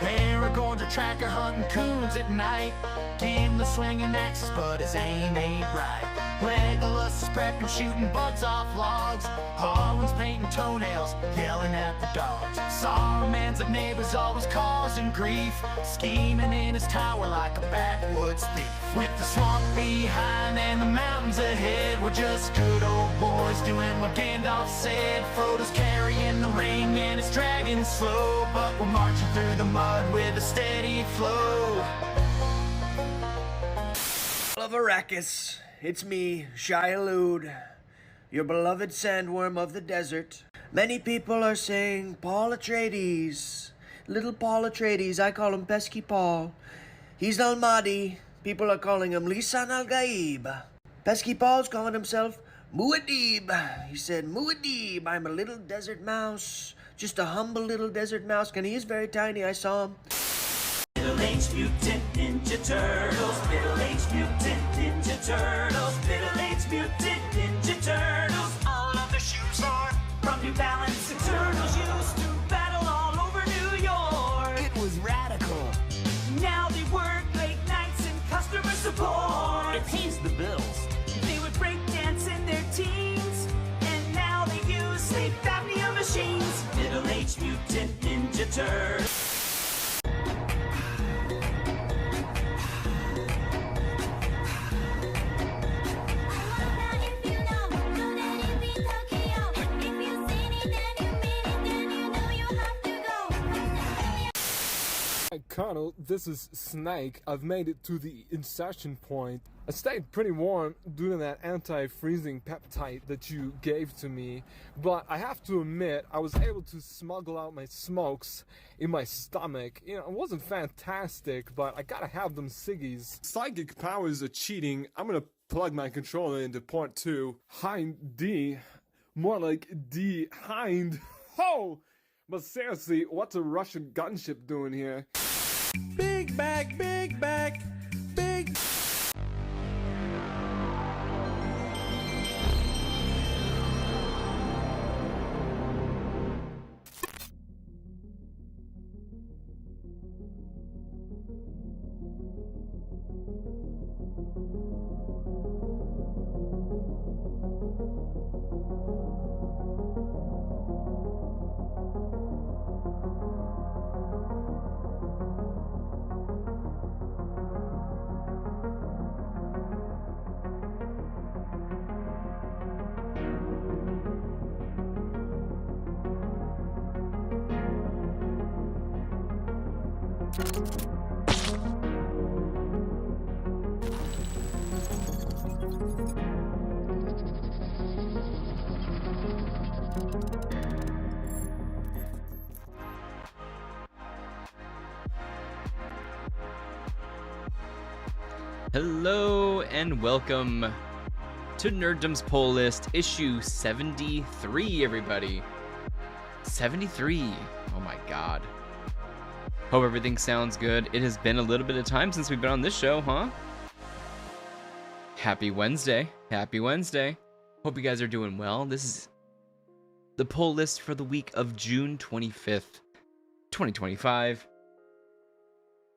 Aragorn's a tracker hunting coons at night. Gimli swinging axes, but his aim ain't right. Legolas is prepping, shooting buds off logs. Harlan's painting toenails, yelling at the dogs. Saruman's a neighbor's always causing grief, scheming in his tower like a backwoods thief. With the swamp behind and the mountains ahead, we're just good old boys doing what Gandalf said. Frodo's carrying the ring and it's dragging slow, but we're marching through the mud with a steady flow. Of Arrakis, it's me, Shai-Hulud, your beloved sandworm of the desert. Many people are saying Paul Atreides, little Paul Atreides. I call him Pesky Paul. He's Al-Mahdi. People are calling him Lisan Al-Gaib. Pesky Paul's calling himself Muad'Dib. He said, Muad'Dib, I'm a little desert mouse, just a humble little desert mouse. And he is very tiny, I saw him. Middle-aged mutant ninja turtles, middle-aged mutant ninja turtles, middle-aged mutant ninja turtles. All of their shoes are from New Balance. The turtles used to battle all over New York. It was radical. Now they work late nights in customer support. It pays the bills. They would break dance in their teens, and now they use sleep apnea machines. Middle-aged mutant ninja turtles. Hi Colonel, this is Snake. I've made it to the insertion point. I stayed pretty warm due to that anti-freezing peptide that you gave to me, but I have to admit I was able to smuggle out my smokes in my stomach. You know, it wasn't fantastic, but I gotta have them ciggies. Psychic powers are cheating. I'm gonna plug my controller into port 2. Hind D. More like D. Hind. Ho! But seriously, what's a Russian gunship doing here? Big bag, big bag, big... Hello and welcome to Nerddom's Poll List, issue 73, everybody. 73. Oh my god. Hope everything sounds good. It has been a little bit of time since we've been on this show, huh? Happy Wednesday. Happy Wednesday. Hope you guys are doing well. This is the poll list for the week of June 25th, 2025.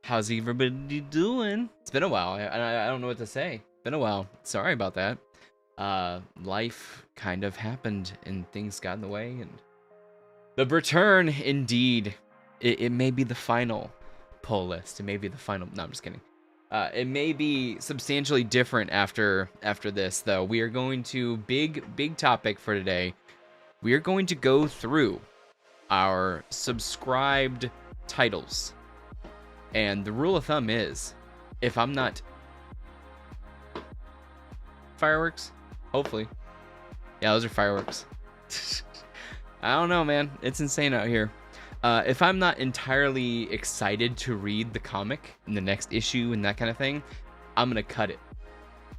How's everybody doing? It's been a while. I don't know what to say. Been a while. Sorry about that. Life kind of happened and things got in the way. And the return, indeed. It may be the final poll list. It may be the final... No, I'm just kidding. It may be substantially different after this, though. We are going to... Big topic for today. We are going to go through our subscribed titles. And the rule of thumb is, if I'm not... Fireworks? Hopefully. Yeah, those are fireworks. I don't know, man. It's insane out here. If I'm not entirely excited to read the comic in the next issue and that kind of thing, I'm going to cut it.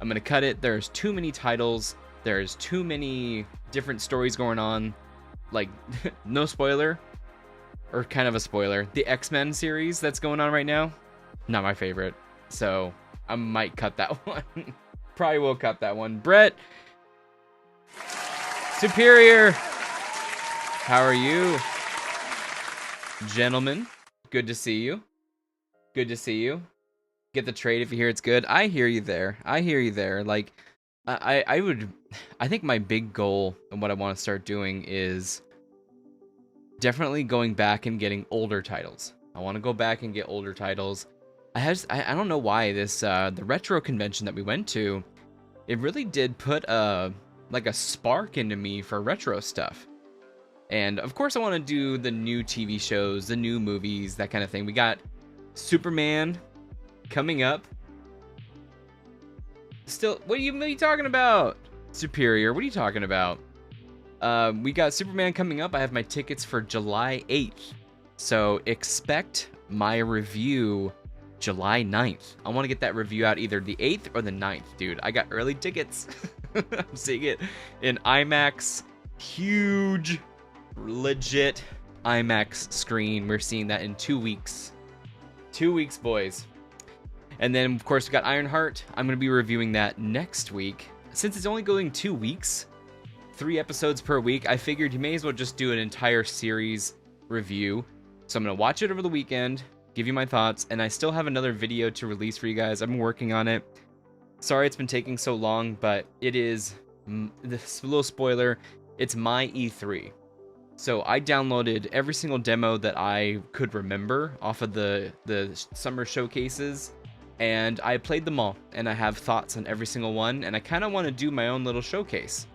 I'm going to cut it. There's too many titles. There's too many different stories going on. Like, no spoiler. Or kind of a spoiler, the X-Men series that's going on right now, not my favorite. So I might cut that one. Probably will cut that one. Brett, Superior, How are you? Gentlemen, good to see you. Good to see you. Get the trade if you hear it's good. I hear you there. I hear you there. Like, I think my big goal and what I want to start doing is definitely going back and getting older titles. I want to go back and get older titles. I don't know why this, the retro convention that we went to, it really did put like a spark into me for retro stuff. And of course I want to do the new TV shows, the new movies, that kind of thing. We got Superman coming up. Still, what are you talking about? Superior, what are you talking about? We got Superman coming up. I have my tickets for July 8th. So expect my review July 9th. I want to get that review out either the 8th or the 9th, dude. I got early tickets. I'm seeing it in IMAX. Huge, legit IMAX screen. We're seeing that in 2 weeks. 2 weeks, boys. And then, of course, we got Ironheart. I'm going to be reviewing that next week. Since it's only going 2 weeks, 3 episodes per week, I figured you may as well just do an entire series review. So I'm going to watch it over the weekend, give you my thoughts, and I still have another video to release for you guys. I've been working on it. Sorry it's been taking so long, but it is, this little spoiler, it's my E3. So I downloaded every single demo that I could remember off of the summer showcases, and I played them all, and I have thoughts on every single one, and I kind of want to do my own little showcase.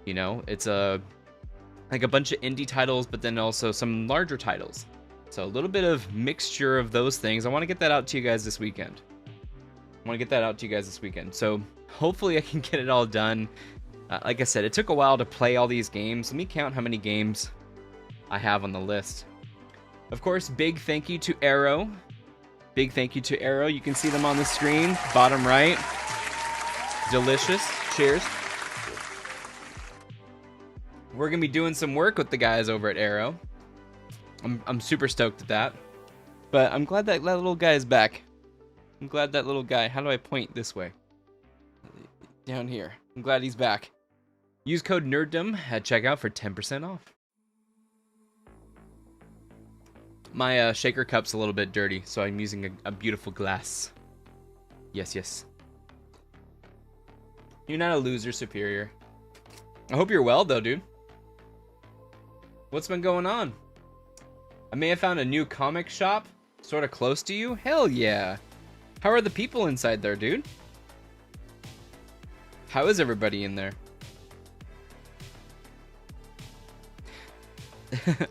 You know, it's like a bunch of indie titles, but then also some larger titles. So a little bit of mixture of those things. I want to get that out to you guys this weekend. So hopefully I can get it all done. Like I said, it took a while to play all these games. Let me count how many games I have on the list. Of course, big thank you to Arrow. Big thank you to Arrow. You can see them on the screen, bottom right. Delicious. Cheers. We're gonna be doing some work with the guys over at Arrow. I'm super stoked at that. But I'm glad that little guy is back. I'm glad that little guy. How do I point this way? Down here. I'm glad he's back. Use code NERDDOM at checkout for 10% off. My shaker cup's a little bit dirty, so I'm using a beautiful glass. Yes, yes. You're not a loser, Superior. I hope you're well, though, dude. What's been going on? I may have found a new comic shop sort of close to you. Hell yeah. How are the people inside there, dude? How is everybody in there?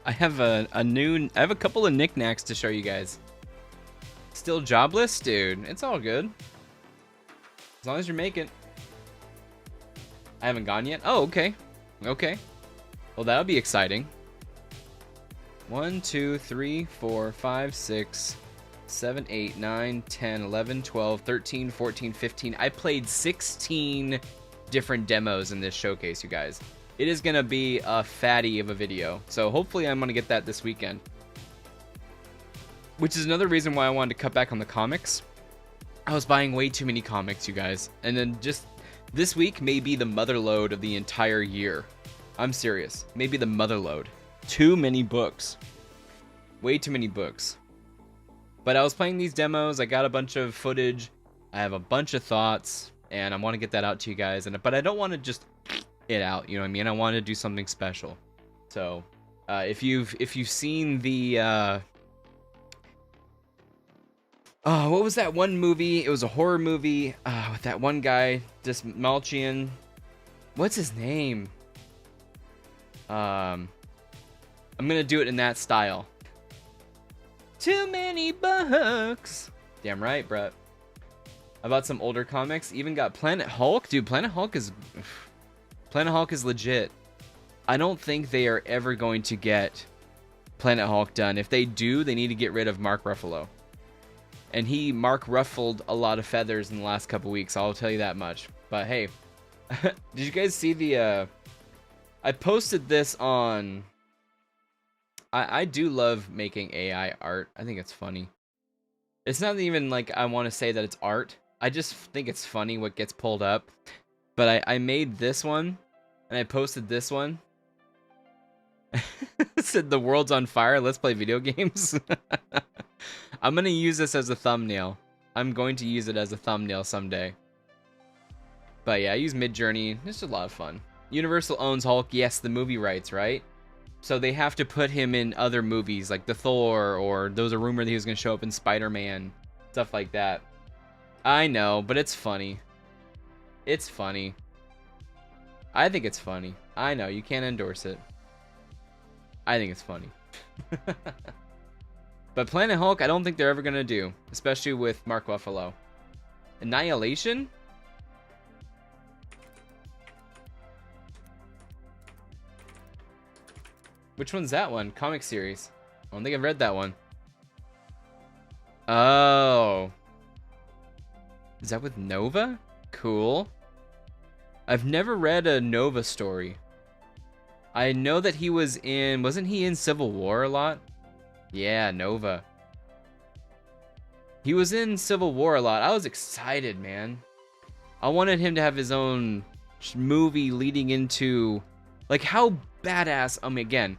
I have a couple of knickknacks to show you guys. Still jobless? Dude, it's all good. As long as you're making. I haven't gone yet? Oh, okay. Okay. Well, that'll be exciting. 1, 2, 3, 4, 5, 6, 7, 8, 9, 10, 11, 12, 13, 14, 15. I played 16 different demos in this showcase, you guys. It is going to be a fatty of a video. So hopefully I'm going to get that this weekend. Which is another reason why I wanted to cut back on the comics. I was buying way too many comics, you guys. And then just this week may be the mother load of the entire year. I'm serious. Maybe the mother load. Too many books. Way too many books. But I was playing these demos. I got a bunch of footage. I have a bunch of thoughts. And I want to get that out to you guys. But I don't want to just it out. You know what I mean? I want to do something special. So, if you've seen the... Oh, what was that one movie? It was a horror movie with that one guy, Malchian. What's his name? I'm gonna do it in that style. Too many bucks. Damn right, Brett. I bought some older comics. Even got Planet Hulk. Dude, Planet Hulk is legit. I don't think they are ever going to get Planet Hulk done. If they do, they need to get rid of Mark Ruffalo. And Mark ruffled a lot of feathers in the last couple weeks, I'll tell you that much. But hey, did you guys see the, I posted this on, I do love making AI art. I think it's funny. It's not even like I want to say that it's art. I just think it's funny what gets pulled up. But I made this one, and I posted this one. Said the world's on fire. Let's play video games. I'm gonna use this as a thumbnail. I'm going to use it as a thumbnail someday. But yeah, I use Midjourney. It's a lot of fun. Universal owns Hulk. Yes, the movie rights, right? So they have to put him in other movies like the Thor, or there was a rumor that he was going to show up in Spider-Man, stuff like that. I know, but it's funny. It's funny. I think it's funny. I know, you can't endorse it. I think it's funny. But Planet Hulk, I don't think they're ever going to do, especially with Mark Ruffalo. Annihilation? Which one's that one? Comic series. I don't think I've read that one. Oh. Is that with Nova? Cool. I've never read a Nova story. I know that he was in... Wasn't he in Civil War a lot? Yeah, Nova. He was in Civil War a lot. I was excited, man. I wanted him to have his own movie leading into... Like, how badass... I mean, again...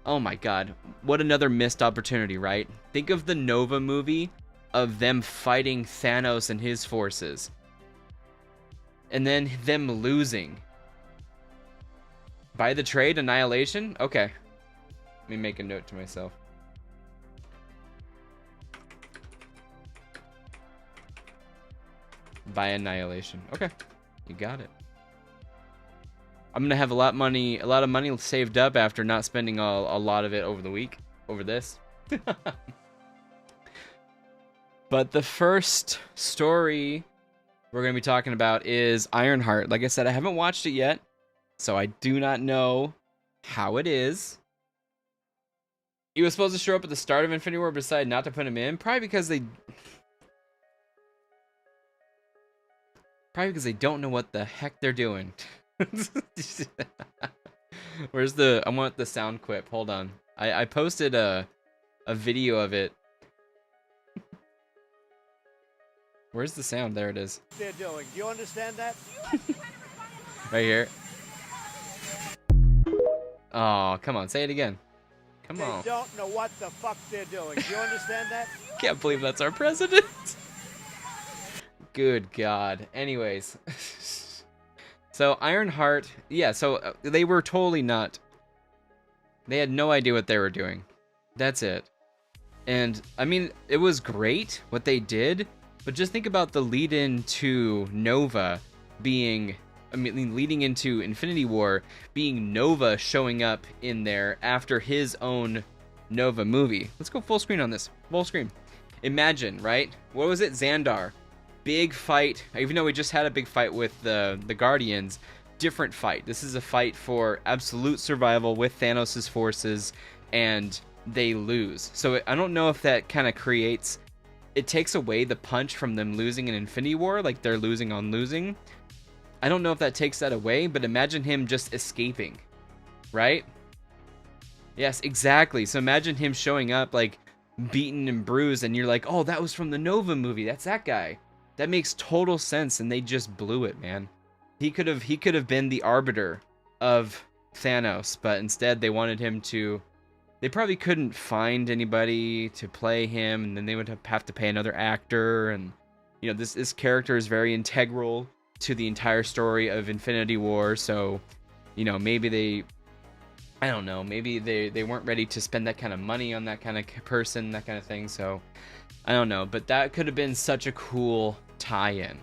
Oh my god. What another missed opportunity, right? Think of the Nova movie of them fighting Thanos and his forces. And then them losing. By the trade, Annihilation? Okay. Let me make a note to myself. By Annihilation. Okay. You got it. I'm gonna have a lot of money saved up after not spending a lot of it over the week over this. But the first story we're gonna be talking about is Ironheart. Like I said, I haven't watched it yet, so I do not know how it is. He was supposed to show up at the start of Infinity War, but decided not to put him in, probably because they don't know what the heck they're doing. Where's the... I want the sound quip. Hold on. I posted a video of it. Where's the sound? There it is. They're doing. Do you understand that? Right here. Oh, come on. Say it again. Come on. They don't know what the fuck they're doing. Do you understand that? Can't believe that's our president. Good God. Anyways. So, Ironheart, yeah, so they were totally not... They had no idea what they were doing. That's it. And, I mean, it was great what they did, but just think about the lead-in to Nova being... I mean, leading into Infinity War, being Nova showing up in there after his own Nova movie. Let's go full screen on this. Full screen. Imagine, right? What was it? Xandar. Big fight, even though we just had a big fight with the Guardians, different fight. This is a fight for absolute survival with Thanos' forces, and they lose. So I don't know if that kind of creates... It takes away the punch from them losing in Infinity War, like they're losing on losing. I don't know if that takes that away, but imagine him just escaping, right? Yes, exactly. So imagine him showing up, like, beaten and bruised, and you're like, oh, that was from the Nova movie. That's that guy. That makes total sense, and they just blew it, man. He could have been the arbiter of Thanos, but instead they wanted him to... They probably couldn't find anybody to play him, and then they would have to pay another actor, and you know, this character is very integral to the entire story of Infinity War, so you know, maybe they... I don't know, maybe they weren't ready to spend that kind of money on that kind of person, that kind of thing, so... I don't know, but that could have been such a cool tie-in.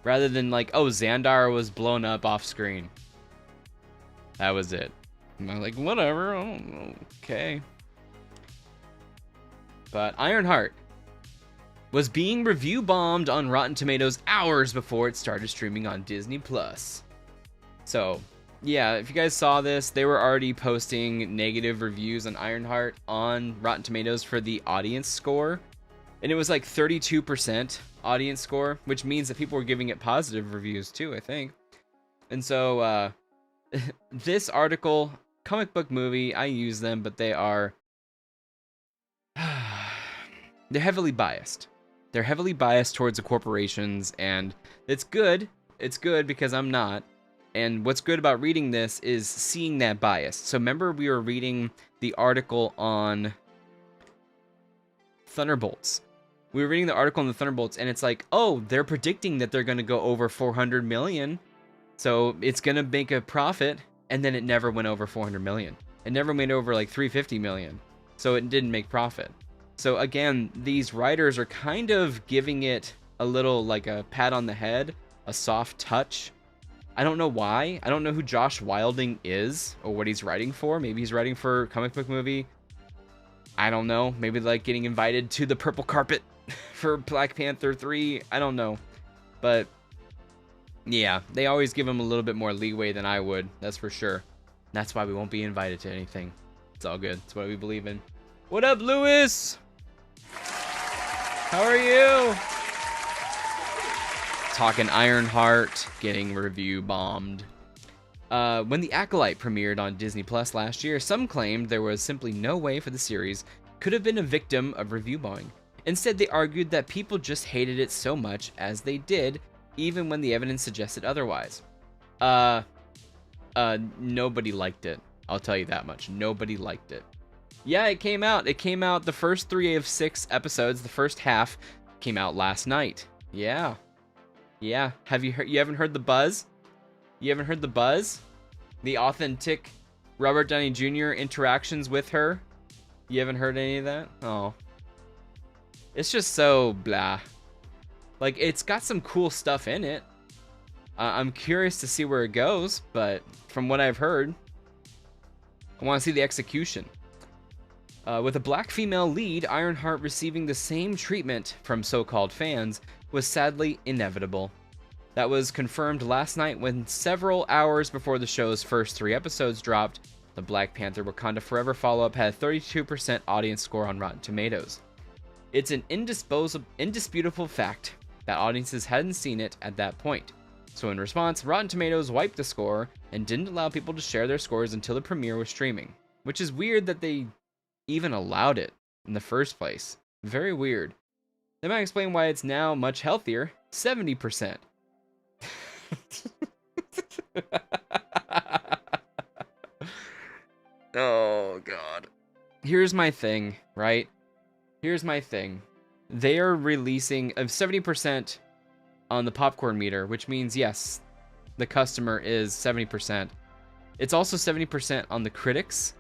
Rather than like, oh, Xandar was blown up off screen. That was it. And I'm like, whatever, I don't know, okay. But Ironheart was being review bombed on Rotten Tomatoes hours before it started streaming on Disney+. So, yeah, if you guys saw this, they were already posting negative reviews on Ironheart on Rotten Tomatoes for the audience score. And it was like 32% audience score, which means that people were giving it positive reviews too, I think. And so, this article, comic book movie, I use them, but they are... they're heavily biased. They're heavily biased towards the corporations, and it's good. It's good because I'm not. And what's good about reading this is seeing that bias. So remember we were reading the article on Thunderbolts. We were reading the article on the Thunderbolts, and it's like, oh, they're predicting that they're going to go over 400 million. So it's going to make a profit, and then it never went over 400 million. It never went over like 350 million. So it didn't make profit. So again, these writers are kind of giving it a little like a pat on the head, a soft touch. I don't know why. I don't know who Josh Wilding is or what he's writing for. Maybe he's writing for a comic book movie. I don't know. Maybe like getting invited to the purple carpet for Black Panther 3. I don't know. But yeah, they always give him a little bit more leeway than I would. That's for sure. That's why we won't be invited to anything. It's all good. It's what we believe in. What up, Lewis? How are you? Talking Ironheart, getting review bombed. When The Acolyte premiered on Disney Plus last year, some claimed there was simply no way for the series could have been a victim of review bombing. Instead, they argued that people just hated it so much as they did, even when the evidence suggested otherwise. Nobody liked it. I'll tell you that much. Nobody liked it. Yeah, it came out. It came out the first 3 of 6 episodes. The first half came out last night. Yeah. Yeah. Have you heard? You haven't heard the buzz? You haven't heard the buzz? The authentic Robert Downey Jr. interactions with her? You haven't heard any of that? Oh. It's just so blah. Like, it's got some cool stuff in it. I'm curious to see where it goes, but from what I've heard, I want to see the execution. With a black female lead, Ironheart receiving the same treatment from so-called fans was sadly inevitable. That was confirmed last night when several hours before the show's first 3 episodes dropped, the Black Panther Wakanda Forever follow-up had a 32% audience score on Rotten Tomatoes. It's an indisputable fact that audiences hadn't seen it at that point. So in response, Rotten Tomatoes wiped the score and didn't allow people to share their scores until the premiere was streaming. Which is weird that they even allowed it in the first place. Very weird. That might explain why it's now much healthier, 70%. Oh, God. Here's my thing, right? Here's my thing. They are releasing 70% on the popcorn meter, which means, yes, the customer is 70%. It's also 70% on the critics.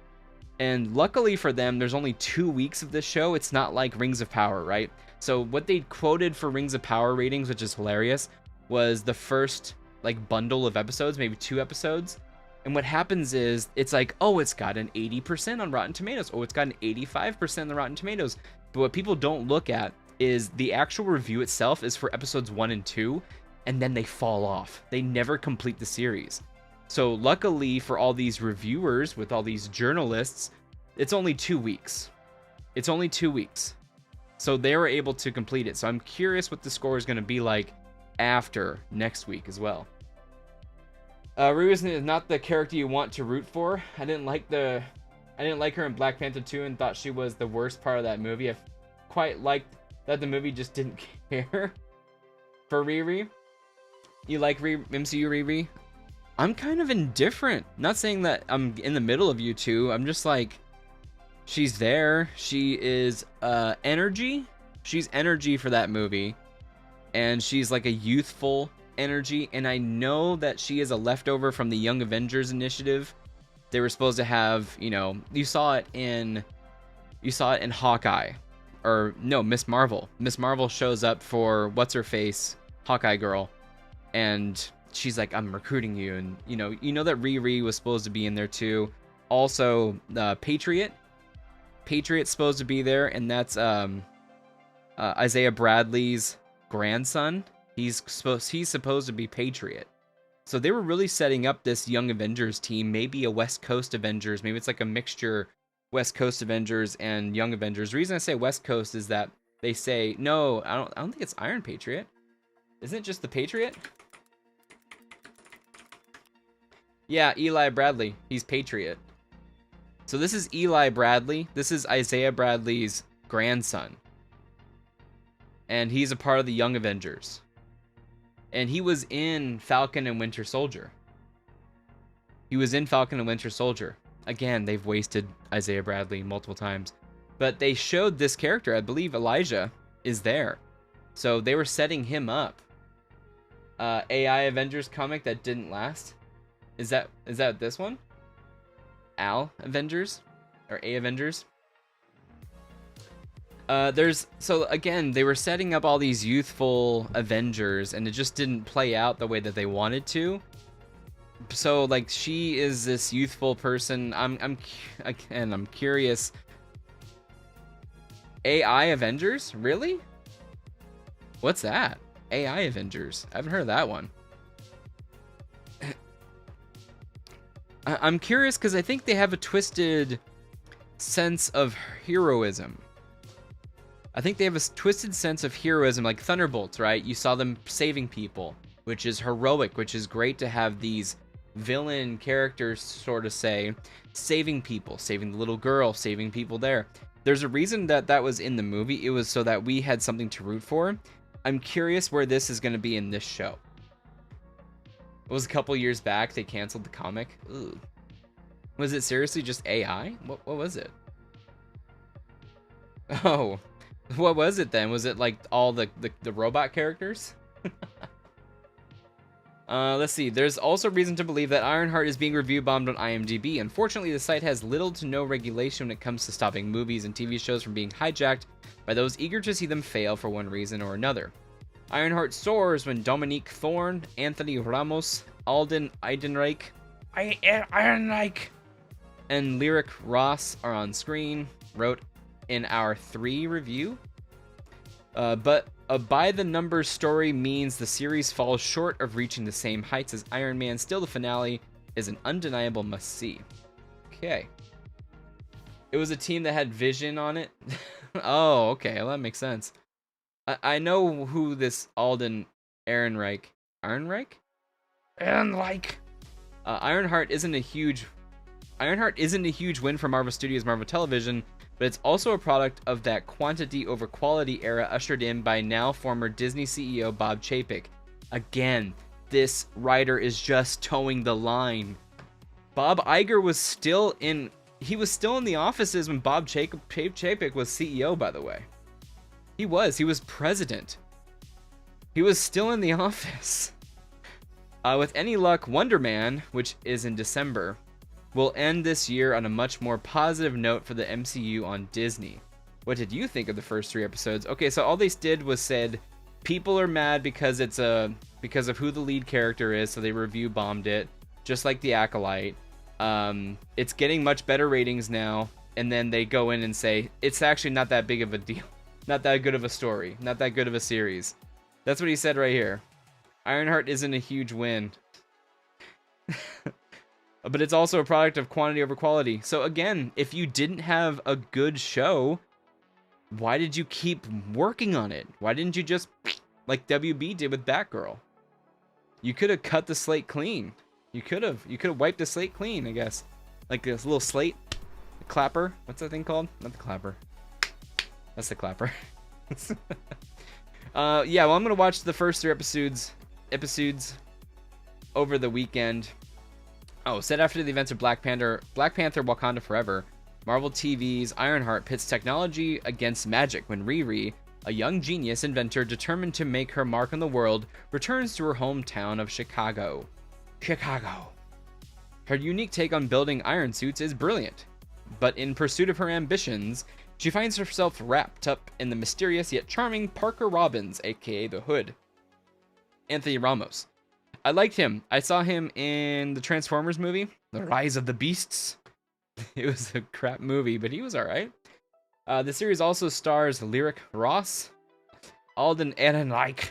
And luckily for them, there's only 2 weeks of this show. It's not like Rings of Power, right? So what they quoted for Rings of Power ratings, which is hilarious, was the first like bundle of episodes, maybe 2 episodes. And what happens is it's like, oh, it's got an 80% on Rotten Tomatoes. Oh, it's got an 85% on the Rotten Tomatoes. But what people don't look at is the actual review itself is for episodes 1 and 2, and then they fall off. They never complete the series. So luckily for all these reviewers with all these journalists, it's only 2 weeks. It's only 2 weeks. So they were able to complete it. So I'm curious what the score is going to be like after next week as well. Riri is not the character you want to root for. I didn't like her in Black Panther 2 and thought she was the worst part of that movie. I quite liked that the movie just didn't care for Riri. You like MCU Riri? I'm kind of indifferent. Not saying that I'm in the middle of you two. I'm just like, she's there. She is energy. She's energy for that movie. And she's like a youthful energy. And I know that she is a leftover from the Young Avengers initiative. They were supposed to have, you know, you saw it in Hawkeye. Or no, Miss Marvel. Miss Marvel shows up for what's-her-face, Hawkeye girl. And she's like, I'm recruiting you. And, you know that Riri was supposed to be in there too. Also, Patriot. Patriot's supposed to be there. And that's Isaiah Bradley's grandson. He's supposed to be Patriot. So they were really setting up this Young Avengers team. Maybe a West Coast Avengers. Maybe it's like a mixture West Coast Avengers and Young Avengers. The reason I say West Coast is that they say, no, I don't think it's Iron Patriot. Isn't it just the Patriot? Yeah, Eli Bradley. He's Patriot. So this is Eli Bradley. This is Isaiah Bradley's grandson. And he's a part of the Young Avengers. And he was in Falcon and Winter Soldier. He was in Falcon and Winter Soldier. Again, they've wasted Isaiah Bradley multiple times. But they showed this character, I believe Elijah, is there. So they were setting him up. AI Avengers comic that didn't last. Is that this one? Al Avengers? Or A Avengers? So again, they were setting up all these youthful Avengers, and it just didn't play out the way that they wanted to. So like, she is this youthful person. I'm curious. AI Avengers? Really? What's that? AI Avengers. I haven't heard of that one. I'm curious because I think they have a twisted sense of heroism. I think they have a twisted sense of heroism, like Thunderbolts, right? You saw them saving people, which is heroic, which is great to have these villain characters sort of say, saving people, saving the little girl, saving people there. There's a reason that was in the movie. It was so that we had something to root for. I'm curious where this is going to be in this show. It was a couple years back. They canceled the comic. Ooh. Was it seriously just AI? What was it? Oh, what was it then? Was it like all the robot characters? Let's see. There's also reason to believe that Ironheart is being review bombed on IMDb. Unfortunately, the site has little to no regulation when it comes to stopping movies and TV shows from being hijacked by those eager to see them fail for one reason or another. Ironheart soars when Dominique Thorne, Anthony Ramos, Alden Ehrenreich, and Lyric Ross are on screen, wrote in our 3 review. But a by-the-numbers story means the series falls short of reaching the same heights as Iron Man. Still, the finale is an undeniable must-see. Okay. It was a team that had Vision on it. Oh, okay. Well, that makes sense. I know who this Alden Ehrenreich. Ehrenreich? Ironheart isn't a huge win for Marvel Studios' Marvel Television, but it's also a product of that quantity over quality era ushered in by now former Disney CEO Bob Chapek. Again, this writer is just towing the line. Bob Iger was still in the offices when Bob Chapek was CEO, by the way. He was president. He was still in the office. With any luck, Wonder Man, which is in December, will end this year on a much more positive note for the MCU on Disney. What did you think of the first 3 episodes? Okay, so all they did was said people are mad because because of who the lead character is, so they review bombed it, just like The Acolyte. It's getting much better ratings now, and then they go in and say it's actually not that big of a deal, not that good of a story, not that good of a series. That's what he said right here. Ironheart isn't a huge win. But it's also a product of quantity over quality. So again, if you didn't have a good show, why did you keep working on it? Why didn't you just, like WB did with Batgirl? You could have cut the slate clean. You could have wiped the slate clean, I guess. Like this little slate, the clapper. What's that thing called? Not the clapper. That's the clapper. Yeah, well, I'm gonna watch the first 3 episodes over the weekend. Oh, set after the events of Black Panther Wakanda Forever, Marvel TV's Ironheart pits technology against magic when Riri, a young genius inventor determined to make her mark on the world, returns to her hometown of Chicago. Her unique take on building iron suits is brilliant, but in pursuit of her ambitions, she finds herself wrapped up in the mysterious yet charming Parker Robbins, aka the Hood. Anthony Ramos. I liked him. I saw him in the Transformers movie, The Rise of the Beasts. It was a crap movie, but he was alright. The series also stars Lyric Ross, Alden Ehrenreich,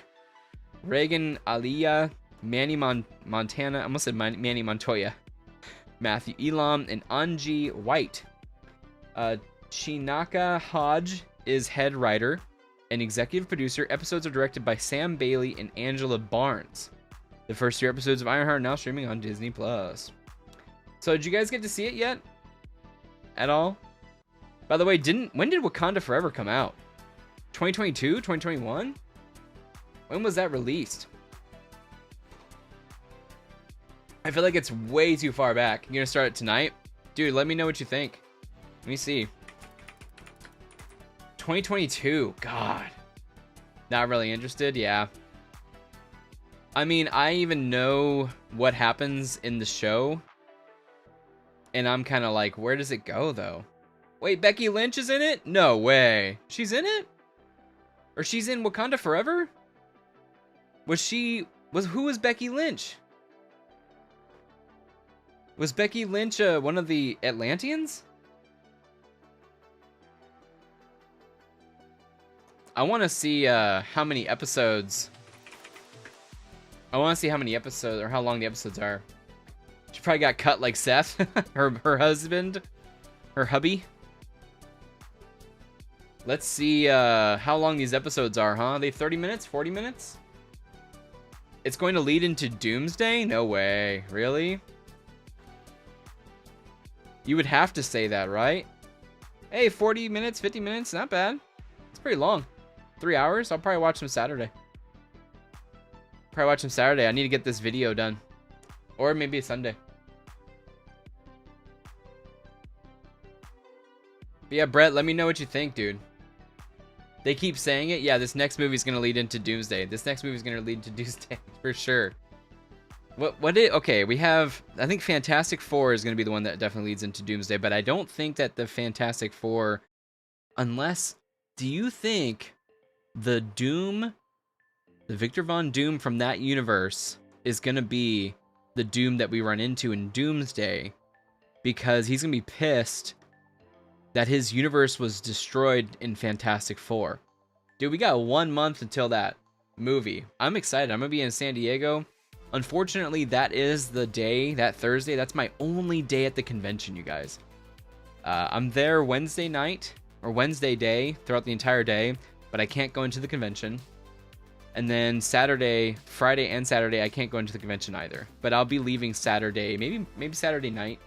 Reagan Aliyah, Manny Montana, I almost said Manny Montoya, Matthew Elam, and Angie White. Chinaka Hodge is head writer and executive producer. Episodes are directed by Sam Bailey and Angela Barnes. The first 3 episodes of Ironheart are now streaming on Disney+. So did you guys get to see it yet? At all? By the way, when did Wakanda Forever come out? 2022? 2021? When was that released? I feel like it's way too far back. You're gonna start it tonight? Dude, let me know what you think. Let me see. 2022. God. Not really interested? Yeah. I mean, I even know what happens in the show. And I'm kind of like, where does it go, though? Wait, Becky Lynch is in it? No way. She's in it? Or she's in Wakanda Forever? Who was Becky Lynch? Was Becky Lynch one of the Atlanteans? I want to see how many episodes. I want to see how many episodes or how long the episodes are. She probably got cut like Seth, her husband, her hubby. Let's see how long these episodes are, huh? Are they 30 minutes, 40 minutes? It's going to lead into Doomsday? No way. Really? You would have to say that, right? Hey, 40 minutes, 50 minutes, not bad. It's pretty long. 3 hours? I'll probably watch them Saturday. I need to get this video done. Or maybe Sunday. But yeah, Brett, let me know what you think, dude. They keep saying it. Yeah, this next movie is going to lead into Doomsday. For sure. Okay, we have, I think Fantastic Four is going to be the one that definitely leads into Doomsday, but I don't think that the Fantastic Four, do you think the Victor Von Doom from that universe is going to be the Doom that we run into in Doomsday? Because he's going to be pissed that his universe was destroyed in Fantastic Four. Dude, we got 1 month until that movie. I'm excited. I'm going to be in San Diego. Unfortunately, that is the day, that Thursday. That's my only day at the convention, you guys. I'm there Wednesday night, or Wednesday day, throughout the entire day, but I can't go into the convention. And then Friday and Saturday, I can't go into the convention either. But I'll be leaving Saturday, maybe Saturday night.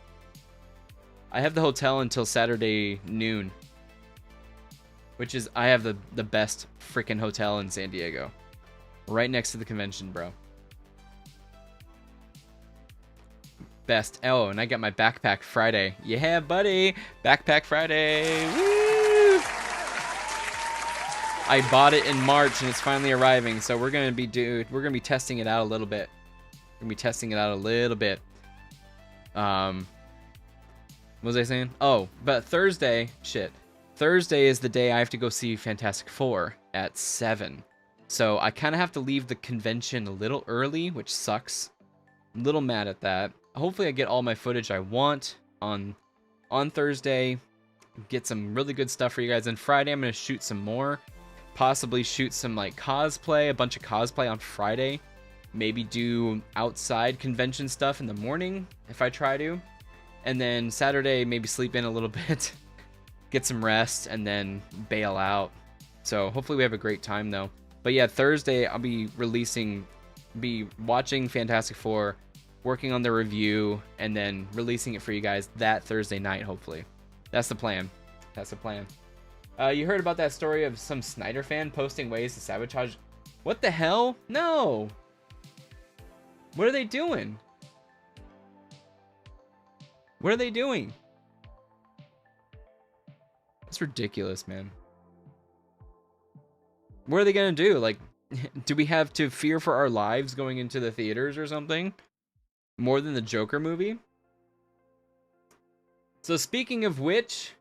I have the hotel until Saturday noon. Which is, I have the best freaking hotel in San Diego. Right next to the convention, bro. Best. Oh, and I got my backpack Friday. Yeah, buddy. Backpack Friday. Woo! I bought it in March and it's finally arriving. So we're gonna be testing it out a little bit. What was I saying? Oh, but Thursday is the day I have to go see Fantastic Four at 7. So I kind of have to leave the convention a little early, which sucks. I'm a little mad at that. Hopefully I get all my footage I want on Thursday. Get some really good stuff for you guys. And Friday I'm going to shoot some more. Possibly shoot some like cosplay, a bunch of cosplay on Friday. Maybe do outside convention stuff in the morning if I try to. And then Saturday, maybe sleep in a little bit. Get some rest and then bail out. So hopefully we have a great time though. But yeah, Thursday I'll be watching Fantastic Four, working on the review, and then releasing it for you guys that Thursday night, hopefully. That's the plan. You heard about that story of some Snyder fan posting ways to sabotage? What the hell? No! What are they doing? That's ridiculous, man. What are they gonna do? Like, do we have to fear for our lives going into the theaters or something? More than the Joker movie? So speaking of which,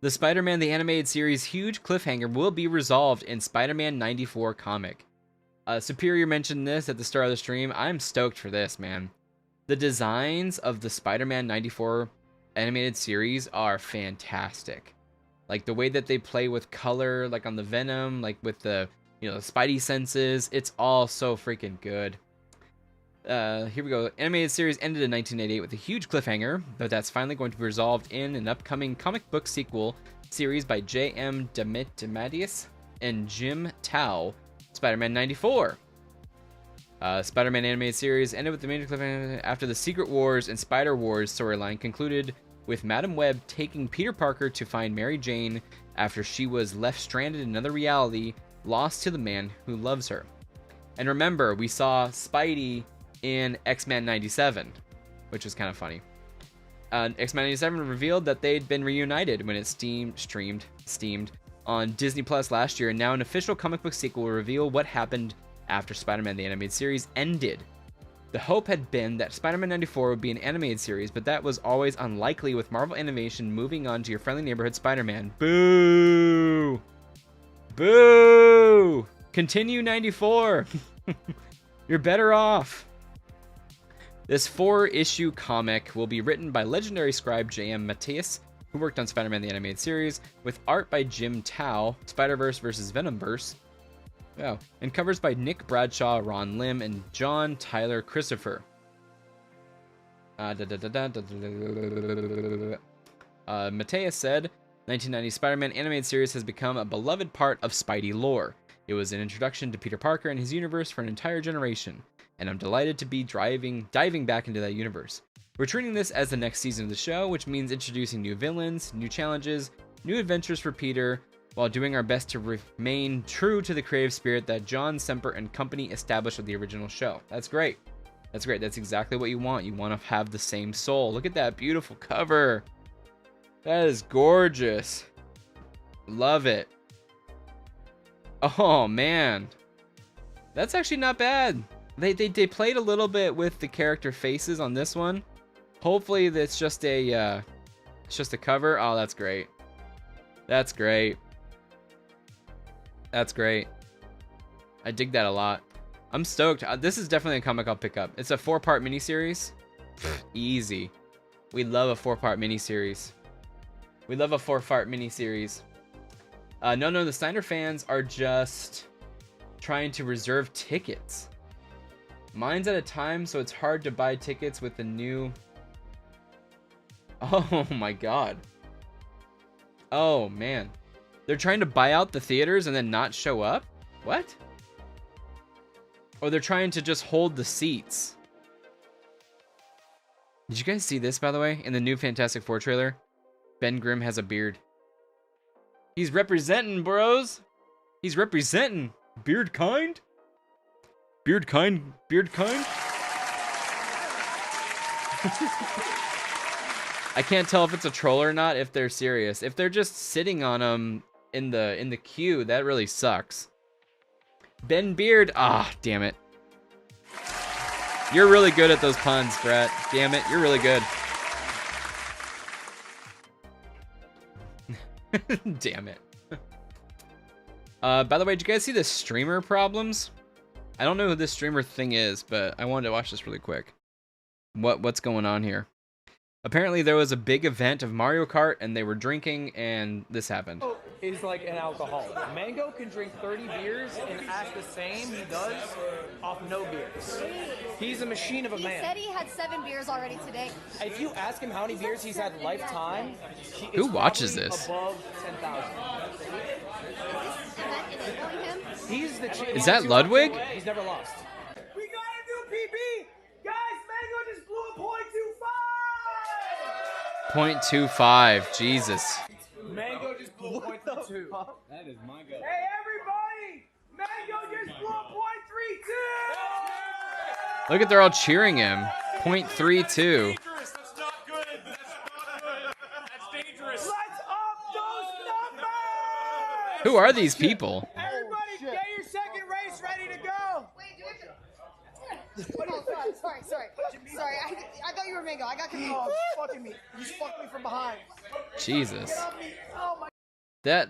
the Spider-Man the Animated Series huge cliffhanger will be resolved in Spider-Man 94 comic. Superior mentioned this at the start of the stream. I'm stoked for this, man. The designs of the Spider-Man 94 animated series are fantastic. Like the way that they play with color, like on the Venom, like with the, the Spidey senses, it's all so freaking good. Here we go. Animated series ended in 1988 with a huge cliffhanger, but that's finally going to be resolved in an upcoming comic book sequel series by J.M. DeMatteis and Jim Tao, Spider-Man 94. Spider-Man animated series ended with the major cliffhanger after the Secret Wars and Spider Wars storyline concluded with Madam Web taking Peter Parker to find Mary Jane after she was left stranded in another reality, lost to the man who loves her. And remember, we saw Spidey in X-Men 97, which was kind of funny. X-Men 97 revealed that they'd been reunited when it streamed on Disney Plus last year, and now an official comic book sequel will reveal what happened after Spider-Man the Animated Series ended. The hope had been that Spider-Man 94 would be an animated series, but that was always unlikely with Marvel Animation moving on to your friendly neighborhood Spider-Man. Boo! Boo! Continue 94! You're better off! This 4-issue comic will be written by legendary scribe J.M. Mateus, who worked on Spider-Man the Animated Series, with art by Jim Tao, Spider-Verse vs. Venomverse, wow, and covers by Nick Bradshaw, Ron Lim, and John Tyler Christopher. Mateus said, 1990 Spider-Man Animated Series has become a beloved part of Spidey lore. It was an introduction to Peter Parker and his universe for an entire generation, and I'm delighted to be diving back into that universe. We're treating this as the next season of the show, which means introducing new villains, new challenges, new adventures for Peter, while doing our best to remain true to the creative spirit that John Semper and company established with the original show. That's great. That's great. That's exactly what you want. You want to have the same soul. Look at that beautiful cover. That is gorgeous. Love it. Oh, man. That's actually not bad. They played a little bit with the character faces on this one. Hopefully that's just a cover. Oh, that's great. That's great. That's great. I dig that a lot. I'm stoked. This is definitely a comic I'll pick up. It's a 4-part miniseries. Easy. We love a 4-part miniseries. We love a 4-part miniseries. No, the Snyder fans are just trying to reserve tickets. Mine's at a time, so it's hard to buy tickets with the new... Oh my god. Oh man. They're trying to buy out the theaters and then not show up? What? Or they're trying to just hold the seats. Did you guys see this, by the way? In the new Fantastic Four trailer? Ben Grimm has a beard. He's representing, bros. He's representing. Beard kind? Beard kind? Beard kind? I can't tell if it's a troll or not, if they're serious. If they're just sitting on him in the queue, that really sucks. Ben Beard. Ah, damn it. You're really good at those puns, Brett. Damn it, you're really good. Damn it. By the way, did you guys see the streamer problems? I don't know who this streamer thing is, but I wanted to watch this really quick. What's going on here? Apparently there was a big event of Mario Kart and they were drinking and this happened. Is like an alcoholic. Mango can drink 30 beers and act the same he does off no beers. He's a machine of a man. He said he had 7 beers already today. If you ask him how many beers he's had lifetime, who watches this? Above 10,000. He's the Is that Ludwig? He's never lost. We got a new PB! Guys, Mango just blew a .25! 0.25, Jesus. Mango just blew a .32. That is my go. Hey, everybody! Mango just blew a .32! Look at, they're all cheering him. 0.32. That's not good. That's not good. That's dangerous. Let's up those numbers! Who are these people? Everybody, get your second race ready to go! Wait, do we have to... Oh, sorry. I thought you were Mango. I got confused. Oh, fucking me. You just fucked me from behind. Jesus. Oh my...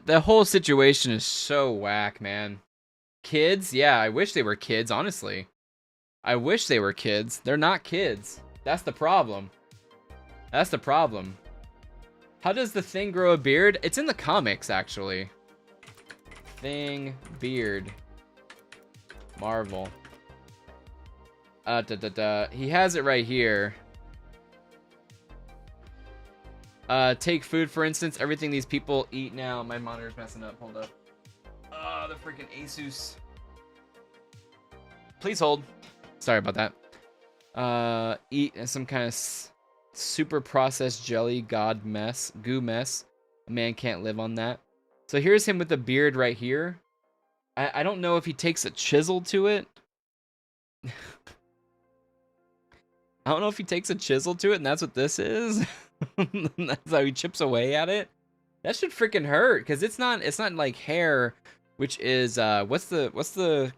The whole situation is so whack, man. Kids? Yeah, I wish they were kids, honestly. I wish they were kids. They're not kids. That's the problem. That's the problem. How does the Thing grow a beard? It's in the comics, actually. Thing, beard. Marvel. He has it right here. Take food, for instance. Everything these people eat now. My monitor's messing up. Hold up. Oh, the freaking Asus. Please hold. Sorry about that. Eat some kind of super processed jelly goo mess. A man can't live on that. So here's him with the beard right here. I don't know if he takes a chisel to it I don't know if he takes a chisel to it and that's what this is. That's how he chips away at it. That should freaking hurt because it's not like hair, which is it's the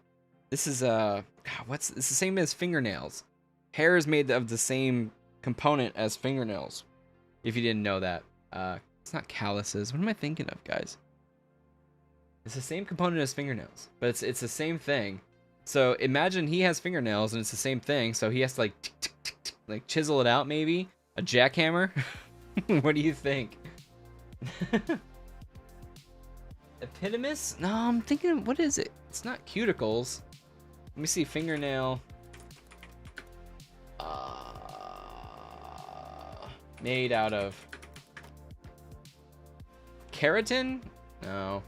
same as fingernails. Hair is made of the same component as fingernails. If you didn't know that. It's not calluses. What am I thinking of, guys? It's the same component as fingernails, but it's the same thing. So imagine he has fingernails and it's the same thing, so he has to like tick, tick, tick, tick, like chisel it out maybe? A jackhammer? What do you think? Epidermis? No, I'm thinking, what is it? It's not cuticles. Let me see, fingernail. Made out of keratin? No.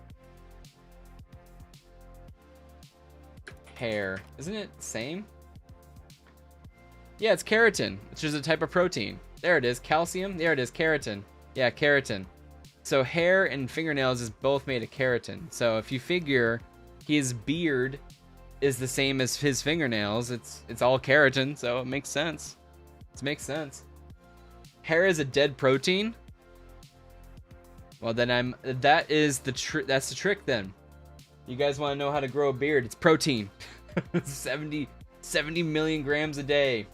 Hair. Isn't it the same? Yeah, it's keratin, which is a type of protein. There it is. Calcium. There it is. Keratin. Yeah, keratin. So hair and fingernails is both made of keratin. So if you figure his beard is the same as his fingernails, it's all keratin, so it makes sense. It makes sense. Hair is a dead protein. Well, then that's the trick then. You guys want to know how to grow a beard? It's protein. 70 million grams a day.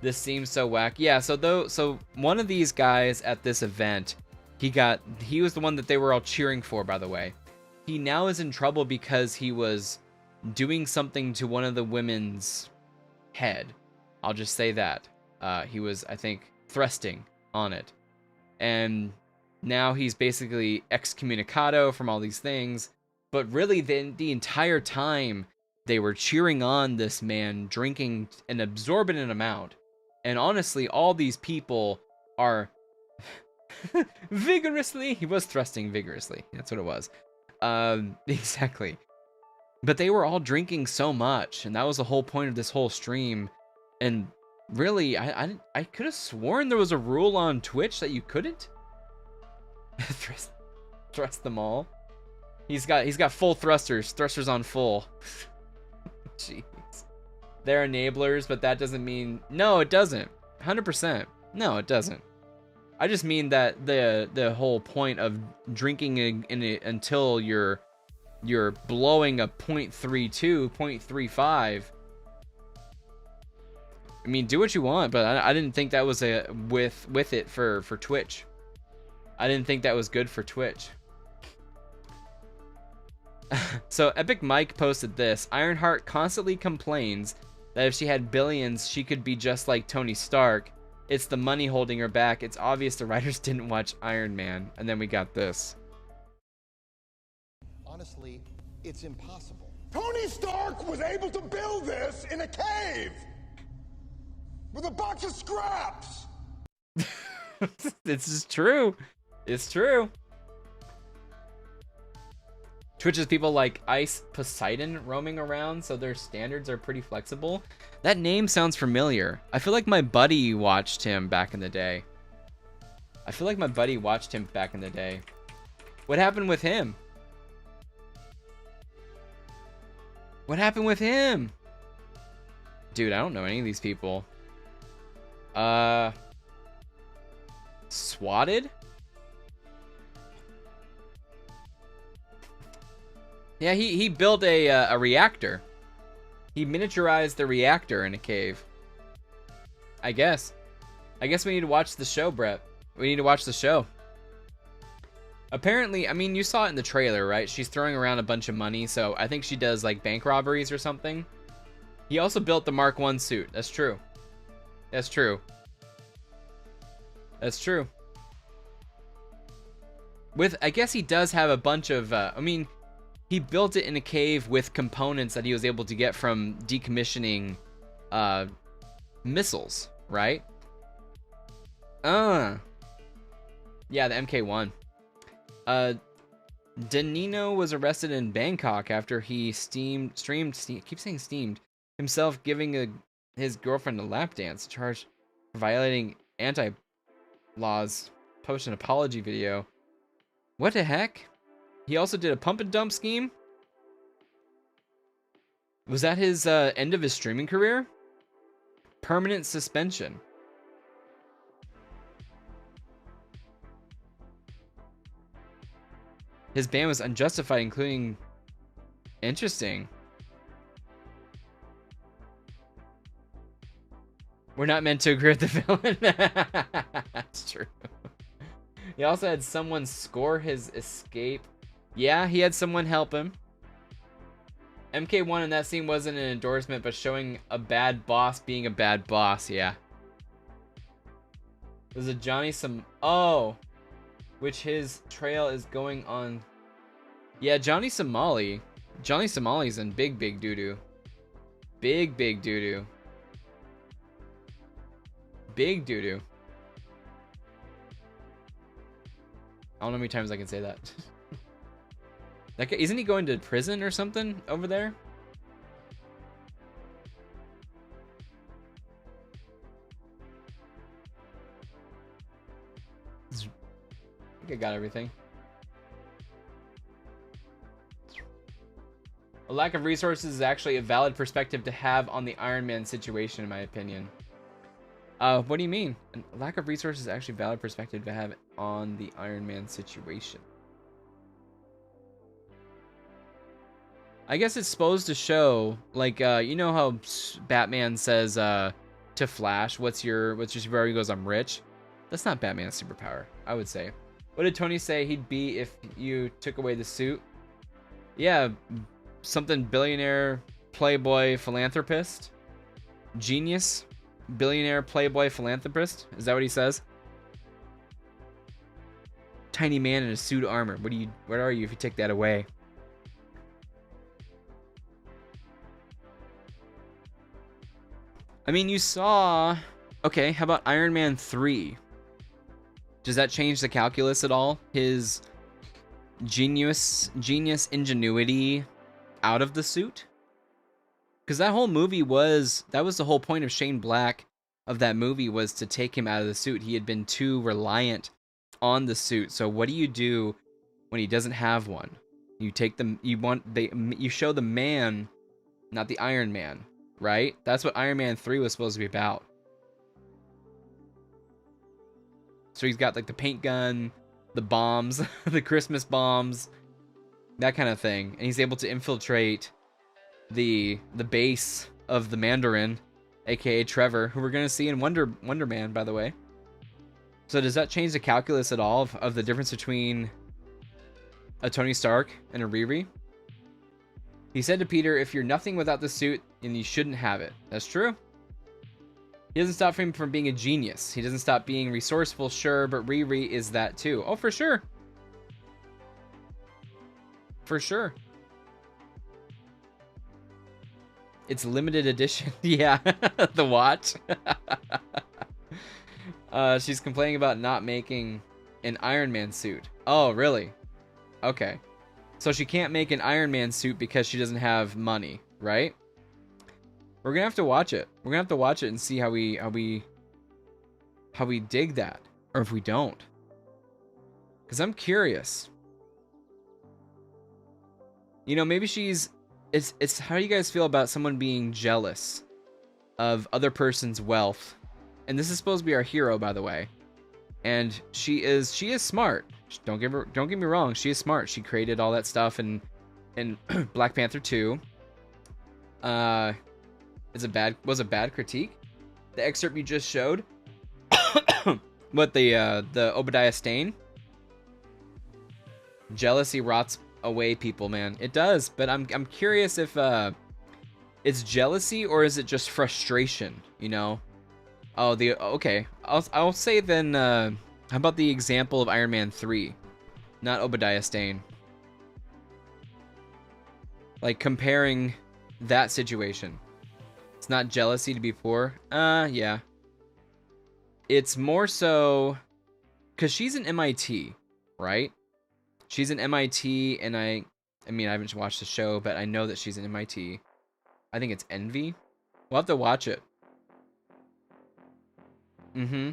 This seems so whack. Yeah, so one of these guys at this event, he was the one that they were all cheering for, by the way. He now is in trouble because he was doing something to one of the women's head. I'll just say that. He was, I think, thrusting on it. And now he's basically excommunicado from all these things. But really, the entire time, they were cheering on this man drinking an exorbitant amount. And honestly, all these people are vigorously... He was thrusting vigorously. That's what it was. Exactly. But they were all drinking so much, and that was the whole point of this whole stream. And really, I could have sworn there was a rule on Twitch that you couldn't thrust them all. He's got full thrusters on full. Jeez. They're enablers, but that doesn't mean... No, it doesn't. 100%. No, it doesn't. I just mean that the whole point of drinking until you're blowing a 0.32, 0.35. I mean, do what you want, but I didn't think that was with it for Twitch. I didn't think that was good for Twitch. So Epic Mike posted this. Ironheart constantly complains that if she had billions, she could be just like Tony Stark. It's the money holding her back. It's obvious the writers didn't watch Iron Man. And then we got this. Honestly, it's impossible. Tony Stark was able to build this in a cave with a box of scraps. This is true. It's true. Twitch's people like Ice Poseidon roaming around, so their standards are pretty flexible. That name sounds familiar. I feel like my buddy watched him back in the day. What happened with him? What happened with him? Dude, I don't know any of these people. Swatted? Yeah, he built a reactor. He miniaturized the reactor in a cave. I guess we need to watch the show, Brett. We need to watch the show. Apparently, I mean, you saw it in the trailer, right? She's throwing around a bunch of money, so I think she does like bank robberies or something. He also built the Mark I suit. That's true. That's true. That's true. I guess he does have a bunch of, I mean, he built it in a cave with components that he was able to get from decommissioning missiles, right? Yeah, the MK1. Danino was arrested in Bangkok after he streamed, keep saying steamed, himself giving his girlfriend a lap dance, charged for violating anti-laws, posted an apology video. What the heck? He also did a pump and dump scheme. Was that his end of his streaming career? Permanent suspension. His ban was unjustified, including... Interesting. We're not meant to agree with the villain. That's true. He also had someone score his escape. Yeah, he had someone help him. MK1 in that scene wasn't an endorsement, but showing a bad boss being a bad boss, yeah. There's a Johnny some... Oh! Which his trail is going on... Yeah, Johnny Somali. Johnny Somali's in big doo-doo. Big doo-doo. Big doo-doo. I don't know how many times I can say that. That guy, isn't he going to prison or something over there? I think I got everything. A lack of resources is actually a valid perspective to have on the Iron Man situation, in my opinion. What do you mean? A lack of resources is actually a valid perspective to have on the Iron Man situation. I guess it's supposed to show, like, you know how Batman says to Flash, what's your superpower? He goes, I'm rich. That's not Batman's superpower, I would say. What did Tony say he'd be if you took away the suit? Yeah, something billionaire, playboy, philanthropist, genius, billionaire, playboy, philanthropist. Is that what he says? Tiny man in a suit of armor. What are you if you take that away? I mean, you saw... Okay, how about Iron Man 3? Does that change the calculus at all? His genius ingenuity out of the suit? Because that whole movie was... That was the whole point of Shane Black of that movie, was to take him out of the suit. He had been too reliant on the suit. So what do you do when he doesn't have one? You take them... You show the man, not the Iron Man. Right? That's what Iron Man 3 was supposed to be about. So he's got like the paint gun, the bombs, the Christmas bombs, that kind of thing. And he's able to infiltrate the base of the Mandarin, aka Trevor, who we're going to see in Wonder Man, by the way. So does that change the calculus at all of the difference between a Tony Stark and a Riri? He said to Peter, if you're nothing without the suit, then you shouldn't have it. That's true. He doesn't stop him from being a genius. He doesn't stop being resourceful, sure, but Riri is that too. Oh, for sure. For sure. It's limited edition. Yeah, the watch. She's complaining about not making an Iron Man suit. Oh, really? Okay. So she can't make an Iron Man suit because she doesn't have money, right? We're gonna have to watch it. We're gonna have to watch it and see how we dig that, or if we don't. Because I'm curious. You know, maybe she's... It's how do you guys feel about someone being jealous of other person's wealth? And this is supposed to be our hero, by the way. And she is smart. Don't get me wrong, she is smart. She created all that stuff in Black Panther 2. Was a bad critique? The excerpt you just showed? What, the Obadiah Stane? Jealousy rots away people, man. It does, but I'm curious if it's jealousy or is it just frustration, you know? Oh, okay. I'll say then how about the example of Iron Man 3? Not Obadiah Stane. Like comparing that situation. It's not jealousy to be poor. Yeah. It's more so cuz she's an MIT, right? She's an MIT, and I mean, I haven't watched the show, but I know that she's an MIT. I think it's Envy. We'll have to watch it. Mm-hmm.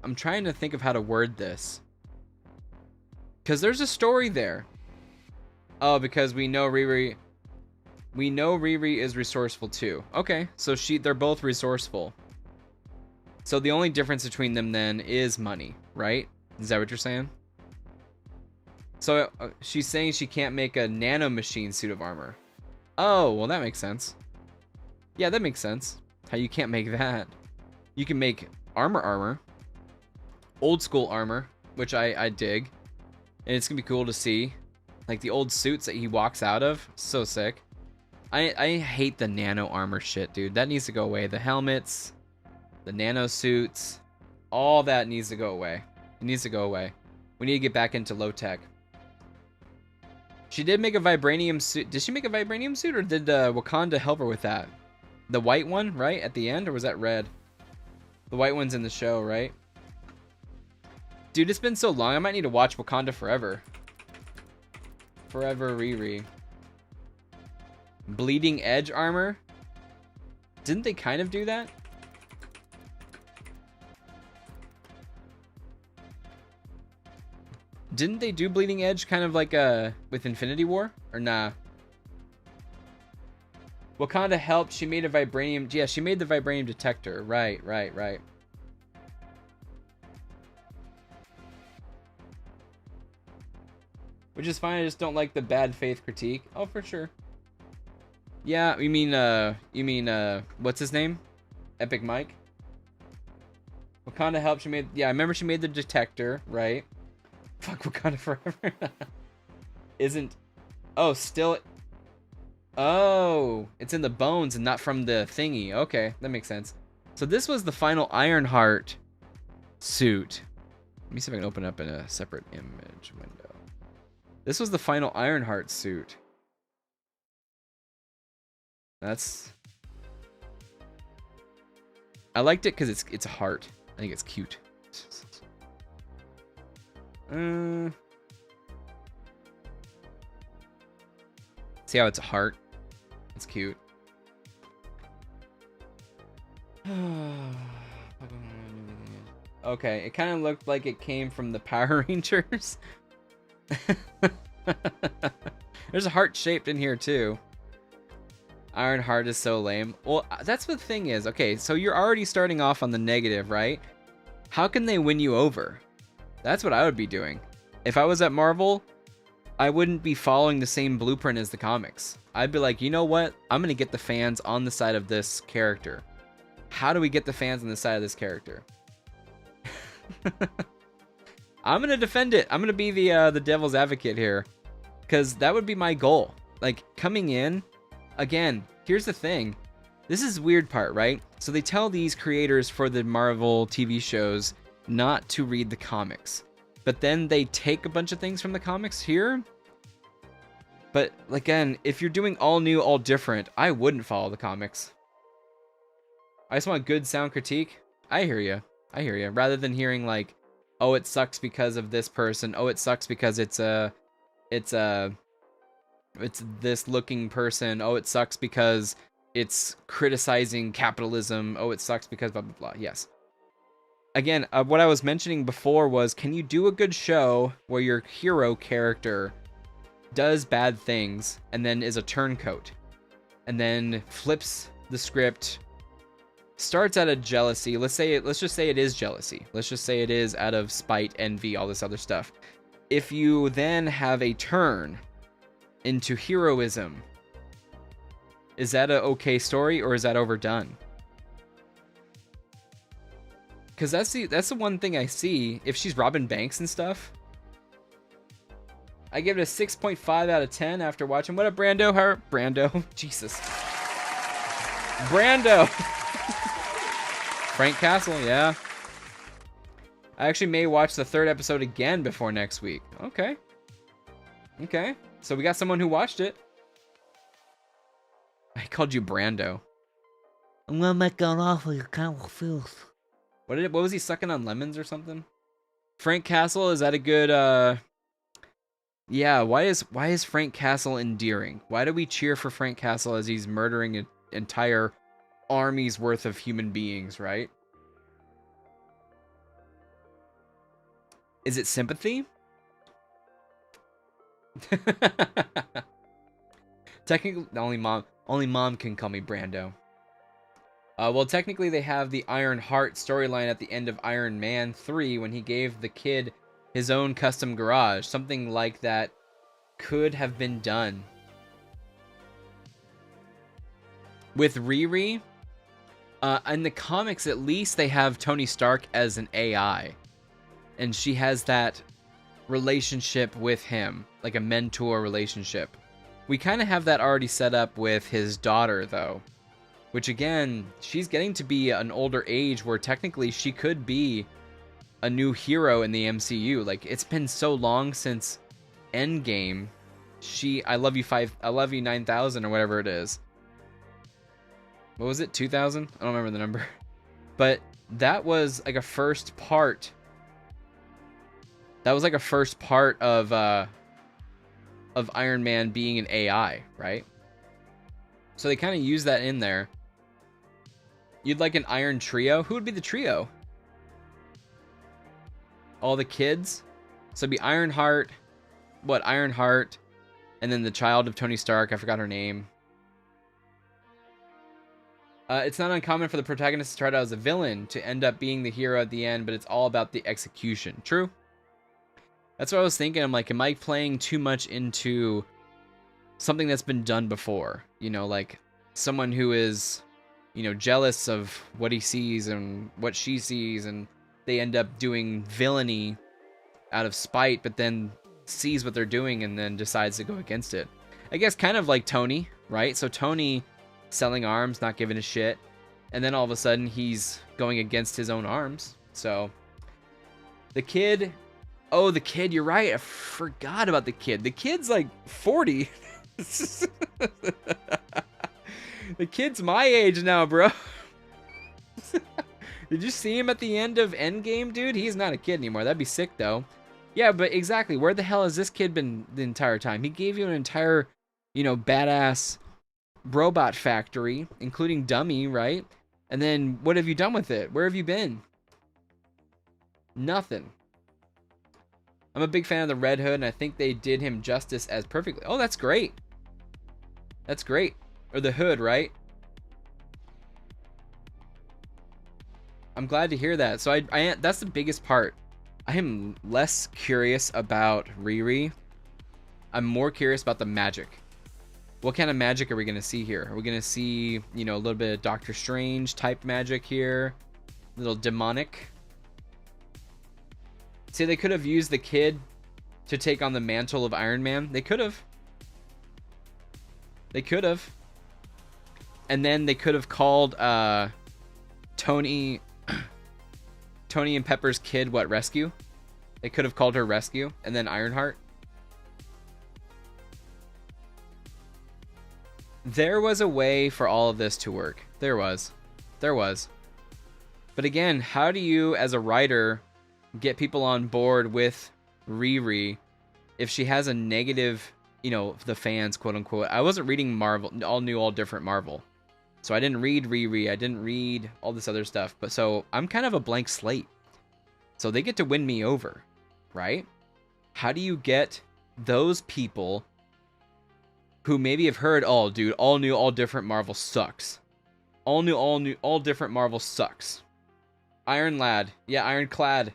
I'm trying to think of how to word this. Because there's a story there. Oh, because we know Riri is resourceful too. Okay, so they're both resourceful. So the only difference between them then is money, right? Is that what you're saying? So she's saying she can't make a nanomachine suit of armor. Oh, well that makes sense. Yeah, that makes sense. How you can't make that. You can make armor. Old school armor, which I dig. And it's gonna be cool to see. Like the old suits that he walks out of. So sick. I hate the nano armor shit, dude. That needs to go away. The helmets, the nano suits, all that needs to go away. It needs to go away. We need to get back into low tech. She did make a vibranium suit. Did she make a vibranium suit, or did Wakanda help her with that? The white one, right? At the end, or was that red? The white one's in the show, right? Dude, it's been so long. I might need to watch Wakanda Forever. Forever Riri. Bleeding Edge armor? Didn't they kind of do that? Didn't they do Bleeding Edge kind of like with Infinity War? Or nah? Wakanda helped. She made a vibranium. Yeah, she made the vibranium detector. Right. Which is fine. I just don't like the bad faith critique. Oh, for sure. Yeah, you mean what's his name? Epic Mike. Wakanda helped. She made. Yeah, I remember she made the detector. Right. Fuck Wakanda Forever. Isn't. Oh, still. Oh, it's in the bones and not from the thingy. Okay, that makes sense. So this was the final Ironheart suit. Let me see if I can open up in a separate image window. This was the final Ironheart suit. I liked it because it's a heart. I think it's cute. See how it's a heart? It's cute. Okay, it kind of looked like it came from the Power Rangers. There's a heart shaped in here too. Ironheart is so lame. Well, that's what the thing is. Okay, so you're already starting off on the negative, right? How can they win you over? That's what I would be doing. If I was at Marvel, I wouldn't be following the same blueprint as the comics. I'd be like, you know what? I'm going to get the fans on the side of this character. How do we get the fans on the side of this character? I'm going to defend it. I'm going to be the devil's advocate here. Because that would be my goal. Like, coming in, again, here's the thing. This is the weird part, right? So they tell these creators for the Marvel TV shows not to read the comics. But then they take a bunch of things from the comics here. But again, if you're doing all new, all different, I wouldn't follow the comics. I just want good sound critique. I hear you. Rather than hearing like, oh, it sucks because of this person. Oh, it sucks because it's this looking person. Oh, it sucks because it's criticizing capitalism. Oh, it sucks because blah, blah, blah. Yes. Again, what I was mentioning before was, can you do a good show where your hero character does bad things and then is a turncoat and then flips the script, starts out of jealousy. Let's just say it is jealousy. Let's just say it is out of spite, envy, all this other stuff. If you then have a turn into heroism, is that a okay story or is that overdone? Because that's the one thing I see. If she's robbing banks and stuff, I give it a 6.5 out of 10 after watching. What up, Brando? Brando. Jesus. Brando. Frank Castle, yeah. I actually may watch the 3rd episode again before next week. Okay. So we got someone who watched it. I called you Brando. I'm gonna make an offer you can't refuse. What was he sucking on lemons or something? Frank Castle, is that a good yeah, why is Frank Castle endearing? Why do we cheer for Frank Castle as he's murdering an entire army's worth of human beings, right? Is it sympathy? Technically, only mom can call me Brando. Well, technically, they have the IRONHEART storyline at the end of Iron Man 3 when he gave the kid his own custom garage. Something like that could have been done. With Riri, in the comics, at least they have Tony Stark as an AI. And she has that relationship with him, like a mentor relationship. We kind of have that already set up with his daughter, though. Which, again, she's getting to be an older age where technically she could be a new hero in the MCU. Like, it's been so long since Endgame. I love you 9,000 or whatever it is. What was it? 2,000? I don't remember the number. But that was like a first part. That was like a first part of Iron Man being an AI, right? So they kind of use that in there. You'd like an Iron Trio? Who would be the trio? All the kids? So it'd be Ironheart. What? Ironheart. And then the child of Tony Stark. I forgot her name. It's not uncommon for the protagonist to start out as a villain to end up being the hero at the end, but it's all about the execution. True? That's what I was thinking. I'm like, am I playing too much into something that's been done before? You know, like someone who is, you know, jealous of what he sees and what she sees, and they end up doing villainy out of spite, but then sees what they're doing and then decides to go against it. I guess kind of like Tony, right? So Tony selling arms, not giving a shit, and then all of a sudden he's going against his own arms. So the kid, oh, the kid, you're right. I forgot about the kid. The kid's like 40. The kid's my age now, bro. Did you see him at the end of Endgame, dude? He's not a kid anymore. That'd be sick, though. Yeah, but exactly. Where the hell has this kid been the entire time? He gave you an entire, you know, badass robot factory, including Dummy, right? And then what have you done with it? Where have you been? Nothing. I'm a big fan of the Red Hood, and I think they did him justice as perfectly. Oh, that's great. That's great. Or the Hood, right? I'm glad to hear that. So I that's the biggest part. I am less curious about Riri. I'm more curious about the magic. What kind of magic are we going to see here? Are we going to see, you know, a little bit of Doctor Strange type magic here? A little demonic. See, they could have used the kid to take on the mantle of Iron Man. They could have. They could have. And then they could have called Tony and Pepper's kid, what, Rescue? They could have called her Rescue, and then Ironheart. There was a way for all of this to work. There was. But again, how do you, as a writer, get people on board with Riri if she has a negative, you know, the fans, quote unquote? I wasn't reading Marvel, all new, all different Marvel. So I didn't read Riri. I didn't read all this other stuff. But so I'm kind of a blank slate. So they get to win me over, right? How do you get those people who maybe have heard, oh, dude, all new, all different Marvel sucks. All new, all different Marvel sucks. Iron Lad. Yeah, Ironclad.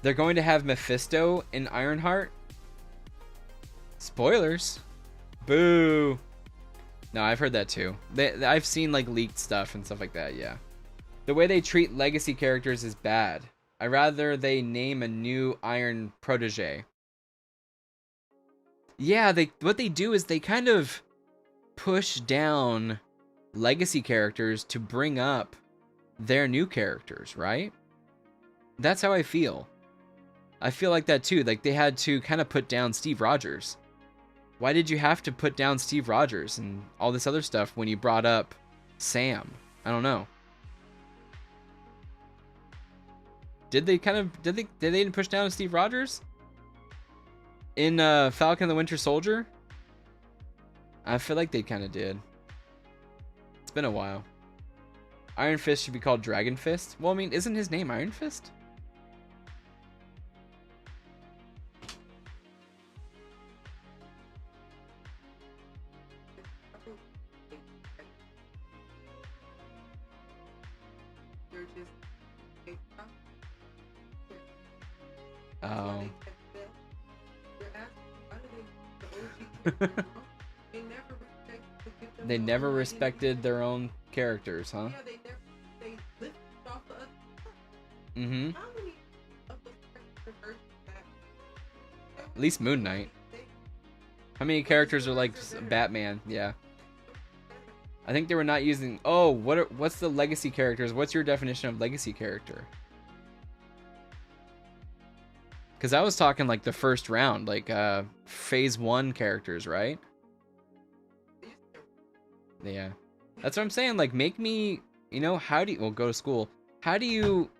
They're going to have Mephisto in Ironheart? Spoilers. Boo. No, I've heard that too. I've seen like leaked stuff and stuff like that, yeah. The way they treat legacy characters is bad. I'd rather they name a new Iron protege. Yeah, what they do is they kind of push down legacy characters to bring up their new characters, right? That's how I feel. I feel like that too. Like they had to kind of put down Steve Rogers. Why did you have to put down Steve Rogers and all this other stuff when you brought up Sam? I don't know. Did they push down Steve Rogers in Falcon and the Winter Soldier? I feel like they kind of did. been a while. Iron Fist should be called Dragon Fist. Well, I mean, isn't his name Iron Fist? Oh. They never respected their own characters, huh? Mm-hmm. At least Moon Knight. How many characters are like Batman? Yeah. I think they were not using... Oh, what's the legacy characters? What's your definition of legacy character? Because I was talking like the first round, like phase 1 characters, right? Yeah. That's what I'm saying. Like, make me, you know, how do you... Well, go to school. How do you...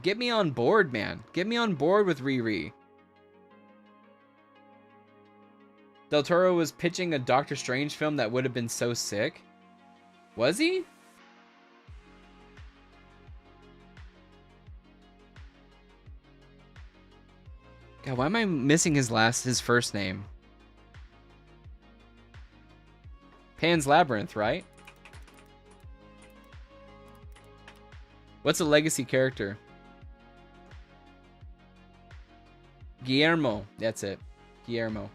Get me on board, man. Get me on board with Riri. Del Toro was pitching a Doctor Strange film that would have been so sick. Was he? God, why am I missing his first name? Pan's Labyrinth, right? What's a legacy character? Guillermo. That's it. Guillermo.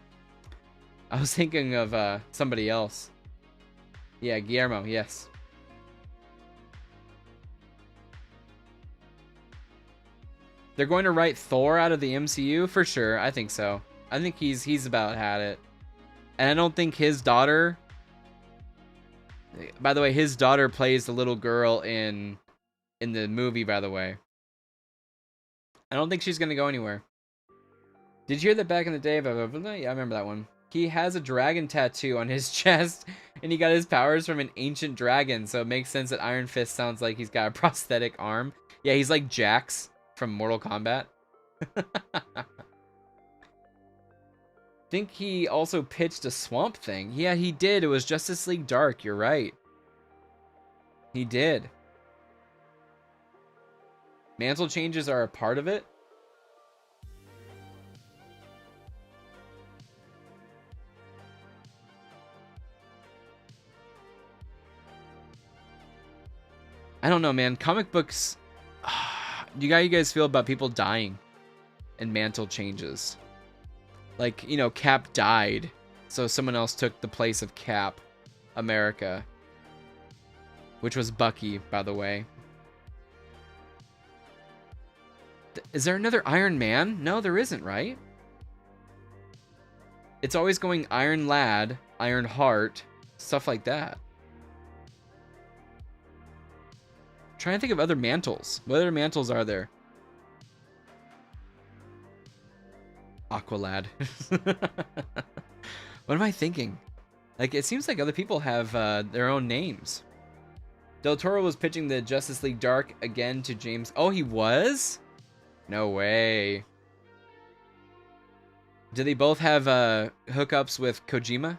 I was thinking of somebody else. Yeah, Guillermo, yes. They're going to write Thor out of the MCU? For sure, I think so. I think he's about had it. And I don't think his daughter... By the way, his daughter plays the little girl in the movie, by the way. I don't think she's going to go anywhere. Did you hear that back in the day? Yeah, I remember that one. He has a dragon tattoo on his chest, and he got his powers from an ancient dragon, so it makes sense that Iron Fist sounds like he's got a prosthetic arm. Yeah, he's like Jax from Mortal Kombat. Think he also pitched a Swamp Thing. Yeah, he did. It was Justice League Dark. You're right. He did. Mantle changes are a part of it. I don't know, man. Comic books... How you guys feel about people dying and mantle changes? Like, you know, Cap died, so someone else took the place of Cap America. Which was Bucky, by the way. Is there another Iron Man? No, there isn't, right? It's always going Iron Lad, Iron Heart, stuff like that. Trying to think of other mantles. What other mantles are there? Aqualad. What am I thinking? Like, it seems like other people have their own names. Del Toro was pitching the Justice League Dark again to James. Oh, he was? No way. Do they both have hookups with Kojima?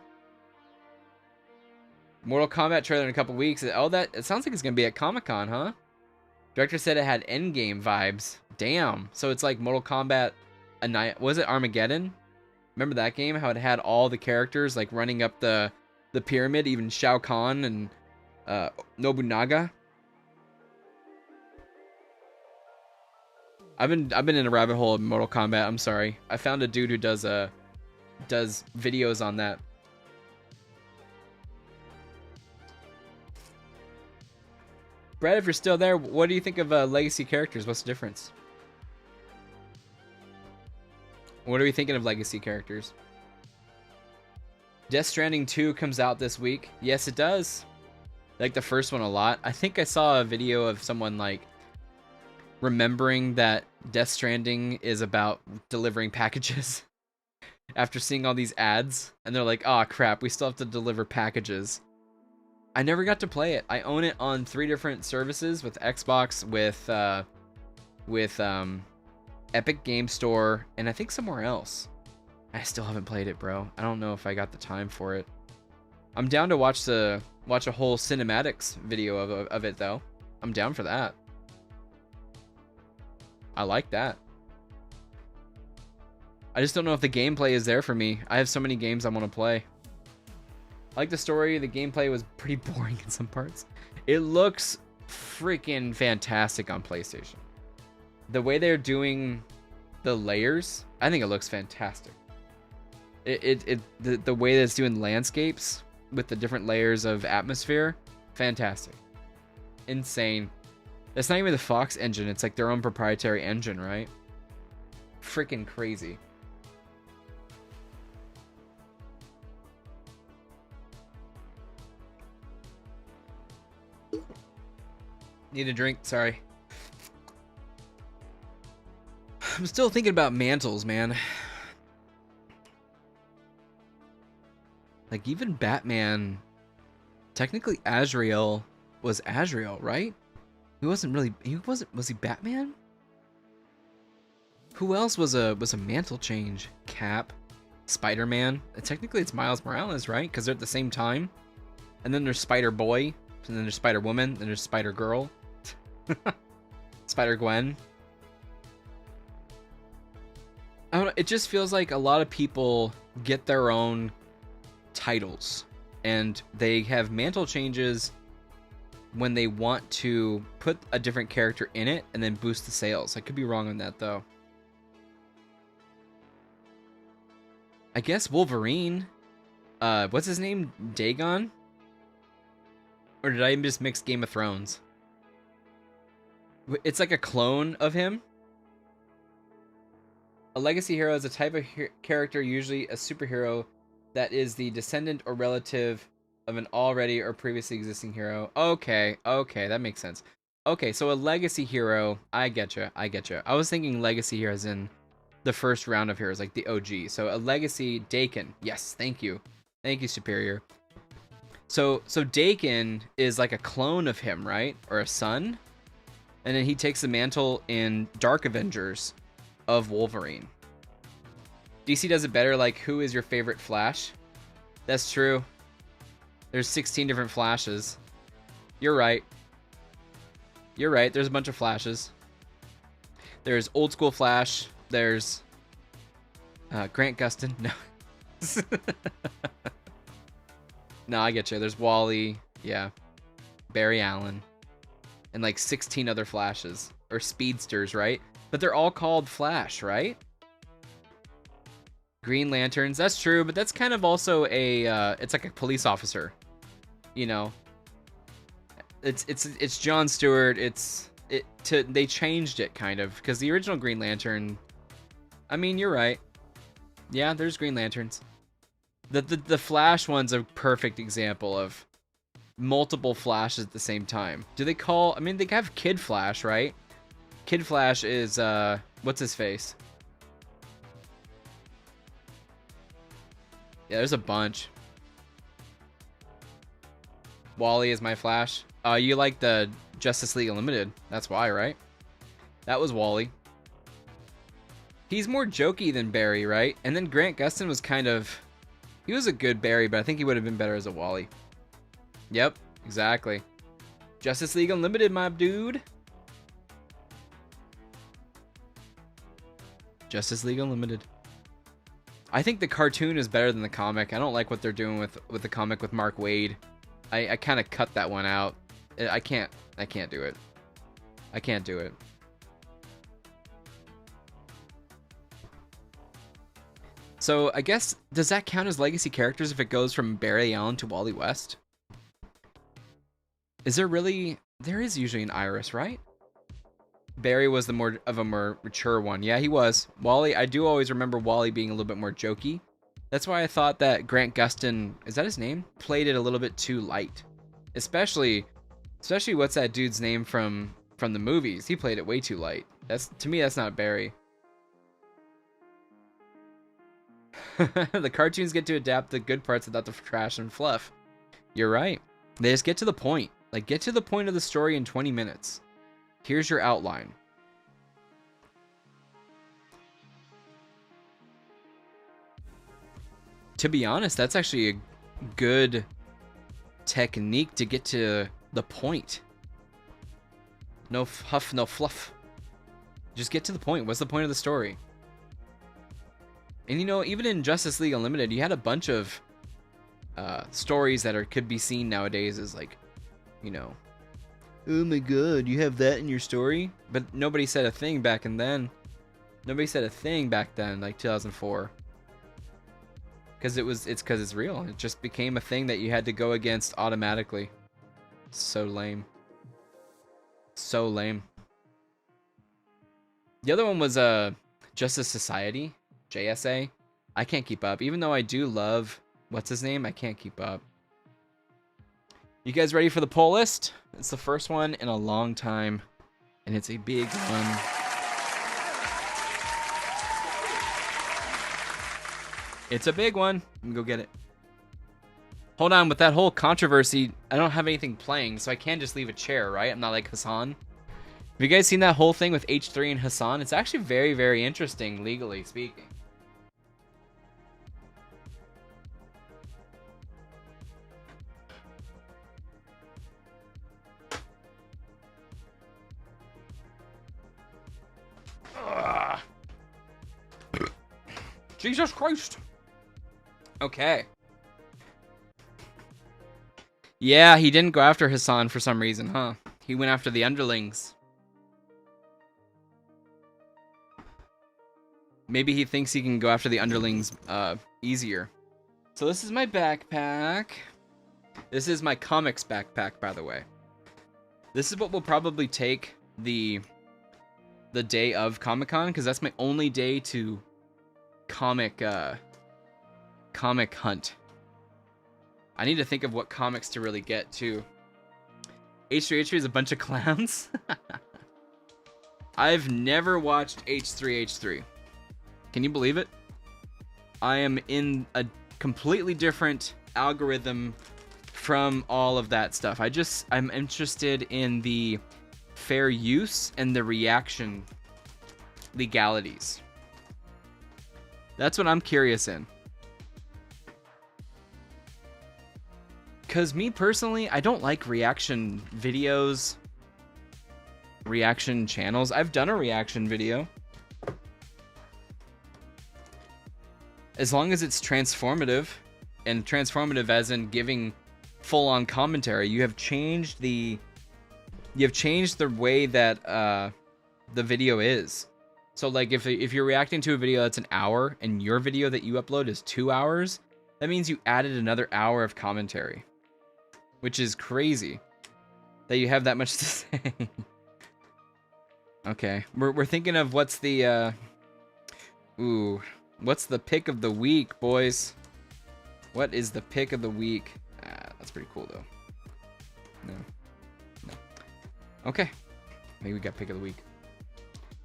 Mortal Kombat trailer in a couple weeks. Oh, it sounds like it's gonna be at Comic-Con, huh? Director said it had Endgame vibes. Damn. So it's like Mortal Kombat. Was it Armageddon? Remember that game? How it had all the characters like running up the pyramid, even Shao Kahn and Nobunaga. I've been in a rabbit hole of Mortal Kombat. I'm sorry. I found a dude who does videos on that. Brad, if you're still there, what do you think of legacy characters? What's the difference? What are we thinking of legacy characters? Death Stranding 2 comes out this week. Yes, it does. I like the first one a lot. I think I saw a video of someone like remembering that Death Stranding is about delivering packages after seeing all these ads, and they're like, "Oh crap, we still have to deliver packages." I never got to play it. I own it on 3 different services, with Xbox, with Epic Game Store, and I think somewhere else. I still haven't played it, bro. I don't know if I got the time for it. I'm down to watch the watch a whole cinematics video of it though. I'm down for that. I like that. I just don't know if the gameplay is there for me. I have so many games I want to play. I like the story. The gameplay was pretty boring in some parts. It looks freaking fantastic on PlayStation. The way they're doing the layers, I think it looks fantastic. The way that it's doing landscapes with the different layers of atmosphere, fantastic. Insane. That's not even the Fox engine. It's like their own proprietary engine, right? Freaking crazy. Need a drink, sorry. I'm still thinking about mantles, man. Like, even Batman, technically Azrael was Azrael, right? Was he Batman? Who else was a mantle change? Cap, Spider-Man. Technically it's Miles Morales, right? Because they're at the same time. And then there's Spider-Boy, and then there's Spider-Woman, then there's Spider-Girl. Spider-Gwen. I don't know, it just feels like a lot of people get their own titles and they have mantle changes when they want to put a different character in it and then boost the sales. I could be wrong on that though. I guess Wolverine, what's his name? Dagon? Or did I just mix Game of Thrones? It's like a clone of him. A legacy hero is a type of character, usually a superhero, that is the descendant or relative of an already or previously existing hero. Okay, that makes sense. Okay, so a legacy hero, I getcha. I was thinking legacy heroes in the first round of heroes, like the OG. So a legacy, Dakin. Yes, thank you. Thank you, Superior. So Dakin is like a clone of him, right? Or a son? And then he takes the mantle in Dark Avengers of Wolverine. DC does it better, like, who is your favorite Flash? That's true. There's 16 different Flashes. You're right. There's a bunch of Flashes. There's old school Flash. There's Grant Gustin. No. No, I get you. There's Wally. Yeah. Barry Allen. And like 16 other Flashes. Or Speedsters, right? But they're all called Flash, right? Green Lanterns. That's true, but that's kind of also a... it's like a police officer. You know? It's Jon Stewart. They changed it, kind of. Because the original Green Lantern... I mean, you're right. Yeah, there's Green Lanterns. The Flash one's a perfect example of multiple Flashes at the same time. Do they call... I mean, they have Kid Flash, right? Kid Flash is, what's his face? Yeah, there's a bunch. Wally is my Flash. You like the Justice League Unlimited. That's why, right? That was Wally. He's more jokey than Barry, right? And then Grant Gustin was kind of... He was a good Barry, but I think he would have been better as a Wally. Yep, exactly. Justice League Unlimited, my dude. Justice League Unlimited. I think the cartoon is better than the comic. I don't like what they're doing with the comic with Mark Waid. I kind of cut that one out. I can't do it. I can't do it. So I guess, does that count as legacy characters if it goes from Barry Allen to Wally West? Is there really... There is usually an Iris, right? Barry was the more mature one. Yeah, he was. Wally, I do always remember Wally being a little bit more jokey. That's why I thought that Grant Gustin, is that his name? Played it a little bit too light. Especially what's that dude's name from the movies? He played it way too light. To me, that's not Barry. The cartoons get to adapt the good parts without the trash and fluff. You're right. They just get to the point. Like, get to the point of the story in 20 minutes. Here's your outline. To be honest, that's actually a good technique to get to the point. No huff, no fluff. Just get to the point. What's the point of the story? And you know, even in Justice League Unlimited, you had a bunch of stories that could be seen nowadays as like, you know, oh my god, you have that in your story? But nobody said a thing back then. Nobody said a thing back then, like 2004. Because it's real. It just became a thing that you had to go against automatically. So lame. So lame. The other one was Justice Society, JSA. I can't keep up. Even though I do love, what's his name? I can't keep up. You guys ready for the poll list? It's the first one in a long time, and it's a big one. It's a big one. Let me go get it. Hold on, with that whole controversy, I don't have anything playing, so I can just leave a chair, right? I'm not like Hassan. Have you guys seen that whole thing with H3 and Hassan? It's actually very, very interesting, legally speaking. Ugh. Jesus Christ. Okay. Yeah, he didn't go after Hassan for some reason, huh? He went after the underlings. Maybe he thinks he can go after the underlings easier. So this is my backpack. This is my comics backpack, by the way. This is what will probably take the day of Comic-Con, because that's my only day to comic hunt. I need to think of what comics to really get to. H3H3 is a bunch of clowns. I've never watched H3H3. Can you believe it? I am in a completely different algorithm from all of that stuff. I'm interested in the fair use and the reaction legalities. That's what I'm curious in. Because me personally, I don't like reaction videos, reaction channels. I've done a reaction video. As long as it's transformative, and transformative as in giving full-on commentary, you have changed the way that the video is. So like if you're reacting to a video that's an hour and your video that you upload is 2 hours, that means you added another hour of commentary, which is crazy that you have that much to say. Okay, we're thinking of what's the what's the pick of the week, boys? What is the pick of the week? That's pretty cool though. No. Okay, maybe we got pick of the week.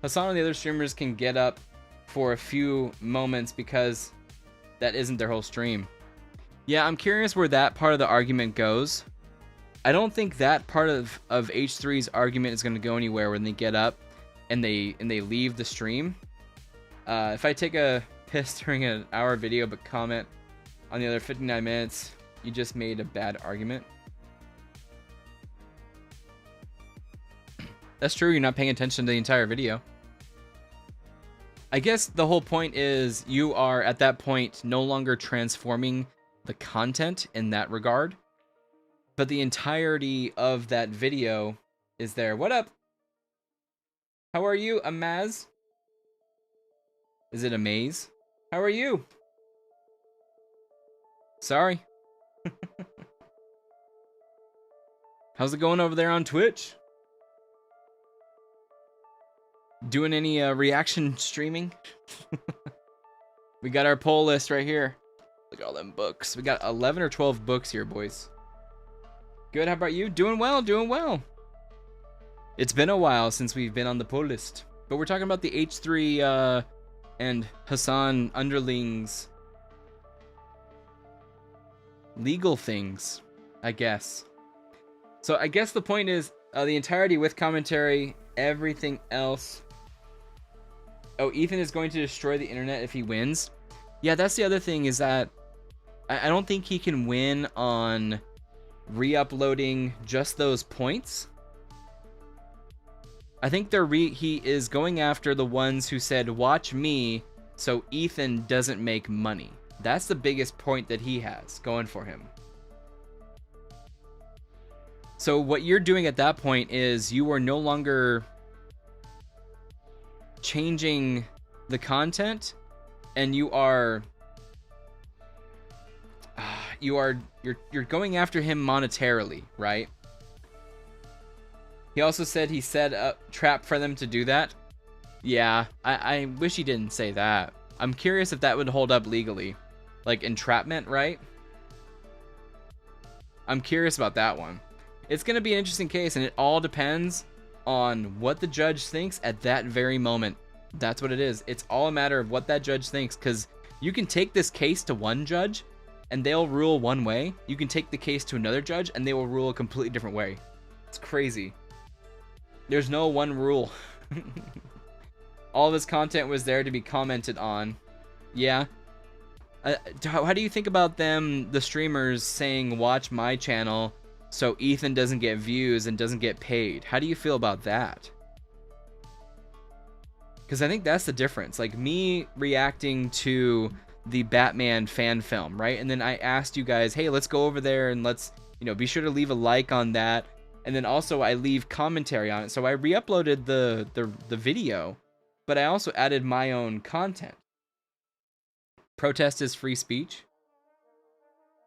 Hassan and the other streamers can get up for a few moments because that isn't their whole stream. Yeah, I'm curious where that part of the argument goes. I don't think that part of H3's argument is going to go anywhere when they get up and they leave the stream. If I take a piss during an hour video but comment on the other 59 minutes, you just made a bad argument. That's true, you're not paying attention to the entire video. I guess the whole point is you are, at that point, no longer transforming the content in that regard. But the entirety of that video is there. What up? How are you, Amaz? Is it a maze? How are you? Sorry. How's it going over there on Twitch? Doing any reaction streaming? We got our poll list right here. Look at all them books. We got 11 or 12 books here, boys. Good, how about you? Doing well, doing well. It's been a while since we've been on the poll list. But we're talking about the H3 and Hassan underlings. Legal things, I guess. So I guess the point is the entirety with commentary, everything else. Oh, Ethan is going to destroy the internet if he wins. Yeah, that's the other thing, is that I don't think he can win on re-uploading just those points. I think he is going after the ones who said, watch me so Ethan doesn't make money. That's the biggest point that he has going for him. So what you're doing at that point is you are no longer changing the content, and you're going after him monetarily, right? He also said he set a trap for them to do that. Yeah, I wish he didn't say that. I'm curious if that would hold up legally. Like entrapment, right? I'm curious about that one. It's going to be an interesting case, and it all depends on what the judge thinks at that very moment. That's what it is. It's all a matter of what that judge thinks, because you can take this case to one judge, and they'll rule one way. You can take the case to another judge, and they will rule a completely different way. It's crazy. There's no one rule. All this content was there to be commented on. Yeah. How do you think about the streamers saying, watch my channel so Ethan doesn't get views and doesn't get paid? How do you feel about that? Because I think that's the difference. Like me reacting to the Batman fan film, right? And then I asked you guys, hey, let's go over there and let's, be sure to leave a like on that. And then also I leave commentary on it. So I re-uploaded the video, but I also added my own content. Protest is free speech.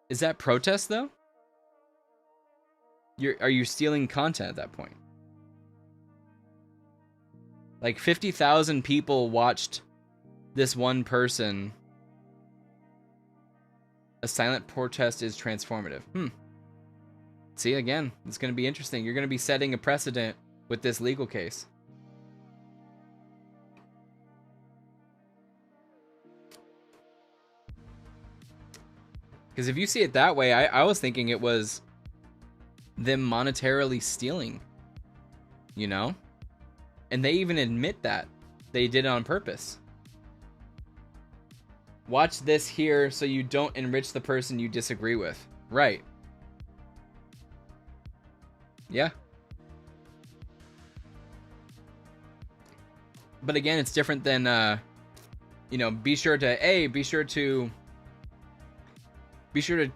Is that protest though? Are you stealing content at that point? Like 50,000 people watched this one person. A silent protest is transformative. See, again, it's going to be interesting. You're going to be setting a precedent with this legal case. Because if you see it that way, I was thinking it was them monetarily stealing, And they even admit that. They did it on purpose. Watch this here so you don't enrich the person you disagree with. Right. Yeah. But again, it's different than, be sure to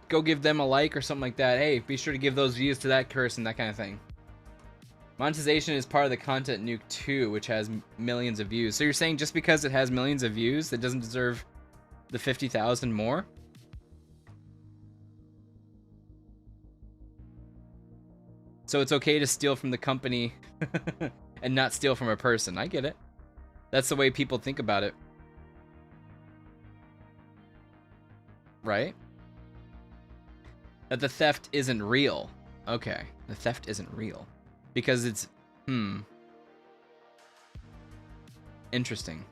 go give them a like or something like that. Hey, be sure to give those views to that person, that kind of thing. Monetization is part of the content nuke too, which has millions of views. So you're saying just because it has millions of views, that doesn't deserve the 50,000 more? So it's okay to steal from the company and not steal from a person. I get it. That's the way people think about it. Right? That the theft isn't real. Okay, the theft isn't real. Because it's, interesting.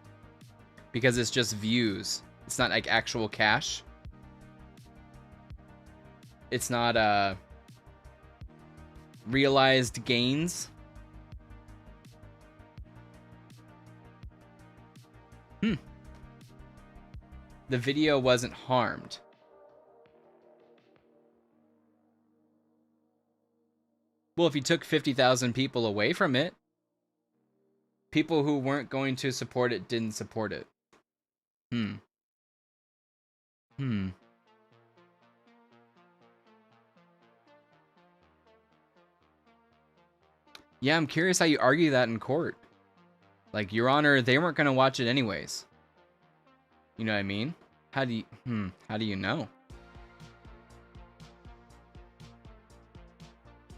Because it's just views. It's not like actual cash. It's not, realized gains. The video wasn't harmed. Well, if you took 50,000 people away from it, people who weren't going to support it didn't support it. Yeah, I'm curious how you argue that in court. Like, Your Honor, they weren't going to watch it anyways. You know what I mean? How do you know?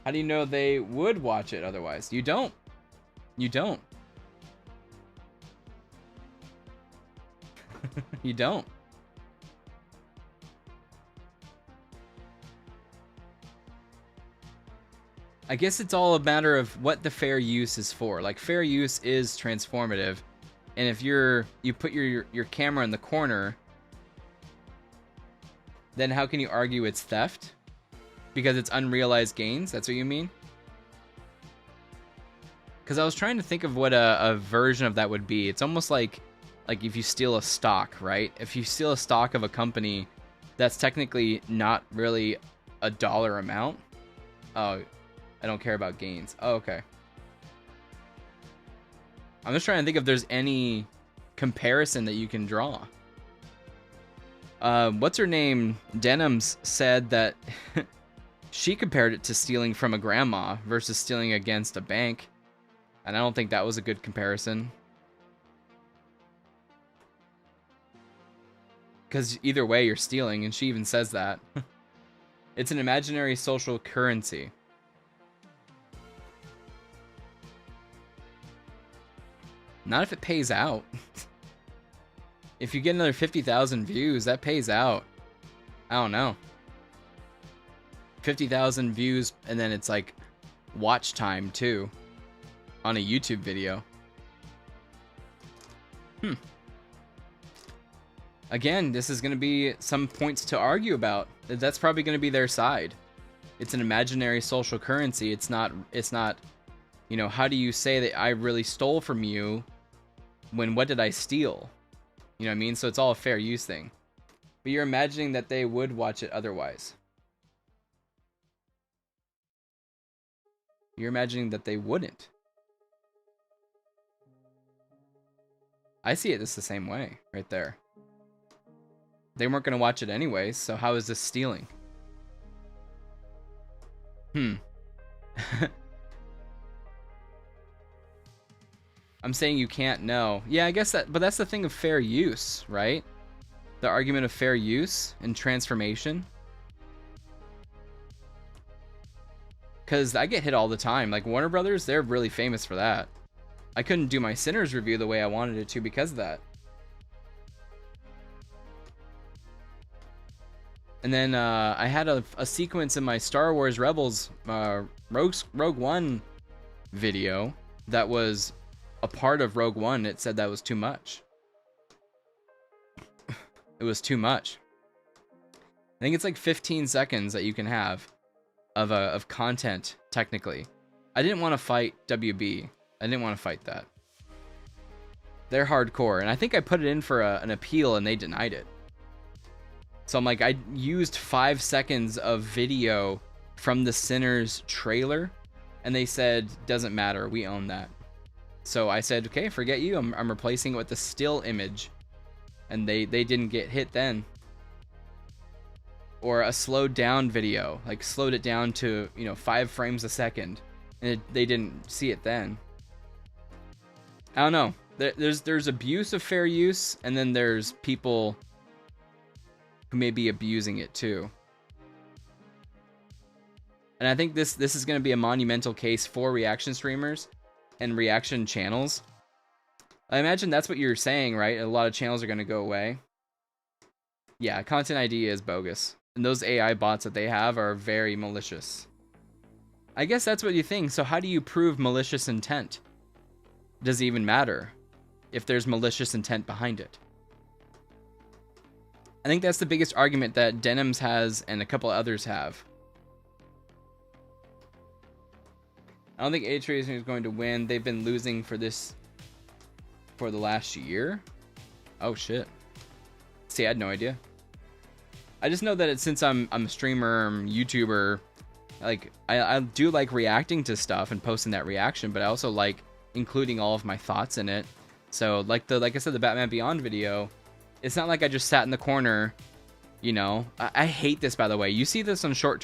How do you know they would watch it otherwise? You don't. You don't. You don't. I guess it's all a matter of what the fair use is for. Like, fair use is transformative. And if you put your camera in the corner, then how can you argue it's theft? Because it's unrealized gains? That's what you mean? Because I was trying to think of what a version of that would be. It's almost like if you steal a stock, right? If you steal a stock of a company, that's technically not really a dollar amount. Oh, I don't care about gains. Oh, okay. I'm just trying to think if there's any comparison that you can draw. What's her name? Denims said that she compared it to stealing from a grandma versus stealing against a bank. And I don't think that was a good comparison. Because either way, you're stealing, and she even says that. It's an imaginary social currency. Not if it pays out. If you get another 50,000 views, that pays out. I don't know. 50,000 views, and then it's like watch time too on a YouTube video. Again, this is going to be some points to argue about. That's probably going to be their side. It's an imaginary social currency. It's not, you know, how do you say that I really stole from you when what did I steal? You know what I mean? So it's all a fair use thing. But you're imagining that they would watch it otherwise. You're imagining that they wouldn't. I see it just the same way, right there. They weren't going to watch it anyways, so how is this stealing? I'm saying you can't know. Yeah, I guess that, but that's the thing of fair use, right? The argument of fair use and transformation. Because I get hit all the time. Like Warner Brothers, they're really famous for that. I couldn't do my Sinners review the way I wanted it to because of that. And then I had a sequence in my Star Wars Rebels Rogue One video that was a part of Rogue One. It said that was too much. It was too much. I think it's like 15 seconds that you can have of content, technically. I didn't want to fight WB. I didn't want to fight that. They're hardcore. And I think I put it in for an appeal and they denied it. So I'm like, I used 5 seconds of video from the Sinners trailer, and they said, doesn't matter, we own that. So I said, okay, forget you, I'm replacing it with a still image. And they didn't get hit then. Or a slowed down video, like slowed it down to, you know, 5 frames a second, and they didn't see it then. I don't know. There's abuse of fair use, and then there's people who may be abusing it too. And I think this is going to be a monumental case for reaction streamers and reaction channels. I imagine that's what you're saying, right? A lot of channels are going to go away. Yeah, Content ID is bogus. And those AI bots that they have are very malicious. I guess that's what you think. So how do you prove malicious intent? Does it even matter if there's malicious intent behind it? I think that's the biggest argument that Denims has and a couple others have. I don't think A-Tracing is going to win. They've been losing for the last year. Oh shit. See, I had no idea. I just know that since I'm a streamer, I'm a YouTuber, like I do like reacting to stuff and posting that reaction, but I also like including all of my thoughts in it. So like I said, the Batman Beyond video, it's not like I just sat in the corner, you know. I hate this, by the way. You see this on short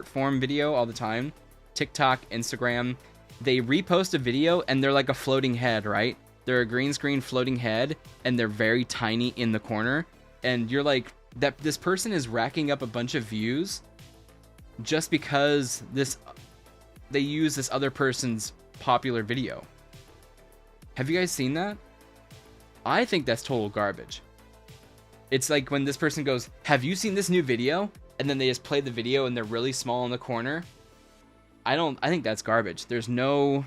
form video all the time. TikTok, Instagram. They repost a video and they're like a floating head, right? They're a green screen floating head and they're very tiny in the corner. And you're like, this person is racking up a bunch of views just because they use this other person's popular video. Have you guys seen that? I think that's total garbage. It's like when this person goes, have you seen this new video? And then they just play the video and they're really small in the corner. I think that's garbage. There's no,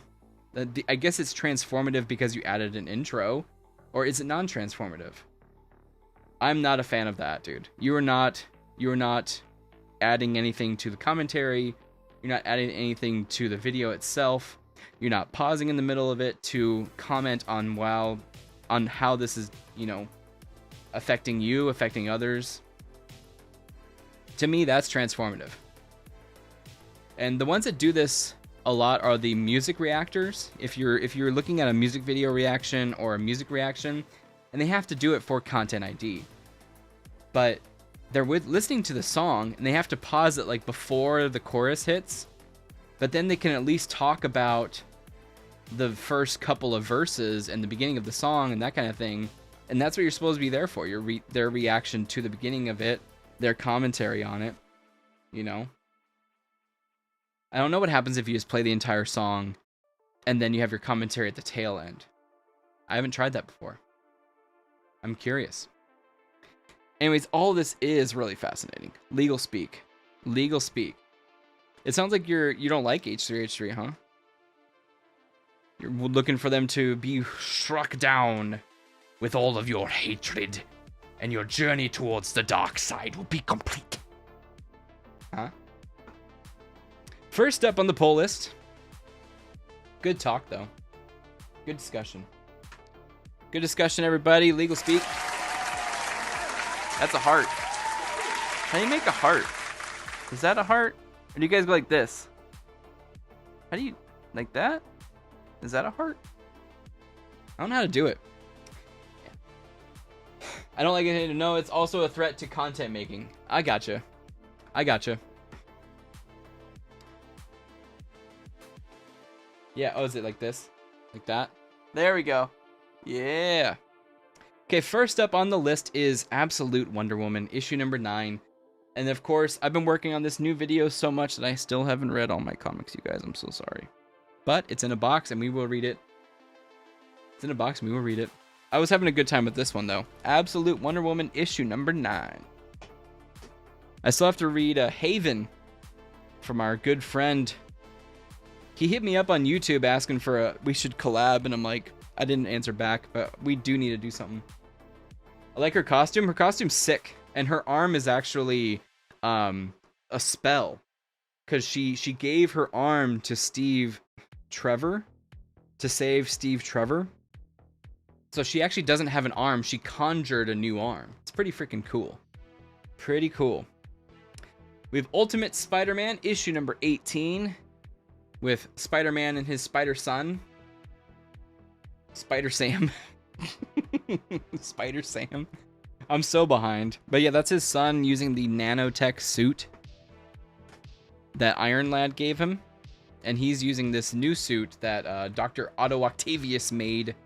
I guess it's transformative because you added an intro, or is it non-transformative? I'm not a fan of that, dude. You are not adding anything to the commentary. You're not adding anything to the video itself. You're not pausing in the middle of it to comment on how this is, you know, affecting you, affecting others. To me, that's transformative. And the ones that do this a lot are the music reactors. If you're looking at a music video reaction or a music reaction, and they have to do it for Content ID. But they're listening to the song, and they have to pause it like before the chorus hits. But then they can at least talk about the first couple of verses and the beginning of the song and that kind of thing. And that's what you're supposed to be there for. Their reaction to the beginning of it, their commentary on it, you know? I don't know what happens if you just play the entire song and then you have your commentary at the tail end. I haven't tried that before. I'm curious. Anyways, all this is really fascinating. Legal speak. Legal speak. It sounds like you don't like H3H3, huh? You're looking for them to be struck down with all of your hatred, and your journey towards the dark side will be complete. Huh? First up on the poll list. Good talk, though. Good discussion. Good discussion, everybody. Legal speak. That's a heart. How do you make a heart? Is that a heart? Or do you guys go like this? How do you... like that? Is that a heart? I don't know how to do it. I don't like it to know it's also a threat to content making. I gotcha. I gotcha. Yeah, oh, is it like this? Like that? There we go. Yeah. Okay, first up on the list is Absolute Wonder Woman, issue number 9. And of course, I've been working on this new video so much that I still haven't read all my comics, you guys. I'm so sorry. But it's in a box and we will read it. It's in a box and we will read it. I was having a good time with this one, though. Absolute Wonder Woman, issue number 9. I still have to read Haven from our good friend. He hit me up on YouTube asking for we should collab, and I'm like, I didn't answer back, but we do need to do something. I like her costume. Her costume's sick, and her arm is actually a spell, because she gave her arm to Steve Trevor to save Steve Trevor. So she actually doesn't have an arm. She conjured a new arm. It's pretty freaking cool. Pretty cool. We have Ultimate Spider-Man, issue number 18, with Spider-Man and his Spider Son. Spider Sam. Spider Sam. I'm so behind. But yeah, that's his son using the nanotech suit that Iron Lad gave him. And he's using this new suit that Dr. Otto Octavius made.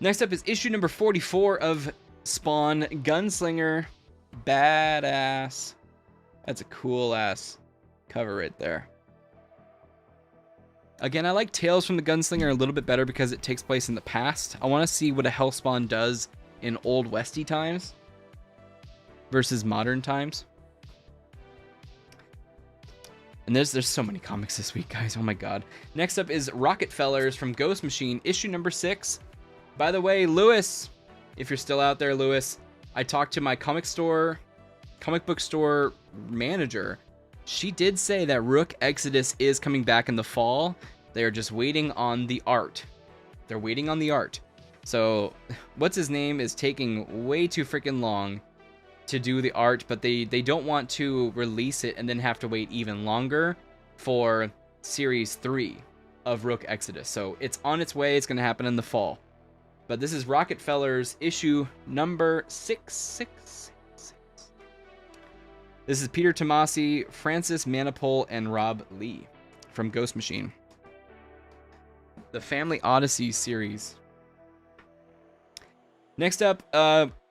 Next up is issue number 44 of Spawn Gunslinger. Badass. That's a cool ass cover right there. Again, I like Tales from the Gunslinger a little bit better because it takes place in the past. I want to see what a Hellspawn does in Old Westy times versus modern times. And there's so many comics this week, guys. Oh my god. Next up is Rocketfellers from Ghost Machine, issue number 6. By the way, Lewis, if you're still out there, Lewis, I talked to my comic book store manager. She did say that Rook Exodus is coming back in the fall. They're just waiting on the art. They're waiting on the art. So, what's his name is taking way too freaking long to do the art, but they don't want to release it and then have to wait even longer for Series 3 of Rook Exodus. So, it's on its way. It's going to happen in the fall. But this is Rocketfellers issue number 666. This is Peter Tomasi, Francis Manipul, and Rob Lee from Ghost Machine. The Family Odyssey series. Next up,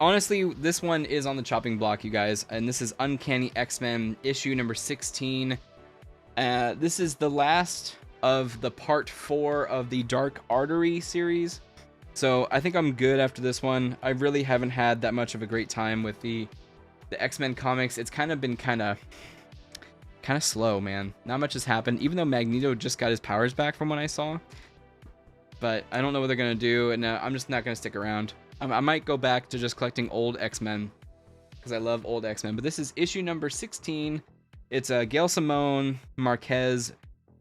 honestly, this one is on the chopping block, you guys, and this is Uncanny X-Men issue number 16. This is the last of the part 4 of the Dark Artery series. So I think I'm good after this one. I really haven't had that much of a great time with the X-Men comics. It's kind of been kind of slow, man. Not much has happened, even though Magneto just got his powers back from what I saw. But I don't know what they're going to do, and I'm just not going to stick around. I might go back to just collecting old X-Men, because I love old X-Men. But this is issue number 16. It's Gail Simone, Marquez,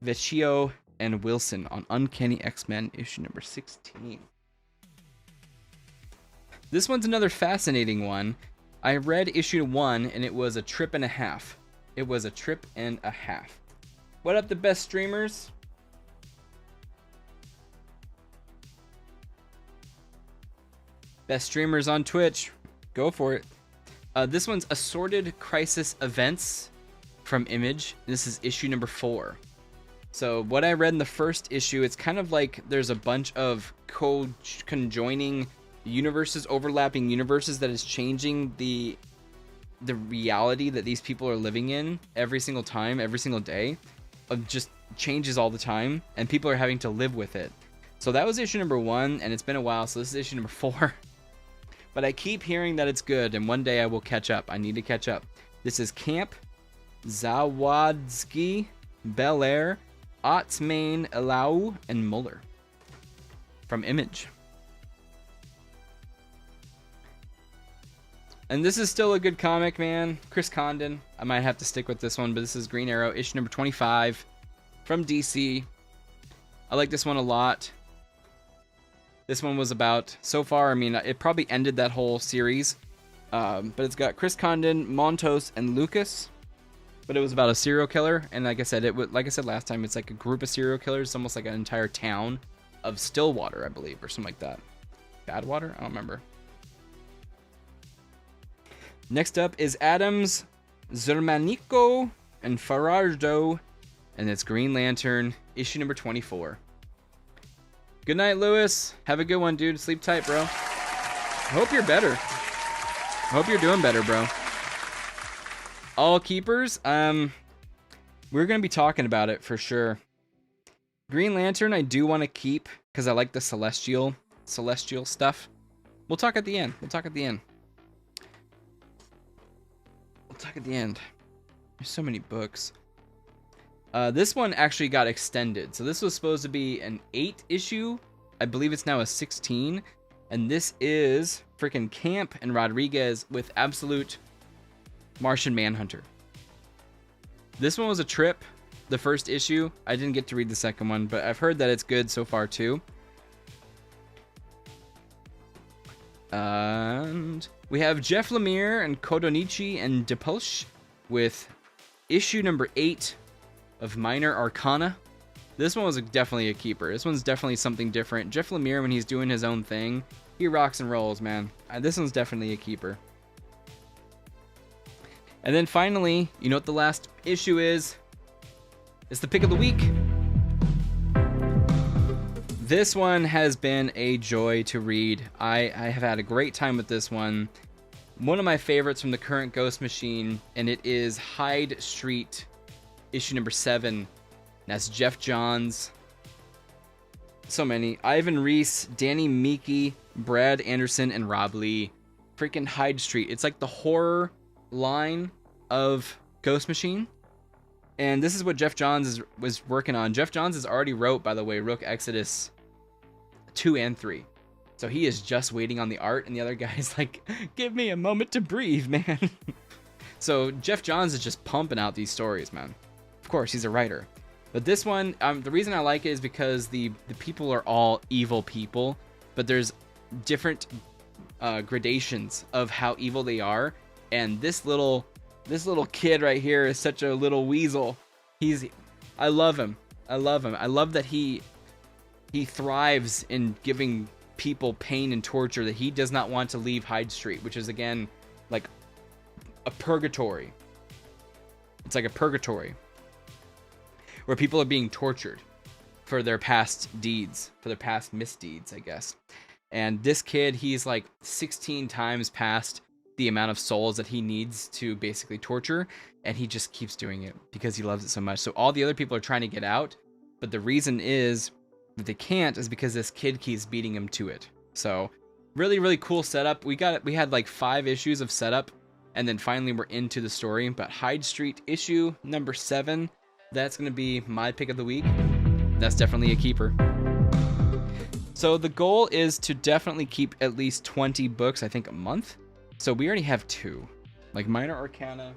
Vecchio, and Wilson on Uncanny X-Men issue number 16. This one's another fascinating one. I read issue 1, and it was a trip and a half. It was a trip and a half. What up, the best streamers? Best streamers on Twitch. Go for it. This one's Assorted Crisis Events from Image. This is issue number 4. So what I read in the first issue, it's kind of like there's a bunch of conjoining universes, overlapping universes that is changing the reality that these people are living in every single time, every single day. It just changes all the time, and people are having to live with it. So that was issue number 1, and it's been a while, so this is issue number 4. But I keep hearing that it's good, and one day I will catch up. I need to catch up. This is Camp Zawadsky, Bel Air, Otsmain, Elau, and Muller from Image. And this is still a good comic, man. Chris Condon. I might have to stick with this one, but this is Green Arrow, issue number 25 from DC. I like this one a lot. This one was about, so far, I mean, it probably ended that whole series. But it's got Chris Condon, Montos, and Lucas. But it was about a serial killer, and like I said, like I said last time, it's like a group of serial killers. It's almost like an entire town of Stillwater, I believe, or something like that. Badwater? I don't remember. Next up is Adams, Zermanico, and Farardo, and it's Green Lantern, issue number 24. Good night, Lewis. Have a good one, dude. Sleep tight, bro. I hope you're better. I hope you're doing better, bro. All keepers, we're going to be talking about it for sure. Green Lantern, I do want to keep because I like the celestial stuff. We'll talk at the end. We'll talk at the end. There's so many books. This one actually got extended. So this was supposed to be an 8 issue. I believe it's now a 16. And this is freaking Camp and Rodriguez with Absolute Martian Manhunter. This one was a trip, the first issue. I didn't get to read the second one, but I've heard that it's good so far too. And we have Jeff Lemire and Kodonichi and DePulch with issue number 8 of Minor Arcana. This one was definitely a keeper. This one's definitely something different. Jeff Lemire, when he's doing his own thing, he rocks and rolls, man. This one's definitely a keeper. And then finally, you know what the last issue is? It's the pick of the week. This one has been a joy to read. I have had a great time with this one. One of my favorites from the current Ghost Machine, and it is Hyde Street, issue number 7. That's Jeff Johns. So many. Ivan Reese, Danny Meeke, Brad Anderson, and Rob Lee. Freaking Hyde Street. It's like the horror line of Ghost Machine. And this is what Jeff Johns was working on. Jeff Johns has already wrote, by the way, Rook Exodus 2 and 3. So he is just waiting on the art, and the other guy's like, give me a moment to breathe, man. So Jeff Johns is just pumping out these stories, man. Of course, he's a writer. But this one, the reason I like it is because the people are all evil people, but there's different gradations of how evil they are. And this little kid right here is such a little weasel. I love him. I love that he thrives in giving people pain and torture, that he does not want to leave Hyde Street, which is, again, like a purgatory. It's like a purgatory where people are being tortured for their past deeds, for their past misdeeds, I guess. And this kid, he's like 16 times past the amount of souls that he needs to basically torture, and he just keeps doing it because he loves it so much. So all the other people are trying to get out, but the reason is that they can't is because this kid keeps beating him to it. So really, really cool setup. We had like 5 issues of setup, and then finally we're into the story. But Hyde Street issue number 7, that's going to be my pick of the week. That's definitely a keeper. So the goal is to definitely keep at least 20 books, I think, a month. So we already have 2, like Minor Arcana,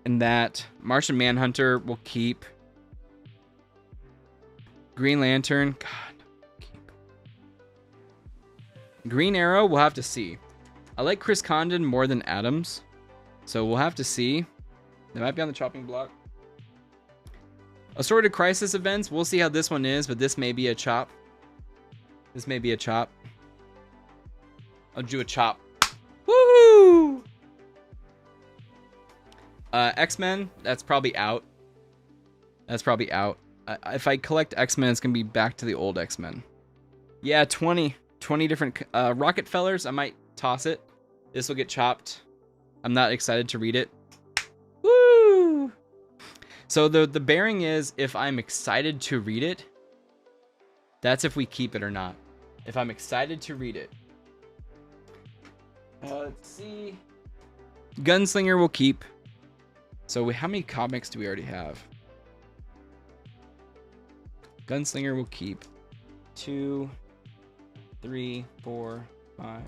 and that Martian Manhunter will keep. Green Lantern, keep. Green Arrow, we'll have to see. I like Chris Condon more than Adams, so we'll have to see. They might be on the chopping block. Assorted crisis events. We'll see how this one is, but this may be a chop. This may be a chop. I'll do a chop. Woohoo! X-Men, that's probably out. That's probably out. If I collect X-Men, it's going to be back to the old X-Men. Yeah, 20 different... Rockefellers, I might toss it. This will get chopped. I'm not excited to read it. Woo! So the bearing is if I'm excited to read it, that's if we keep it or not. If I'm excited to read it. Let's see. Gunslinger will keep. So how many comics do we already have? Gunslinger will keep. 2, 3, 4, 5,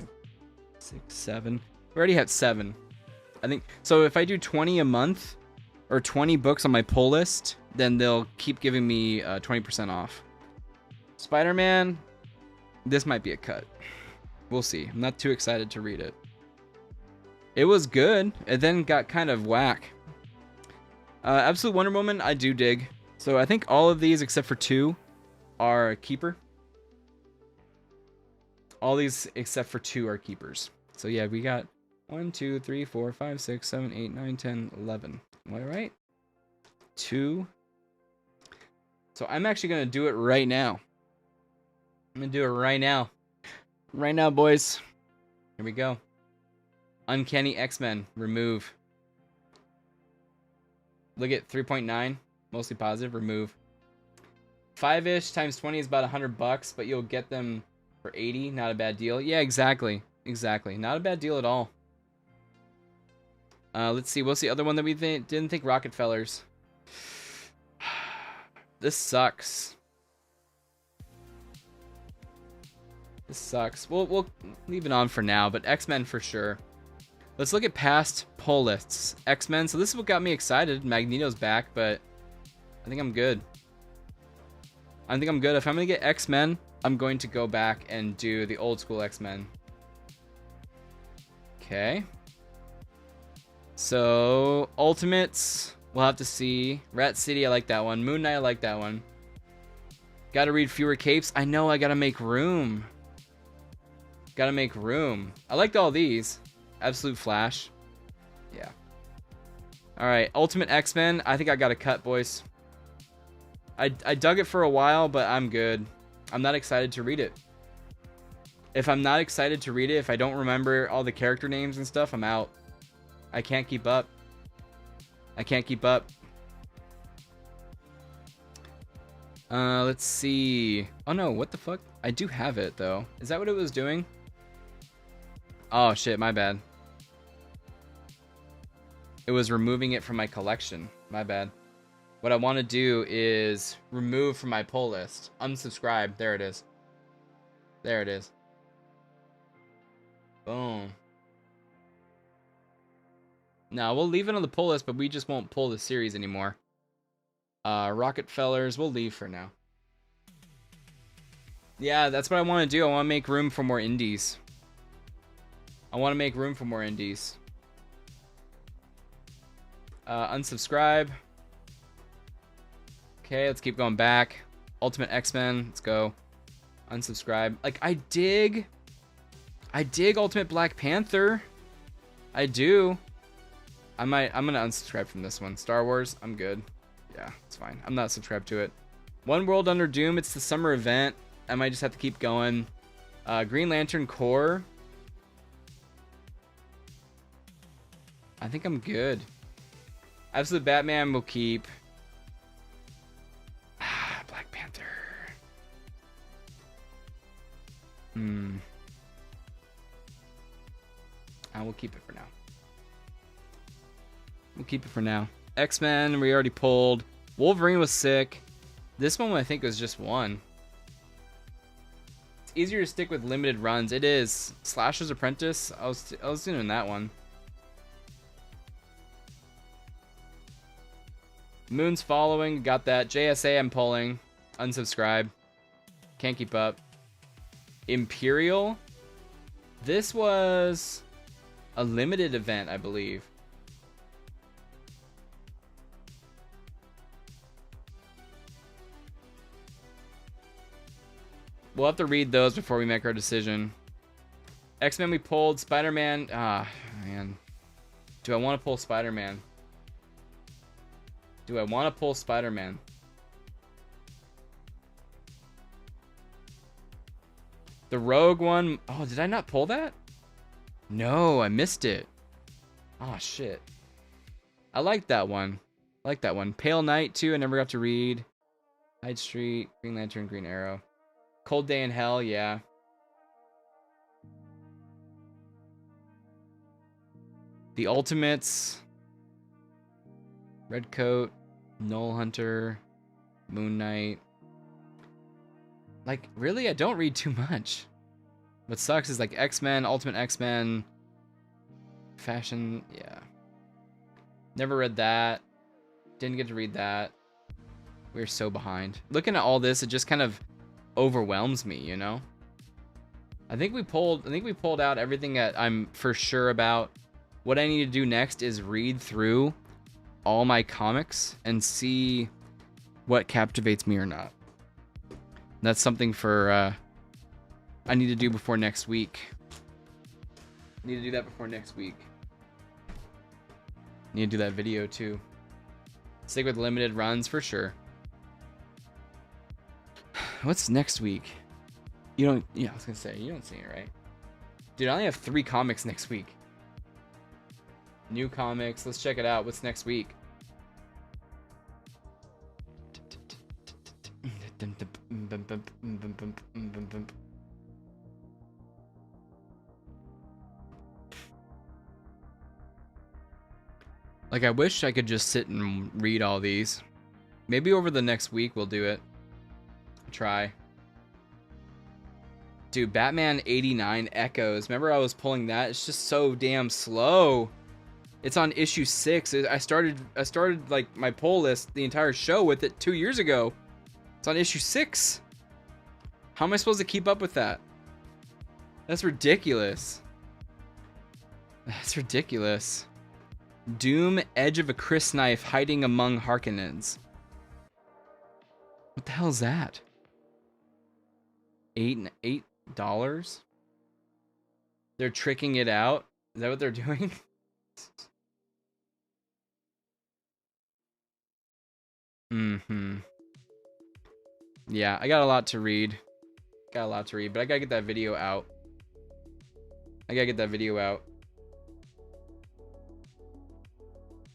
6, 7. We already have 7. I think so. If I do 20 a month or 20 books on my pull list, then they'll keep giving me 20% off. Spider-Man, this might be a cut. We'll see. I'm not too excited to read it. It was good. It then got kind of whack. Absolute Wonder Woman, I do dig. So I think all of these except for 2 are a keeper. All these except for 2 are keepers. So yeah, we got 1, 2, 3, 4, 5, 6, 7, 8, 9, 10, 11. Am I right? 2. So I'm actually going to do it right now. I'm going to do it right now. Right now, boys. Here we go. Uncanny X-Men. Remove. Look at 3.9. Mostly positive. Remove. 5-ish times 20 is about $100, but you'll get them for 80. Not a bad deal. Yeah, exactly. Exactly. Not a bad deal at all. Let's see. What's the other one that we didn't think? Rockefellers. This sucks. This sucks. We'll leave it on for now, but X-Men for sure. Let's look at past pull lists. X-Men. So this is what got me excited. Magneto's back, but I think I'm good. I think I'm good. If I'm going to get X-Men, I'm going to go back and do the old school X-Men. Okay. So, Ultimates, we'll have to see. Rat City, I like that one. Moon Knight, I like that one. Gotta read fewer capes. I know, I gotta make room. Gotta make room. I liked all these. Absolute Flash. Yeah. Alright, Ultimate X-Men. I think I got a cut, boys. I dug it for a while, but I'm good. I'm not excited to read it. If I'm not excited to read it, if I don't remember all the character names and stuff, I'm out. I can't keep up. I can't keep up. Let's see. Oh no, what the fuck? I do have it though. Is that what it was doing? Oh shit, my bad. It was removing it from my collection. My bad. What I want to do is remove from my pull list. Unsubscribe. There it is. There it is. Boom. No, we'll leave it on the pull list, but we just won't pull the series anymore. Rockefellers, we'll leave for now. Yeah, that's what I want to do. I want to make room for more indies. I want to make room for more indies. Unsubscribe. Okay, let's keep going back. Ultimate X-Men, let's go. Unsubscribe. Like, I dig Ultimate Black Panther. I do. I'm gonna unsubscribe from this one. Star Wars, I'm good. Yeah, it's fine. I'm not subscribed to it. One World Under Doom, it's the summer event. I might just have to keep going. Green Lantern Corps. I think I'm good. Absolute Batman will keep. Black Panther. I will keep it for now. We'll keep it for now. X-Men, we already pulled. Wolverine was sick. This one I think was just one. It's easier to stick with limited runs. It is. Slasher's Apprentice. I was doing that one. Moon's Following. Got that. JSA I'm pulling. Unsubscribe. Can't keep up. Imperial. This was a limited event, I believe. We'll have to read those before we make our decision. X-Men we pulled. Spider-Man. Ah, man. Do I want to pull Spider-Man? Do I want to pull Spider-Man? The Rogue one. Oh, did I not pull that? No, I missed it. Oh, shit. I like that one. I like that one. Pale Knight, too. I never got to read. Night Street, Green Lantern, Green Arrow. Cold Day in Hell, yeah. The Ultimates. Redcoat. Null Hunter. Moon Knight. Like, really? I don't read too much. What sucks is like X-Men, Ultimate X-Men. Fashion, yeah. Never read that. Didn't get to read that. We're so behind. Looking at all this, it just kind of overwhelms me, you know? I think we pulled out everything that I'm for sure about. What I need to do next is read through all my comics and see what captivates me or not. That's something for I need to do before next week. I need to do that before next week. Need to do that video too. Stick with limited runs for sure. What's next week? You don't, yeah, I was gonna say, you don't see it, right? Dude, I only have 3 comics next week. New comics, let's check it out. What's next week? Like, I wish I could just sit and read all these. Maybe over the next week we'll do it. Try. Dude, Batman 89 Echoes. Remember I was pulling that? It's just so damn slow. It's on issue 6. I started like my pull list, the entire show with it 2 years ago. It's on issue 6. How am I supposed to keep up with that? That's ridiculous. That's ridiculous. Doom, Edge of a Crysknife hiding among Harkonnens. What the hell is that? $8? They're tricking it out? Is that what they're doing? Mm-hmm. Yeah, I got a lot to read. But I gotta get that video out.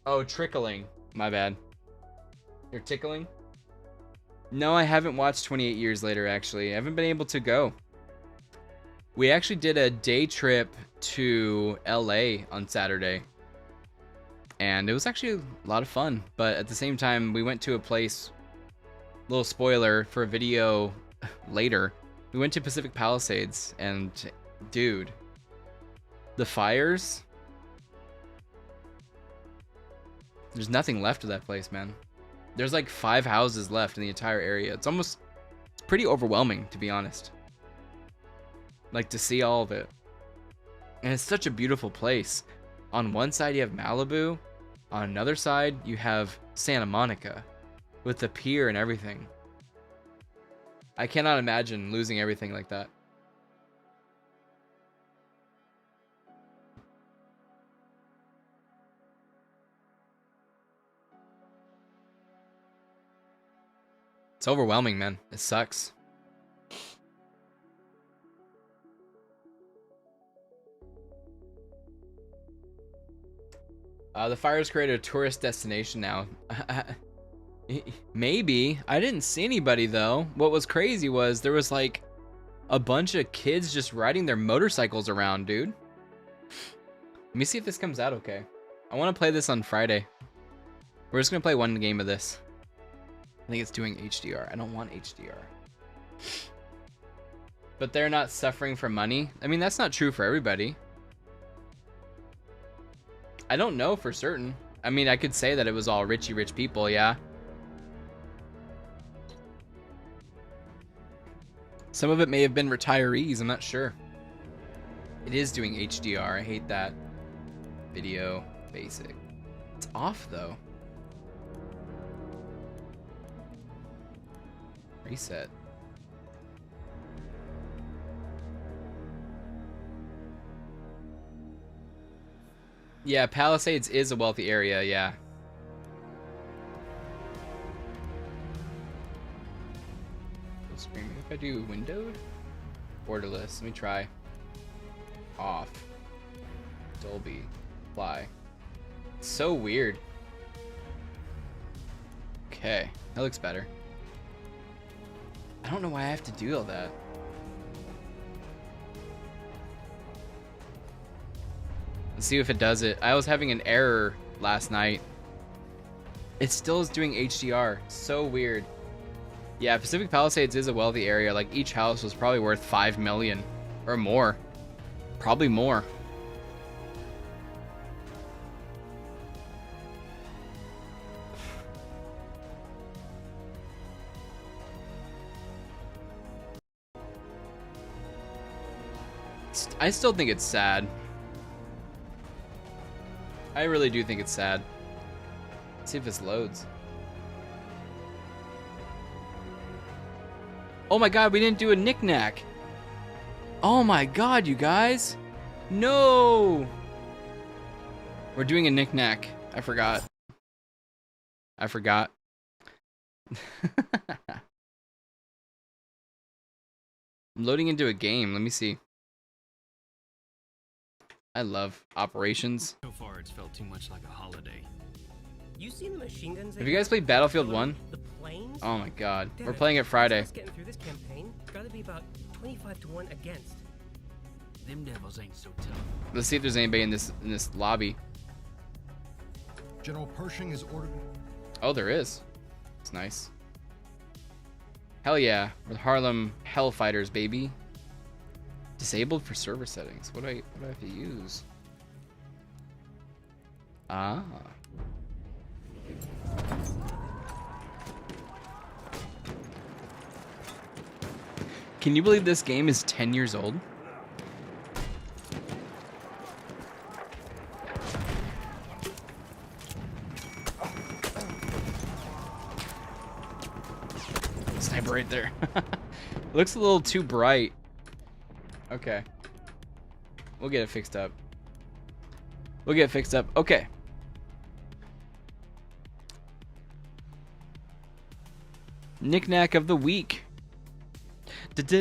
Oh, trickling. My bad. You're tickling? No, I haven't watched 28 Years Later, actually. I haven't been able to go. We actually did a day trip to LA on Saturday. And it was actually a lot of fun. But at the same time, we went to a place, little spoiler for a video later. We went to Pacific Palisades, and dude, the fires, there's nothing left of that place, man. There's like 5 houses left in the entire area. It's pretty overwhelming, to be honest. Like, to see all of it. And it's such a beautiful place. On one side, you have Malibu. On another side, you have Santa Monica with the pier and everything. I cannot imagine losing everything like that. It's overwhelming, man. It sucks. The fires created a tourist destination now. Maybe. I didn't see anybody, though. What was crazy was there was, like, a bunch of kids just riding their motorcycles around, dude. Let me see if this comes out okay. I want to play this on Friday. We're just going to play one game of this. I think it's doing HDR. I don't want HDR. But they're not suffering for money. I mean, that's not true for everybody. I don't know for certain. I mean, I could say that it was all richy rich people, yeah. Some of it may have been retirees, I'm not sure. It is doing HDR, I hate that. Video, basic. It's off though. Reset. Yeah, Palisades is a wealthy area, yeah. Full screen. If I do windowed? Borderless. Let me try. Off. Dolby. Fly. It's so weird. Okay. That looks better. I don't know why I have to do all that. Let's see if it does it. I was having an error last night. It still is doing HDR. So weird. Yeah, Pacific Palisades is a wealthy area. Like, each house was probably worth 5 million or more. Probably more. I still think it's sad. I really do think it's sad. Let's see if this loads. Oh my god, we didn't do a knick-knack. Oh my god, you guys. No! We're doing a knick-knack. I forgot. I forgot. I'm loading into a game. Let me see. I love operations. So far, it's felt too much like a holiday. You seen the machine guns? Have you guys played Battlefield 1? The planes? Oh my god. Dad, We're playing it Friday. us getting through this campaign, gotta be about 25 to 1 against. Them devils ain't so tough. Let's see if there's anybody in this lobby. General Pershing is ordered. Oh, there is. It's nice. Hell yeah. We're the Harlem Hellfighters, baby. Disabled for server settings. What do I have to use? Ah. Can you believe this game is 10 years old? Sniper right there. Looks a little too bright. Okay. We'll get it fixed up. We'll get it fixed up. Okay. Knick-knack of the week. It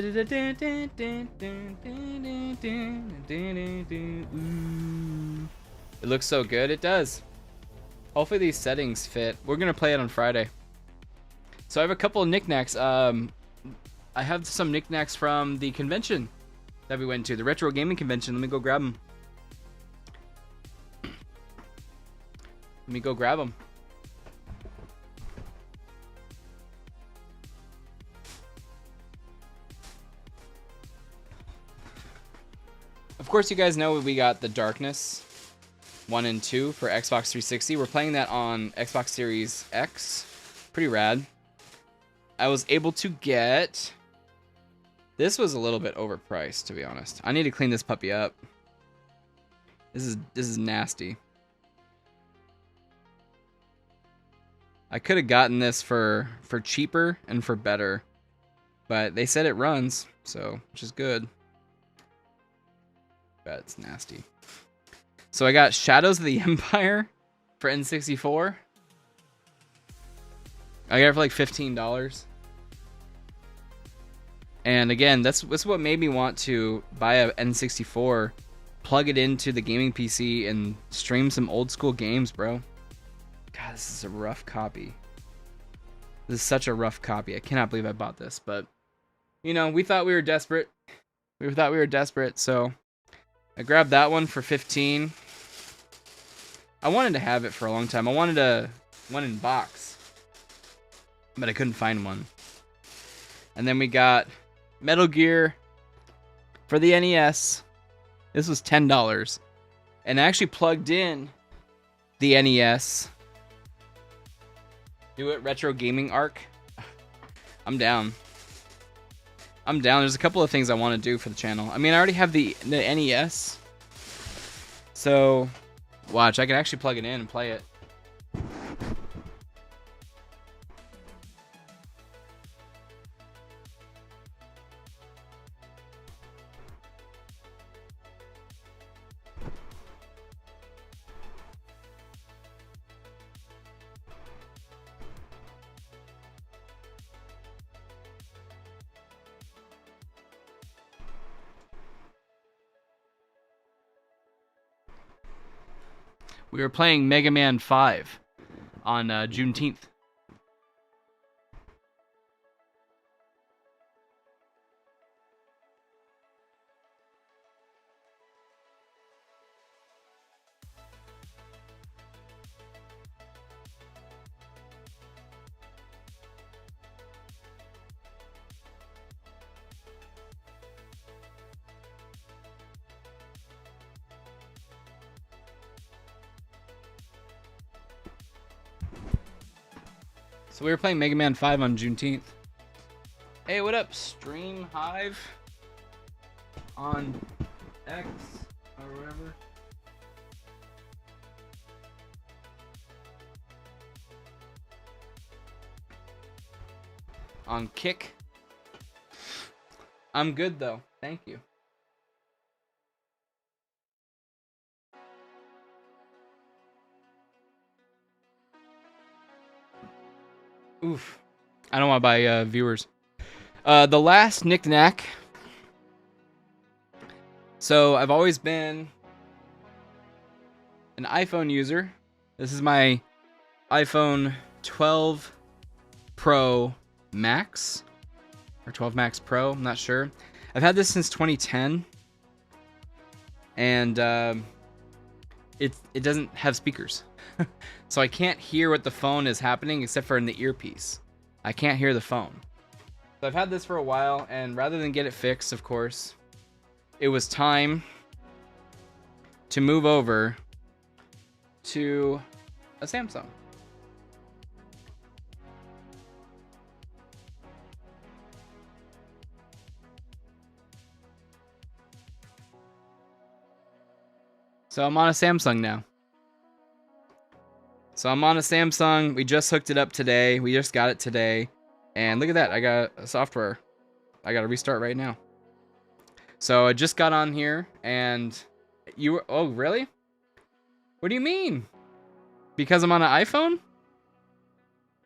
looks so good. It does. Hopefully these settings fit. We're going to play it on Friday. So I have a couple of knickknacks. I have some knickknacks from the convention that we went to, the retro gaming convention. Let me go grab them. Let me go grab them. Of course, you guys know we got the Darkness 1 and 2 for Xbox 360. We're playing that on Xbox Series X. Pretty rad. I was able to get... This was a little bit overpriced, to be honest. I need to clean this puppy up. This is nasty. I could have gotten this for cheaper and for better, but they said it runs, so which is good. But it's nasty. So I got Shadows of the Empire for N64. I got it for like $15. And again, that's what made me want to buy a N64, plug it into the gaming PC, and stream some old school games, bro. God, this is a rough copy. This is such a rough copy. I cannot believe I bought this, but you know, we thought we were desperate. We thought we were desperate, so I grabbed that one for $15. I wanted to have it for a long time. I wanted one in box, but I couldn't find one. And then we got Metal Gear for the NES. This was $10. And I actually plugged in the NES. Do it retro gaming arc. I'm down. I'm down. There's a couple of things I want to do for the channel. I mean, I already have the NES. So, watch. I can actually plug it in and play it. We were playing Mega Man 5 on Juneteenth. So we were playing Mega Man 5 on Juneteenth. Hey, what up, Stream Hive? On X or whatever. On Kick. I'm good though. Thank you. Oof. I don't want to buy viewers. The last knick-knack. So I've always been an iPhone user. This is my iPhone 12 Pro Max. Or 12 Max Pro, I'm not sure. I've had this since 2010. And it doesn't have speakers. So I can't hear what the phone is happening except for in the earpiece. I can't hear the phone. So I've had this for a while, and rather than get it fixed, of course, it was time to move over to a Samsung. So I'm on a Samsung now. We just hooked it up today. We just got it today. And look at that. I got a software. I got to restart right now. So I just got on here and you were... Oh, really? What do you mean? Because I'm on an iPhone?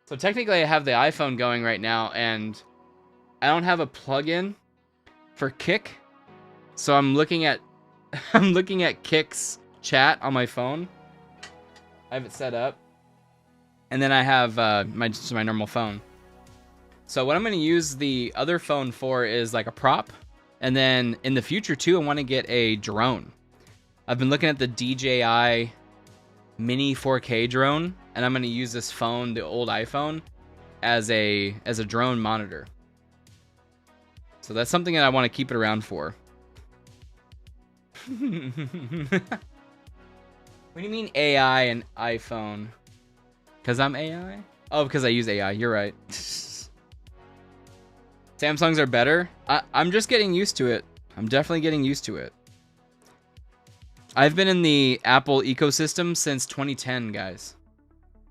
So technically I have the iPhone going right now and I don't have a plugin for Kick. So I'm looking at Kick's chat on my phone. I have it set up. And then I have my normal phone. So what I'm going to use the other phone for is like a prop. And then in the future too, I want to get a drone. I've been looking at the DJI Mini 4K drone. And I'm going to use this phone, the old iPhone, as a drone monitor. So that's something that I want to keep it around for. What do you mean AI and iPhone? Because I'm AI? Oh, because I use AI. You're right. Samsungs are better. I'm just getting used to it. I'm definitely getting used to it. I've been in the Apple ecosystem since 2010, guys.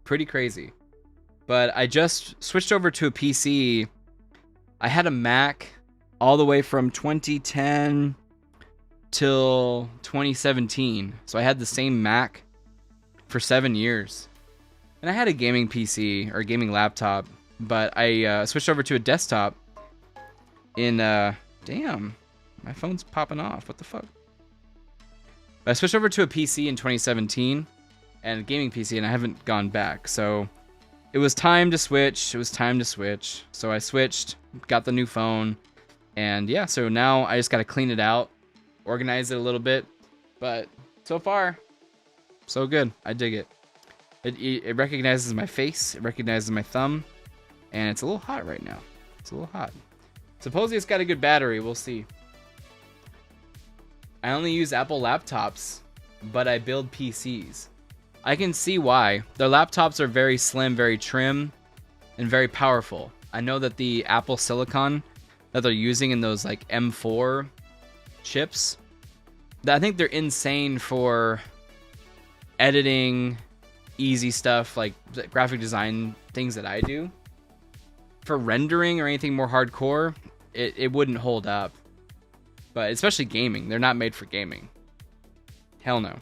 Pretty crazy. But I just switched over to a PC. I had a Mac all the way from 2010 till 2017. So I had the same Mac for 7 years. And I had a gaming PC or a gaming laptop, but I switched over to a desktop in damn, my phone's popping off. What the fuck? I switched over to a PC in 2017 and a gaming PC, and I haven't gone back. So it was time to switch. So I switched, got the new phone, and yeah, so now I just got to clean it out, organize it a little bit, but so far, so good. I dig it. It recognizes my face, it recognizes my thumb, and it's a little hot right now. It's a little hot. Supposedly it's got a good battery, we'll see. I only use Apple laptops, but I build PCs. I can see why. Their laptops are very slim, very trim, and very powerful. I know that the Apple Silicon that they're using in those like M4 chips, I think they're insane for editing, easy stuff like graphic design things that I do. For rendering or anything more hardcore, it wouldn't hold up. But especially gaming, they're not made for gaming. Hell no.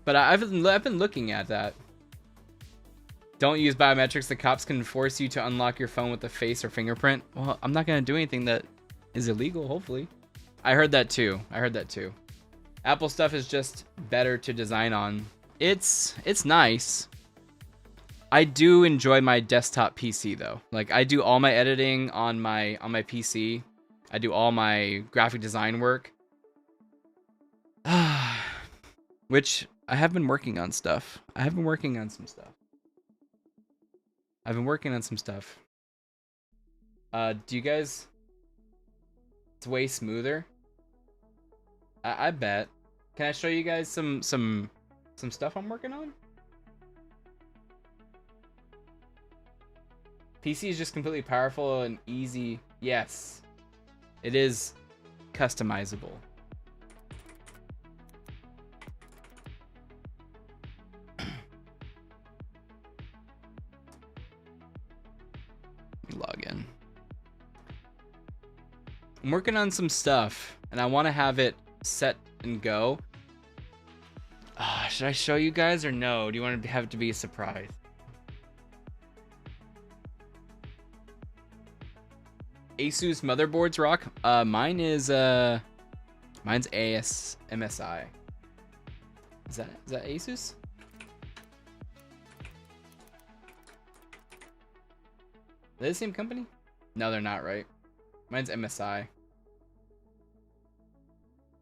But I've been looking at that. Don't use biometrics. The cops can force you to unlock your phone with a face or fingerprint. Well, I'm not going to do anything that is illegal, hopefully. I heard that too. Apple stuff is just better to design on. It's nice. I do enjoy my desktop PC though. Like I do all my editing on my PC. I do all my graphic design work. Which I have been working on stuff. I have been working on some stuff. Do you guys? It's way smoother. I bet. Can I show you guys some stuff I'm working on? PC is just completely powerful and easy. Yes. It is customizable. Let me log in. I'm working on some stuff and I want to have it set and go. Should I show you guys or no? Do you want to have it to be a surprise? Asus motherboards rock. Mine's MSI. Is that Asus? Are they the same company? No, they're not, right? Mine's MSI.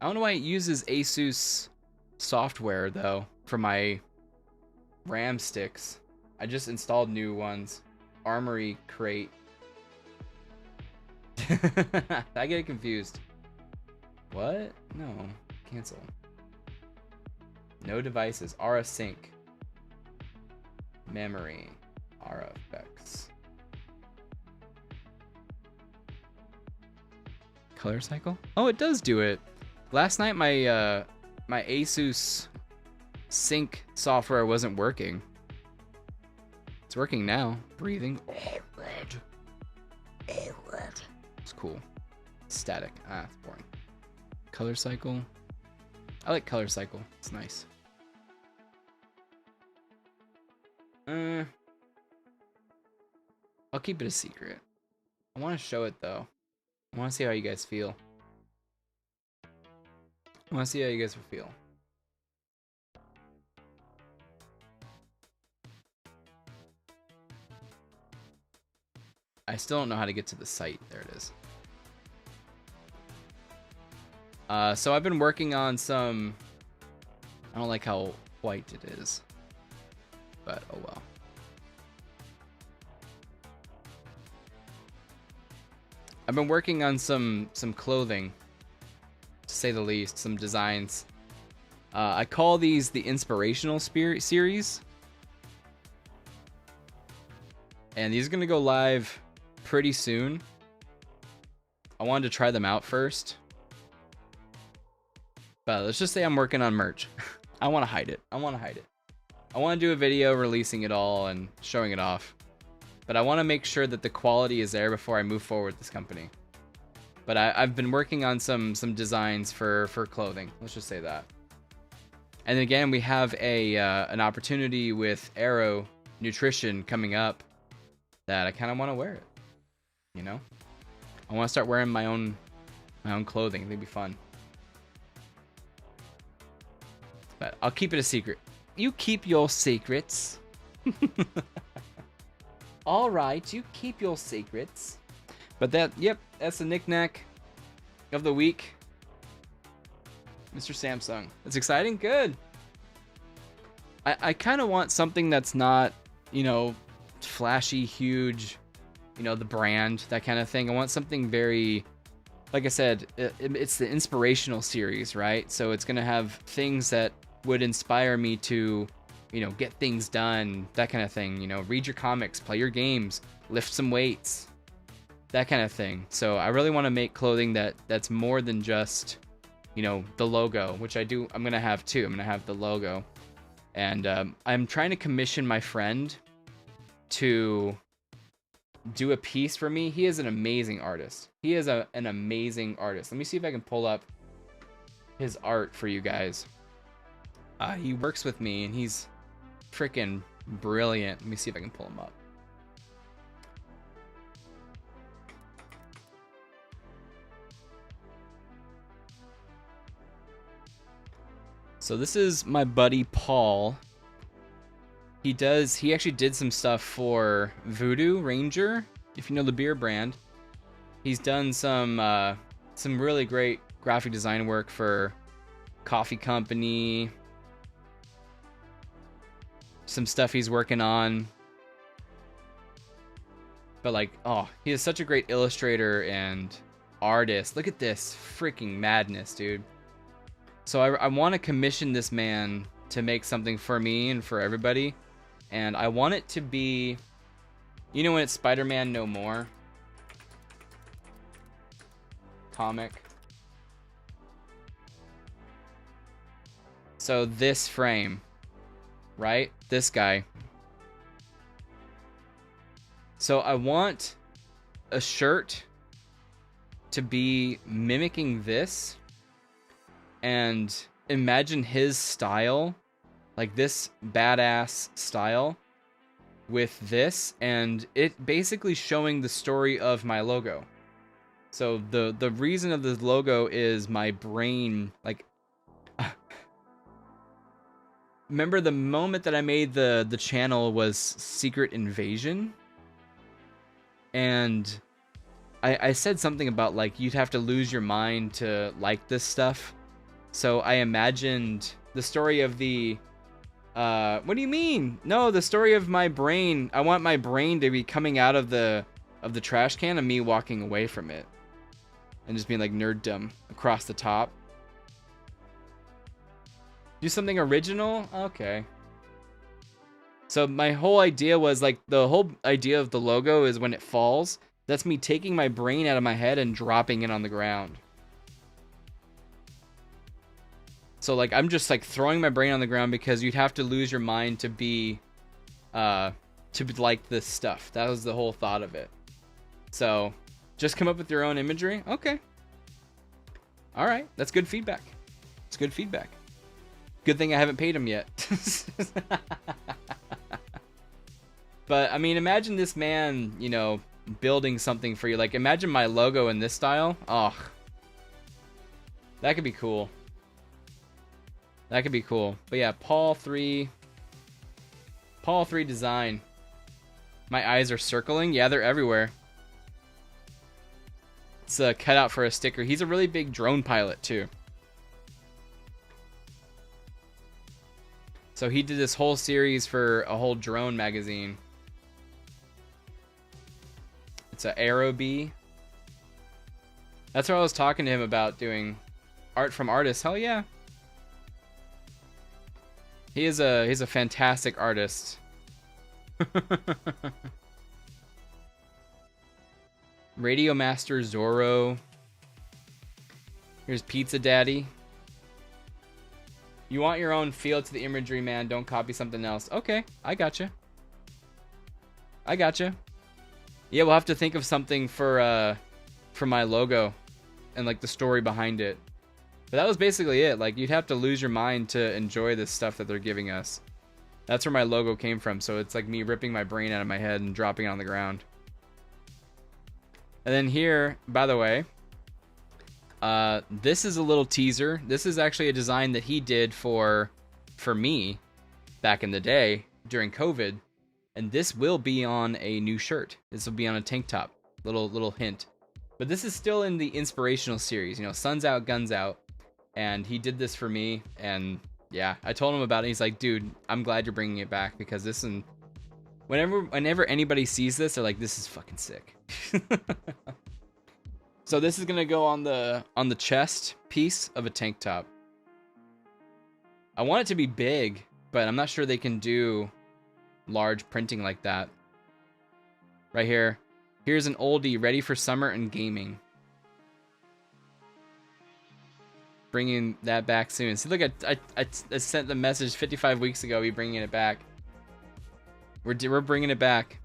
I don't know why it uses Asus software though for my RAM sticks. I just installed new ones. Armory crate. I get confused. What? No. Cancel. No devices. Aura sync. Memory. Aura effects. Color cycle? Oh, it does do it. Last night my my Asus sync software wasn't working. It's working now. Breathing. Oh, red. Oh, red. It's cool. Static. It's boring. Color cycle. I like color cycle. It's nice. I'll keep it a secret. I want to show it though. I want to see how you guys feel. I still don't know how to get to the site. There it is. So I've been working on some... I don't like how white it is. But, oh well. I've been working on some clothing, to say the least, some designs. I call these the Inspirational Series. And these are going to go live pretty soon. I wanted to try them out first. But let's just say I'm working on merch. I want to hide it. I want to do a video releasing it all and showing it off. But I want to make sure that the quality is there before I move forward with this company. But I've been working on some designs for clothing. Let's just say that. And again, we have an opportunity with Aero Nutrition coming up that I kind of want to wear it. You know, I want to start wearing my own clothing. It'd be fun. But I'll keep it a secret. You keep your secrets. All right, you keep your secrets. But that's the knick-knack of the week. Mr. Samsung. It's exciting? Good. I kind of want something that's not, flashy, huge, the brand, that kind of thing. I want something very, like I said, it's the inspirational series, right? So it's going to have things that would inspire me to, get things done, that kind of thing. Read your comics, play your games, lift some weights, that kind of thing. So I really want to make clothing that's more than just, the logo, which I'm going to have too. I'm going to have the logo. And I'm trying to commission my friend to do a piece for me. He is an amazing artist. He is an amazing artist. Let me see if I can pull up his art for you guys. He works with me and he's freaking brilliant. Let me see if I can pull him up. So this is my buddy Paul. He actually did some stuff for Voodoo Ranger, if you know the beer brand. He's done some really great graphic design work for Coffee Company. Some stuff he's working on. But like, oh, he is such a great illustrator and artist. Look at this freaking madness, dude. So I want to commission this man to make something for me and for everybody. And I want it to be, you know when it's Spider-Man No More? Comic. So this frame, right? This guy. So I want a shirt to be mimicking this, and imagine his style, like this badass style with this, and it basically showing the story of my logo. So the reason of this logo is my brain, like, remember the moment that I made the channel was Secret Invasion? And I said something about like you'd have to lose your mind to like this stuff. So I imagined the story of the what do you mean? No, the story of my brain. I want my brain to be coming out of the trash can and me walking away from it. And just being like nerddom across the top. Do something original? Okay. So my whole idea was like, the whole idea of the logo is when it falls, that's me taking my brain out of my head and dropping it on the ground. So like, I'm just like throwing my brain on the ground because you'd have to lose your mind to be like this stuff. That was the whole thought of it. So just come up with your own imagery. Okay. All right. That's good feedback. It's good feedback. Good thing I haven't paid him yet. But I mean, imagine this man, you know, building something for you. Like, imagine my logo in this style. Oh, that could be cool. That could be cool. But yeah, Paul 3 design. My eyes are circling. Yeah, they're everywhere. It's a cutout for a sticker. He's a really big drone pilot too. So he did this whole series for a whole drone magazine. It's a Aerobee. That's what I was talking to him about, doing art from artists. Hell yeah. He's a fantastic artist. Radio Master Zorro. Here's Pizza Daddy. You want your own feel to the imagery, man. Don't copy something else. Okay, I gotcha. I gotcha. Yeah, we'll have to think of something for my logo and like the story behind it. But that was basically it. Like, you'd have to lose your mind to enjoy this stuff that they're giving us. That's where my logo came from. So it's like me ripping my brain out of my head and dropping it on the ground. And then here, by the way, this is a little teaser. This is actually a design that he did for me back in the day during COVID. And this will be on a new shirt. This will be on a tank top. Little hint. But this is still in the inspirational series. You know, Sun's Out, Guns Out. And he did this for me. And yeah, I told him about it. He's like, dude, I'm glad you're bringing it back. Because this, and whenever anybody sees this, they're like, this is fucking sick. So this is gonna go on the chest piece of a tank top. I want it to be big, but I'm not sure they can do large printing like that. Right here. Here's an oldie ready for summer and gaming. Bringing that back soon. See, look, I sent the message 55 weeks ago. We bringing it back. We're bringing it back.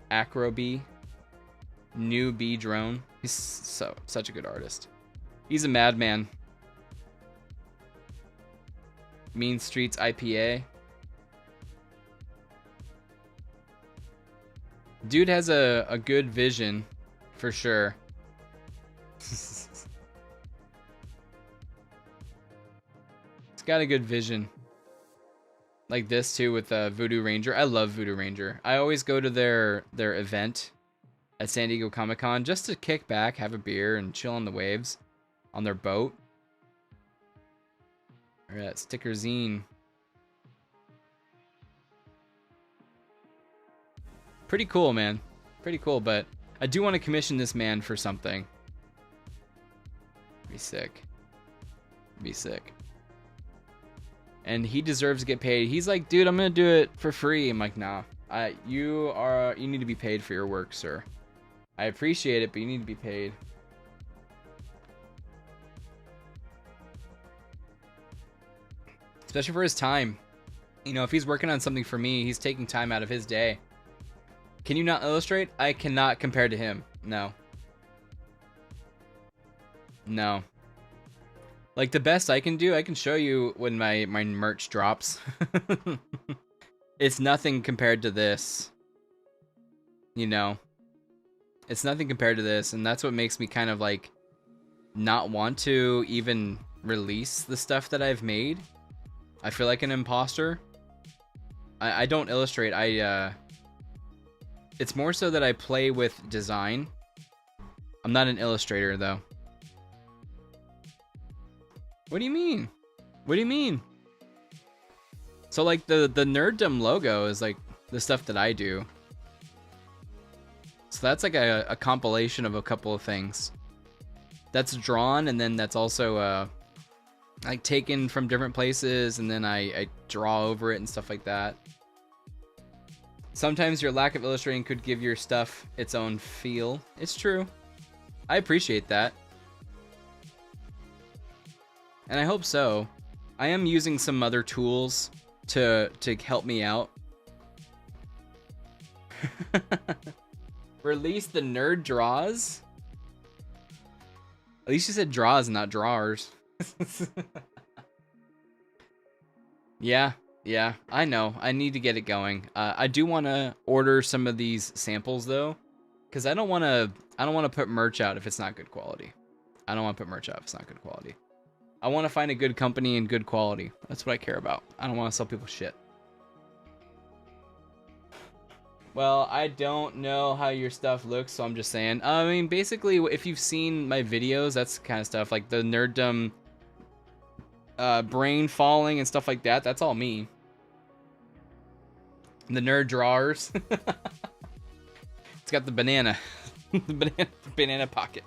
Acrobee. New bee drone. He's such a good artist. He's a madman. Mean Streets IPA. Dude has a good vision, for sure. It's got a good vision. Like this too with Voodoo Ranger. I love Voodoo Ranger. I always go to their event at San Diego Comic-Con just to kick back, have a beer, and chill on the waves on their boat. Or that sticker zine. Pretty cool, man. Pretty cool, but I do want to commission this man for something. Be sick. Be sick. And he deserves to get paid. He's like, dude, I'm gonna do it for free. I'm like, nah. You need to be paid for your work, sir. I appreciate it, but you need to be paid. Especially for his time. You know, if he's working on something for me, he's taking time out of his day. Can you not illustrate? I cannot compare to him. No. No. Like, the best I can do, I can show you when my merch drops. It's nothing compared to this. You know? It's nothing compared to this, and that's what makes me kind of, like, not want to even release the stuff that I've made. I feel like an imposter. I don't illustrate. It's more so that I play with design. I'm not an illustrator, though. What do you mean? What do you mean? So, like, the Nerddom logo is, like, the stuff that I do. So that's, like, a compilation of a couple of things. That's drawn, and then that's also, like, taken from different places, and then I draw over it and stuff like that. Sometimes your lack of illustrating could give your stuff its own feel. It's true. I appreciate that. And I hope so. I am using some other tools to help me out. Release the nerd draws? At least you said draws, not drawers. Yeah, I know. I need to get it going. I do want to order some of these samples though, because I don't want to put merch out if it's not good quality. I don't want to put merch out if it's not good quality. I want to find a good company and good quality. That's what I care about. I don't want to sell people shit. Well, I don't know how your stuff looks, so I'm just saying. I mean, basically, if you've seen my videos, that's the kind of stuff, like the Nerddom brain falling and stuff like that. That's all me. The nerd drawers. It's got the banana. The banana pocket.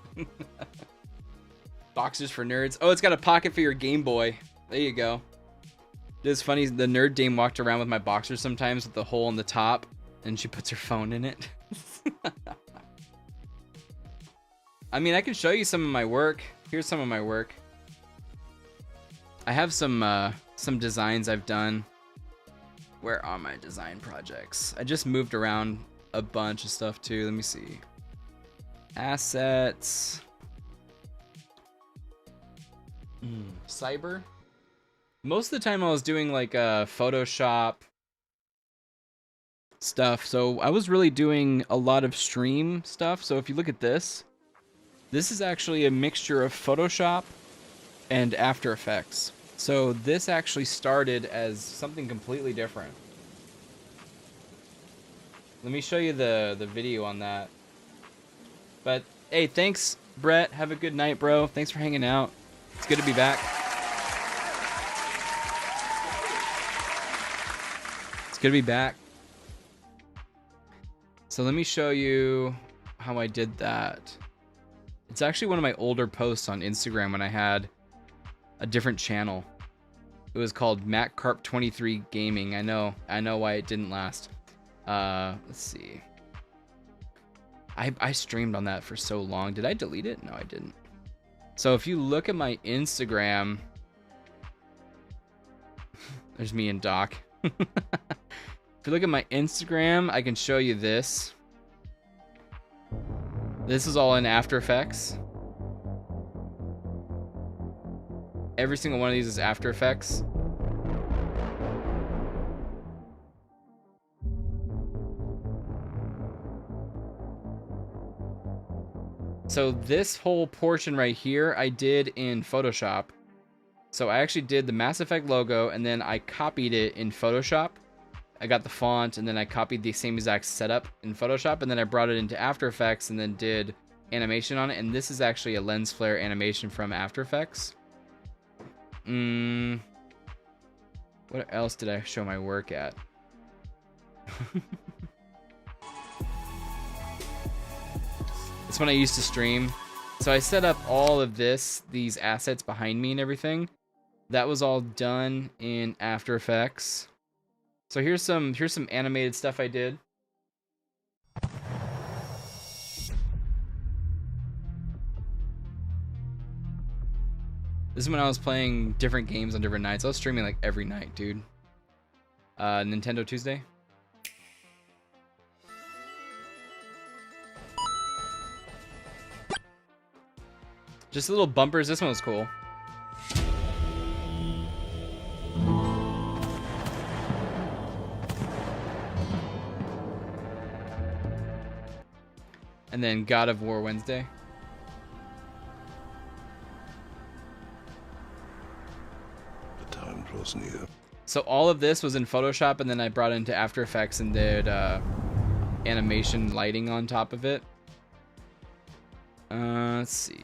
Boxers for nerds. Oh, it's got a pocket for your Game Boy. There you go. It's funny, the nerd dame walked around with my boxers sometimes with the hole in the top, and she puts her phone in it. I mean, I can show you some of my work. Here's some of my work. I have some designs I've done. Where are my design projects? I just moved around a bunch of stuff too. Let me see. Assets. Cyber. Most of the time I was doing like Photoshop stuff, so I was really doing a lot of stream stuff. So if you look at this is actually a mixture of Photoshop and After Effects. So this actually started as something completely different. Let me show you the video on that. But hey, thanks Brett, have a good night, bro. Thanks for hanging out. It's good to be back. It's good to be back. So let me show you how I did that. It's actually one of my older posts on Instagram when I had a different channel. It was called MacCarp23 Gaming. I know why it didn't last. Let's see. I streamed on that for so long. Did I delete it? No, I didn't. So if you look at my Instagram, there's me and Doc. If you look at my Instagram, I can show you this. This is all in After Effects. Every single one of these is After Effects. So this whole portion right here, I did in Photoshop. So I actually did the Mass Effect logo, and then I copied it in Photoshop. I got the font, and then I copied the same exact setup in Photoshop, and then I brought it into After Effects, and then did animation on it. And this is actually a lens flare animation from After Effects. What else did I show my work at? It's when I used to stream. So I set up all of these assets behind me and everything. That was all done in After Effects. So here's some animated stuff I did. This is when I was playing different games on different nights. I was streaming like every night, dude. Nintendo Tuesday. Just little bumpers. This one was cool. And then God of War Wednesday. The time draws near. So all of this was in Photoshop, and then I brought it into After Effects and did animation lighting on top of it. Let's see.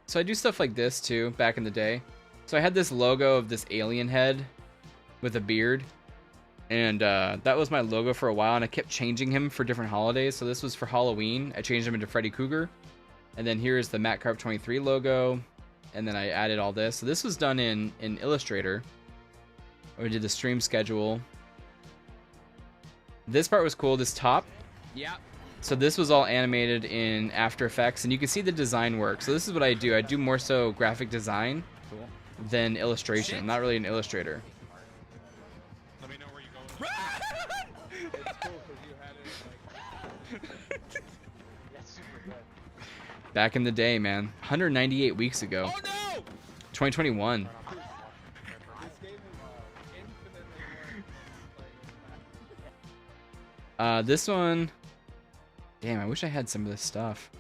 So I do stuff like this too, back in the day. So I had this logo of this alien head with a beard. And that was my logo for a while, and I kept changing him for different holidays. So this was for Halloween. I changed him into Freddy Krueger. And then here's the MattCarp23 logo. And then I added all this. So this was done in Illustrator. We did the stream schedule. This part was cool, this top. Yeah. So this was all animated in After Effects, and you can see the design work. So this is what I do. I do more so graphic design than illustration. I'm not really an illustrator. Let me know where you're going. It's cool because you had it like... That's super good. Back in the day, man. 198 weeks ago. Oh no! 2021. This one, damn, I wish I had some of this stuff.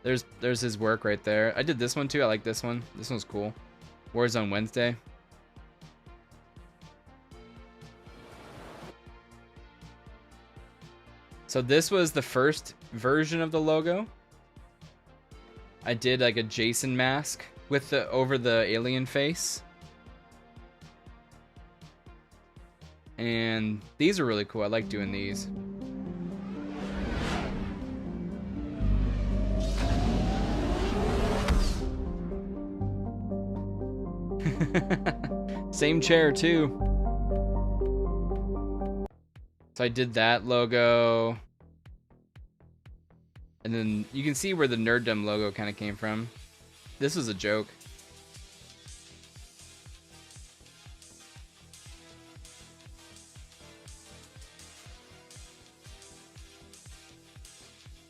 There's his work right there. I did this one too. I like this one. This one's cool. Warzone Wednesday. So this was the first version of the logo. I did like a Jason mask with the over the alien face. And these are really cool. I like doing these. Same chair too. So I did that logo. And then you can see where the Nerddom logo kind of came from. This was a joke.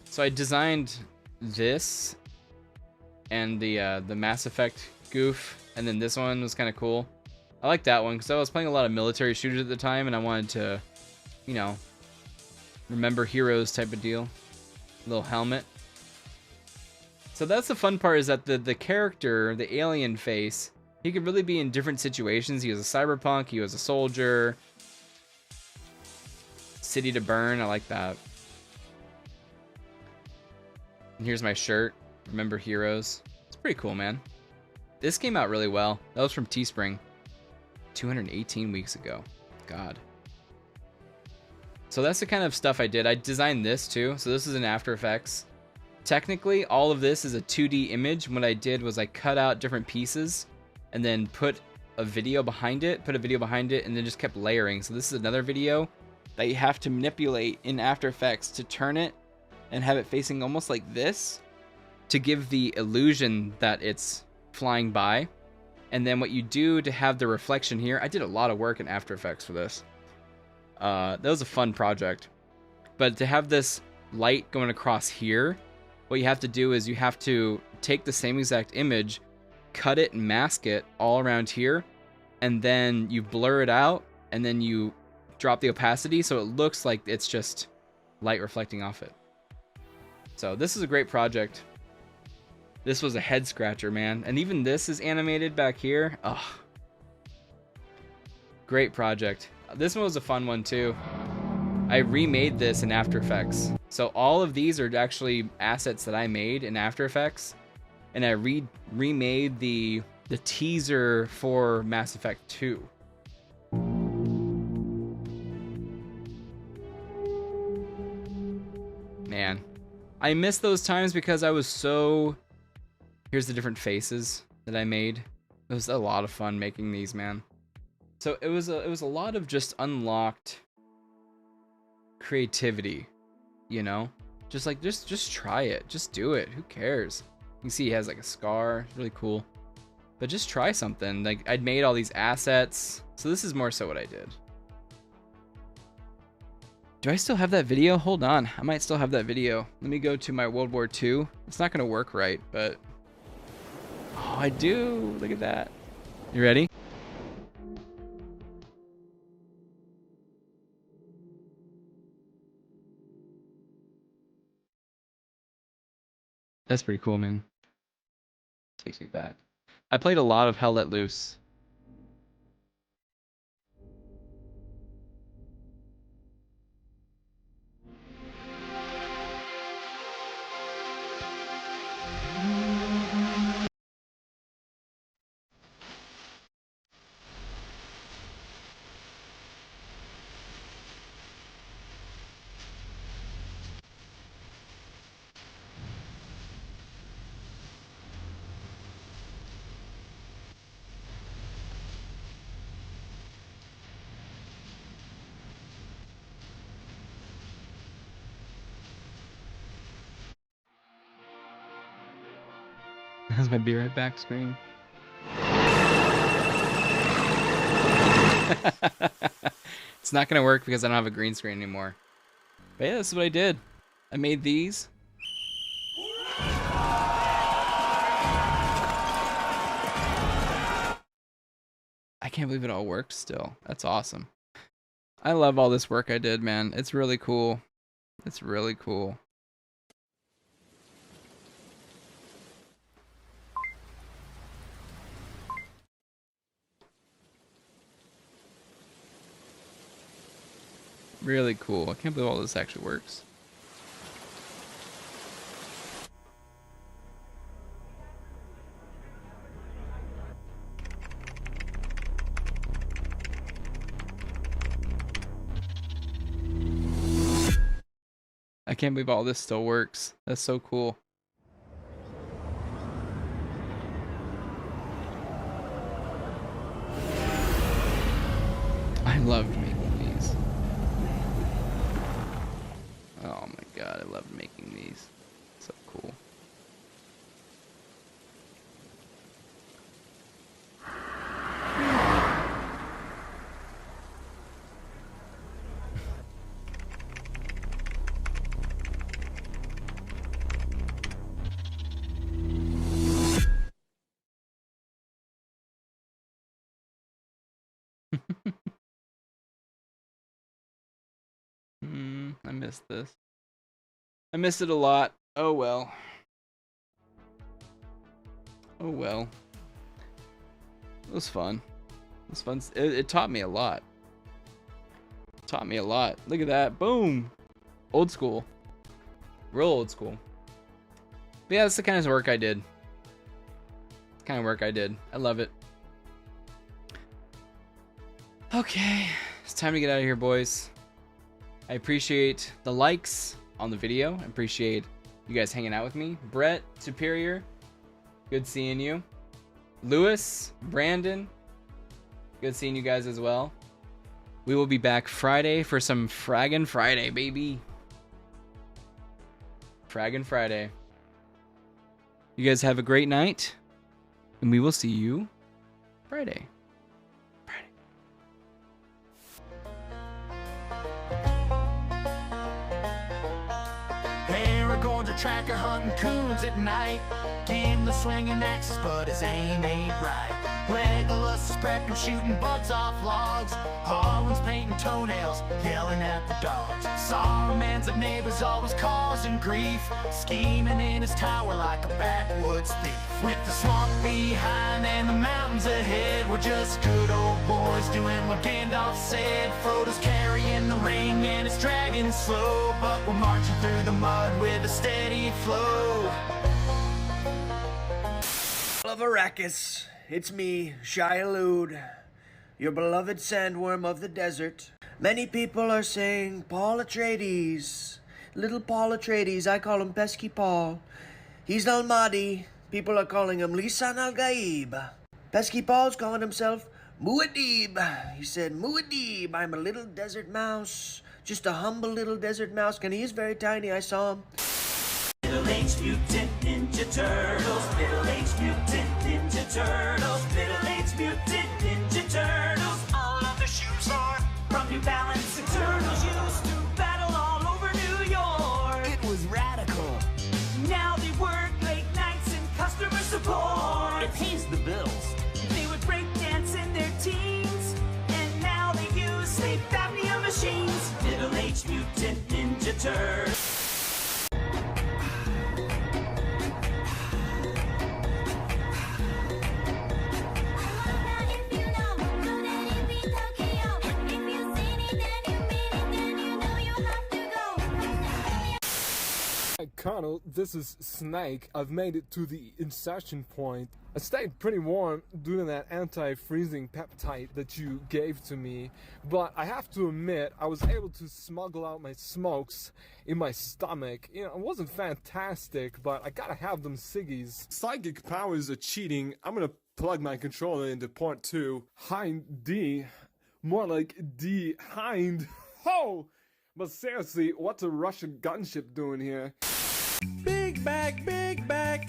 So I designed this and the Mass Effect goof, and then this one was kind of cool. I like that one because I was playing a lot of military shooters at the time, and I wanted to, you know, remember heroes type of deal. Little helmet. So that's the fun part, is that the character, the alien face, he could really be in different situations. He was a cyberpunk, he was a soldier. City to burn, I like that. And here's my shirt. Remember heroes. It's pretty cool, man. This came out really well. That was from Teespring. 218 weeks ago. God. So that's the kind of stuff I did. I designed this too. So this is in After Effects. Technically, all of this is a 2D image. What I did was I cut out different pieces and then put a video behind it, and then just kept layering. So this is another video that you have to manipulate in After Effects to turn it and have it facing almost like this to give the illusion that it's flying by. And then what you do to have the reflection here, I did a lot of work in After Effects for this. That was a fun project. But to have this light going across here, what you have to do is you have to take the same exact image, cut it and mask it all around here, and then you blur it out, and then you drop the opacity so it looks like it's just light reflecting off it. So this is a great project. This was a head scratcher, man. And even this is animated back here. Ugh. Great project. This one was a fun one too. I remade this in After Effects. So all of these are actually assets that I made in After Effects. And I remade the teaser for Mass Effect 2. Man, I miss those times because I was so... Here's the different faces that I made. It was a lot of fun making these, man. So it was a lot of just unlocked creativity, you know? Just like just try it. Just do it. Who cares? You can see he has like a scar. Really cool. But just try something. Like I'd made all these assets. So this is more so what I did. Do I still have that video? Hold on. I might still have that video. Let me go to my World War II. It's not going to work right, but... Oh, I do. Look at that. You ready? That's pretty cool, man. Takes me back. I played a lot of Hell Let Loose. That's my be right back screen. It's not gonna work because I don't have a green screen anymore. But yeah, this is what I did. I made these. I can't believe it all worked still. That's awesome. I love all this work I did, man. It's really cool. It's really cool. Really cool. I can't believe all this actually works. I can't believe all this still works. That's so cool. I loved making these. Oh my god, I loved making these. So cool. I missed this. I missed it a lot. Oh well. Oh well. It was fun. It was fun. It taught me a lot. It taught me a lot. Look at that. Boom. Old school. Real old school. But yeah, that's the kind of work I did. The kind of work I did. I love it. Okay. It's time to get out of here, boys. I appreciate the likes on the video. I appreciate you guys hanging out with me. Brett, Superior, good seeing you. Lewis, Brandon, good seeing you guys as well. We will be back Friday for some Fraggin' Friday, baby. Fraggin' Friday. You guys have a great night, and we will see you Friday. Hey, we're going to track a hunting coons at night. Game the swinging axes, but his aim ain't right. Legolas is prepping, shooting butts off logs. Harlan's painting toenails, yelling at the dogs. Saruman's a neighbor's always causing grief, scheming in his tower like a backwoods thief. With the swamp behind and the mountains ahead, we're just good old boys doing what Gandalf said. Frodo's carrying the ring and it's dragging slow, but we're marching through the mud with a steady flow. Of Arrakis, it's me, Shia, your beloved sandworm of the desert. Many people are saying Paul Atreides, little Paul Atreides. I call him Pesky Paul. He's Al Mahdi. People are calling him Lisan Al Gaib. Pesky Paul's calling himself Muad'Dib. He said, Muad'Dib, I'm a little desert mouse, just a humble little desert mouse. And he is very tiny. I saw him. Middle-aged mutant ninja turtles, middle-aged mutant ninja turtles, middle-aged mutant ninja turtles. All of their shoes are from New Balance. The turtles used to battle all over New York. It was radical. Now they work late nights in customer support. It pays the bills. They would break dance in their teens, and now they use sleep apnea machines. Middle-aged mutant ninja turtles. Hi Colonel, this is Snake. I've made it to the insertion point. I stayed pretty warm due to that anti-freezing peptide that you gave to me, but I have to admit I was able to smuggle out my smokes in my stomach. You know, it wasn't fantastic, but I gotta have them ciggies. Psychic powers are cheating. I'm gonna plug my controller into port 2. Hind D. More like D Hind. Ho! But seriously, what's a Russian gunship doing here? Big back, big back.